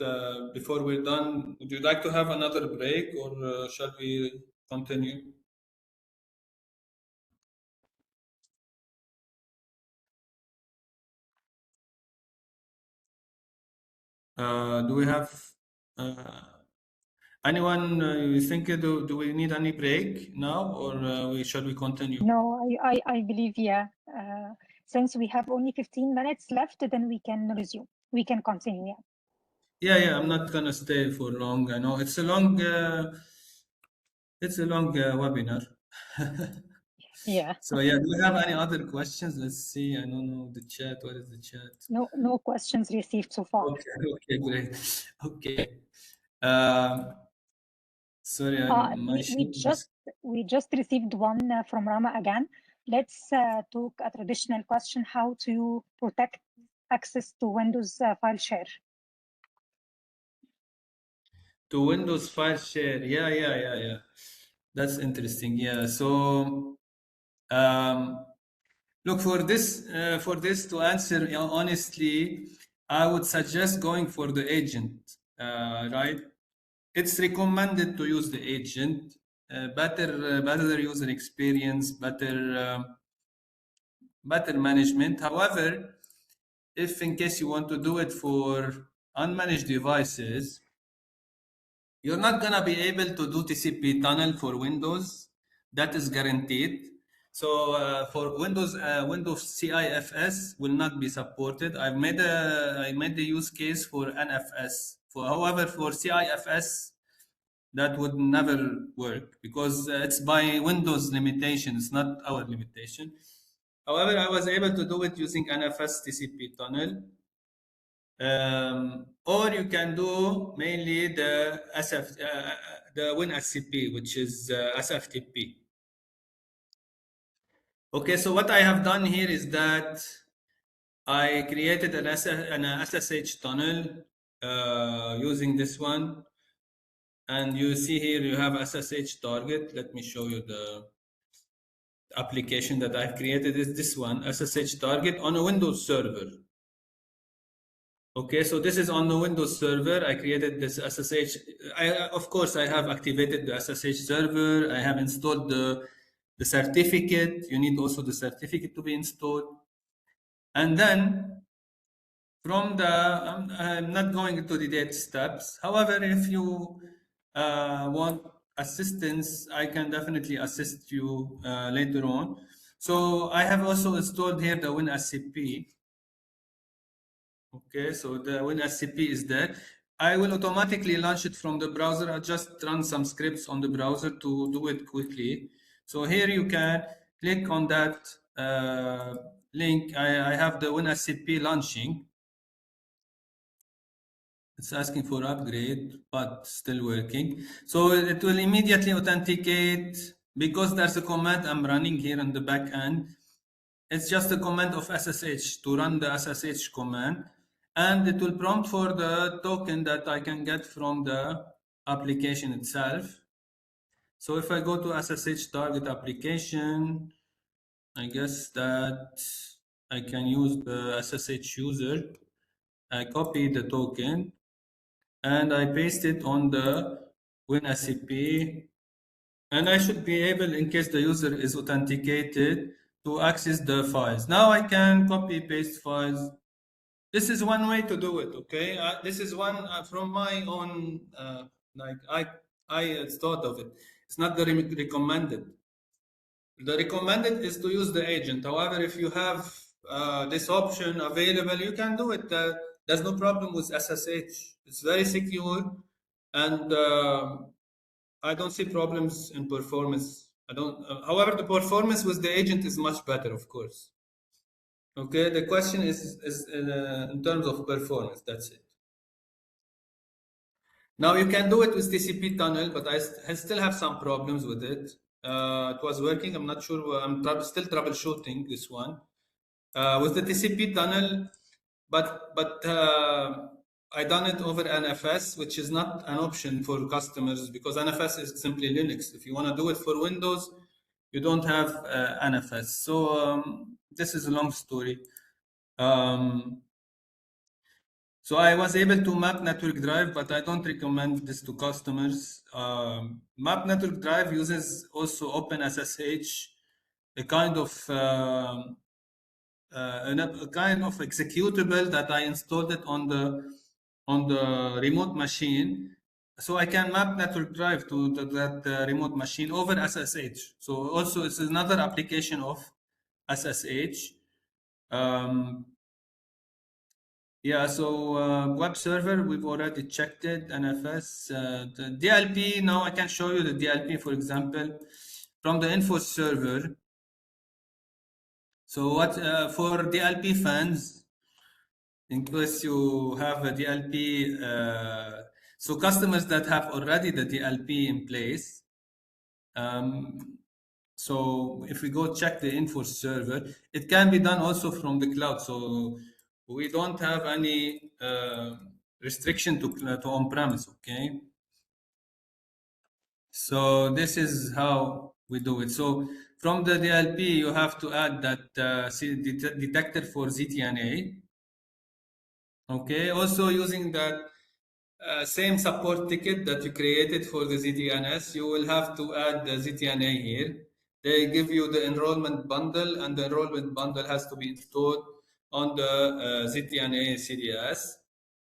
S2: before we're done. Would you like to have another break, or shall we continue? Do we have uh, anyone? You think do we need any break now, or shall we continue?
S1: No, I believe, yeah. Since we have only 15 minutes left, then we can resume. We can continue, yeah.
S2: Yeah. I'm not gonna stay for long. I know it's a long webinar.
S1: Yeah.
S2: So yeah, do we have any other questions? Let's see. I don't know the chat. What is the chat?
S1: No questions received so far.
S2: Okay, great. Okay. Um, sorry, my sheet is.
S1: We just received one from Rama again. Let's talk a traditional question: how to protect access to Windows file share.
S2: To Windows file share. Yeah. That's interesting. Yeah. So, look, for this to answer honestly, I would suggest going for the agent. Right? It's recommended to use the agent. Better user experience, better management. However, if in case you want to do it for unmanaged devices, you're not gonna be able to do TCP tunnel for Windows. That is guaranteed. So for Windows CIFS will not be supported. I made the use case for NFS. However, for CIFS, that would never work because it's by Windows limitation. It's not our limitation. However, I was able to do it using NFS TCP tunnel. Or you can do mainly the the WinSCP, which is SFTP. Okay, so what I have done here is that I created an SSH tunnel using this one. And you see here you have SSH target. Let me show you the application that I've created is this one, SSH target on a Windows server. Okay, so this is on the Windows server. I created this SSH. Of course, I have activated the SSH server. I have installed the certificate. You need also the certificate to be installed. And then from I'm not going into the date steps. However, if you want assistance, I can definitely assist you later on. So I have also installed here the WinSCP. Okay, so the WinSCP is there. I will automatically launch it from the browser. I just run some scripts on the browser to do it quickly. So here you can click on that link. I have the WinSCP launching. It's asking for upgrade, but still working. So it will immediately authenticate because there's a command I'm running here in the back end. It's just a command of SSH to run the SSH command. And it will prompt for the token that I can get from the application itself. So if I go to SSH target application, I guess that I can use the SSH user. I copy the token and I paste it on the WinSCP And I should be able, in case the user is authenticated, to access the files. Now I can copy paste files. This is one way to do it. Okay, this is one from my own. Like I thought of it. It's not the recommended. The recommended is to use the agent. However, if you have this option available, you can do it. There's no problem with SSH. It's very secure, and I don't see problems in performance. I don't. However, the performance with the agent is much better, of course. Okay, the question is in terms of performance. That's it. Now you can do it with TCP tunnel, but I still have some problems with it. It was working. I'm not sure. I'm still troubleshooting this one with the TCP tunnel, but I done it over NFS, which is not an option for customers because NFS is simply Linux. If you want to do it for Windows, you don't have NFS. So this is a long story. So I was able to map network drive, but I don't recommend this to customers. Map network drive uses also OpenSSH, a kind of a kind of executable that I installed it on the remote machine, so I can map network drive to that remote machine over SSH. So also it's another application of SSH. Yeah, so web server, we've already checked it, NFS. The DLP, now I can show you the DLP, for example, from the info server. So what for DLP fans, in case you have a DLP, so customers that have already the DLP in place, so if we go check the info server, it can be done also from the cloud. So we don't have any restriction to on-premise, okay? So this is how we do it. So from the DLP, you have to add that detector for ZTNA. Okay, also using that same support ticket that you created for the ZTNS, you will have to add the ZTNA here. They give you the enrollment bundle, and the enrollment bundle has to be installed on the ZTNA CDS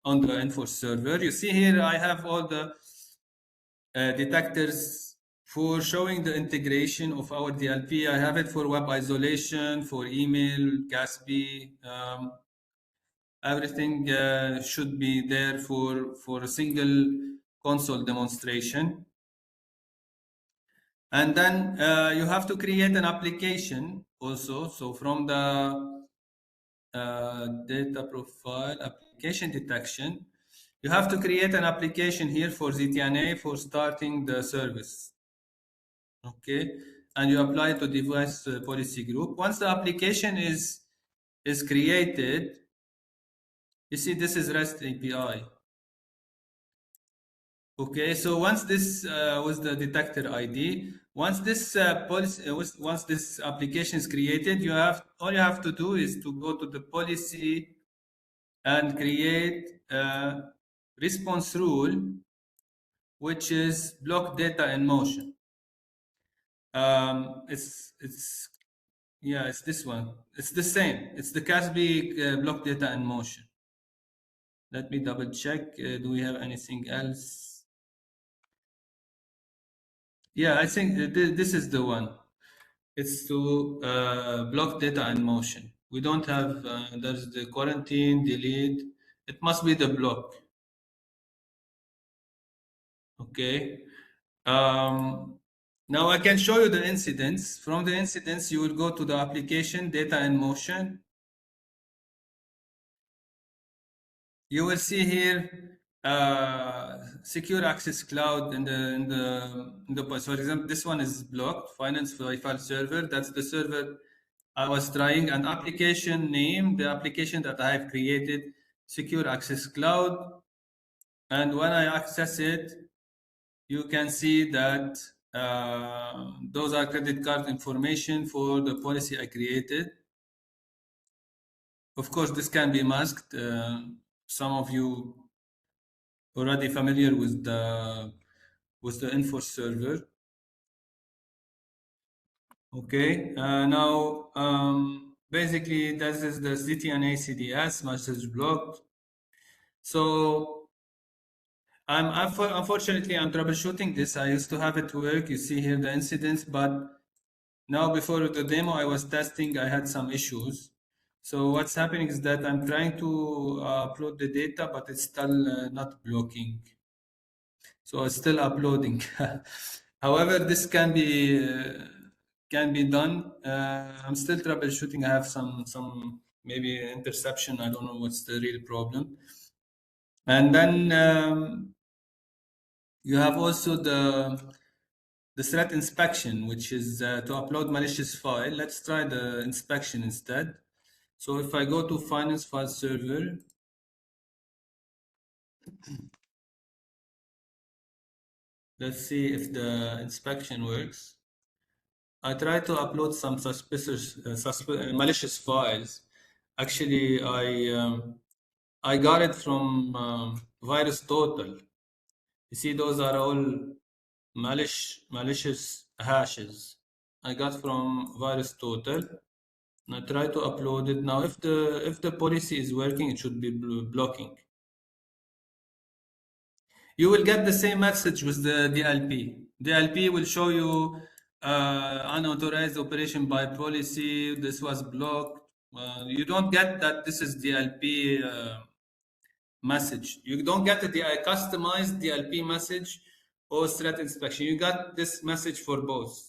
S2: on the info server. You see here, I have all the detectors for showing the integration of our DLP. I have it for web isolation, for email, CASB. Everything should be there for a single console demonstration. And then you have to create an application also. So from the data profile, application detection, you have to create an application here for ZTNA for starting the service. Okay, and you apply it to device policy group. Once the application is created, you see this is REST API. Okay, so once this was the detector ID, once this policy, once this application is created, all you have to do is to go to the policy and create a response rule, which is block data in motion. It's this one. It's the same. It's the CASB block data in motion. Let me double check. Do we have anything else? Yeah, I think this is the one. It's to block data in motion. We don't have, there's the quarantine, delete. It must be the block. Okay. Now I can show you the incidents. From the incidents, you will go to the application, data in motion. You will see here secure access cloud in the for example, this one is blocked, finance file server. That's the server I was trying, an application name, the application that I have created, secure access cloud. And when I access it, you can see that those are credit card information for the policy I created. Of course, this can be masked. Some of you already familiar with the info server. Okay, now basically this is the ZTNA CDS message blocked. So unfortunately I'm troubleshooting this. I used to have it work. You see here the incidents, but now before the demo I was testing, I had some issues. So what's happening is that I'm trying to upload the data, but it's still not blocking. So it's still uploading. However, this can be done. I'm still troubleshooting. I have some maybe interception. I don't know what's the real problem. And then you have also the threat inspection, which is to upload malicious file. Let's try the inspection instead. So if I go to finance file server, let's see if the inspection works. I tried to upload some suspicious, malicious files. Actually, I got it from Virus Total. You see, those are all malicious hashes. I got from Virus Total. And I try to upload it now. If the policy is working, it should be blocking. You will get the same message with the DLP. DLP will show you unauthorized operation by policy. This was blocked. You don't get that this is DLP message. You don't get the customized DLP message or threat inspection. You got this message for both.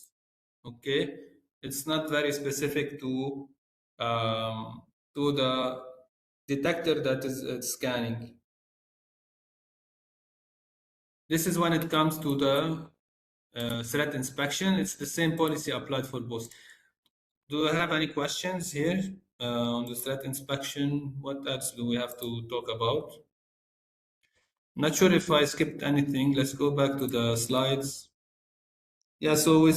S2: Okay, it's not very specific to the detector that is scanning. This is when it comes to the threat inspection. It's the same policy applied for both. Do I have any questions here on the threat inspection? What else do we have to talk about? Not sure if I skipped anything. Let's go back to the slides. Yeah, so we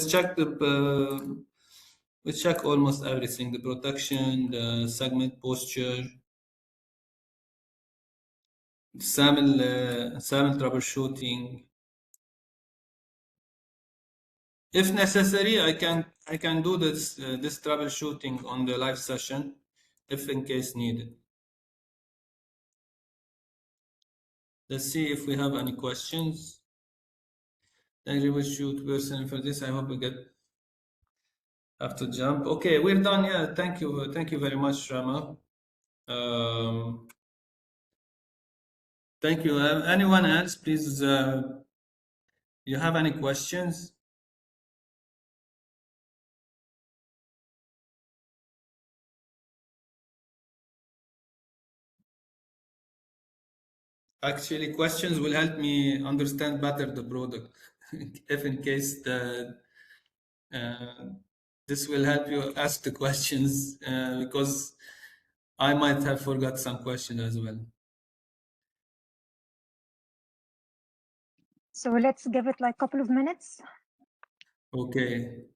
S2: check almost everything: the protection, the segment posture, SAML troubleshooting. If necessary, I can do this troubleshooting on the live session, if in case needed. Let's see if we have any questions. Thank you, shoot person for this. I hope we have to jump. Okay, we're done. Yeah, thank you very much, Rama. Thank you. Anyone else, please? You have any questions? Actually, questions will help me understand better the product. If in case this will help you ask the questions because I might have forgot some question as well.
S1: So let's give it like a couple of minutes.
S2: Okay.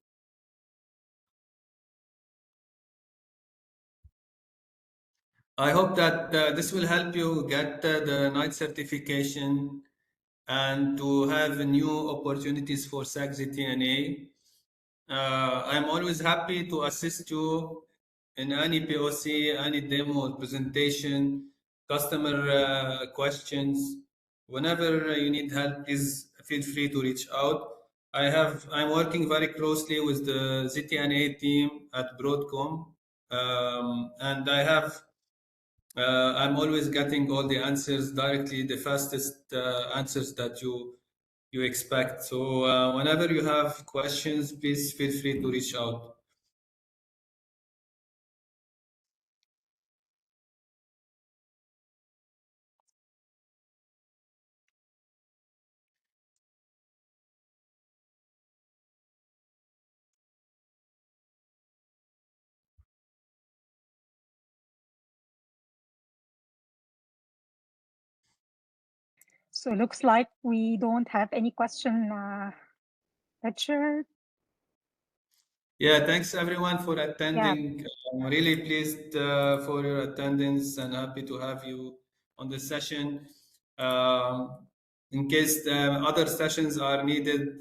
S2: I hope that this will help you get the night certification and to have new opportunities for SAC ZTNA. I'm always happy to assist you in any POC, any demo, presentation, customer questions. Whenever you need help, please feel free to reach out. I'm working very closely with the ZTNA team at Broadcom, and I'm always getting all the answers directly, the fastest answers that you expect. So whenever you have questions, please feel free to reach out.
S1: So it looks like we don't have any question, Richard.
S2: Yeah, thanks everyone for attending. I'm really pleased for your attendance and happy to have you on the session. In case other sessions are needed,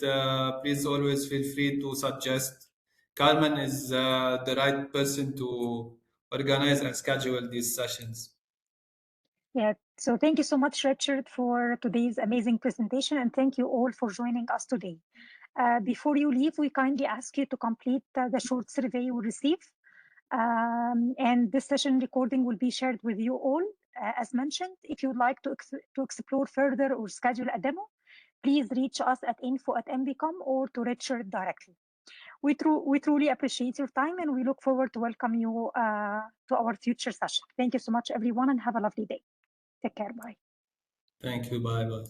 S2: please always feel free to suggest Carmen is the right person to organize and schedule these sessions.
S1: Yeah, so thank you so much, Richard, for today's amazing presentation, and thank you all for joining us today. Before you leave, we kindly ask you to complete the short survey you receive. And this session recording will be shared with you all. As mentioned, if you'd like to explore further or schedule a demo, please reach us at info@mbcom or to Richard directly. We truly appreciate your time, and we look forward to welcome you to our future session. Thank you so much, everyone, and have a lovely day. Take care. Bye.
S2: Thank you. Bye bye.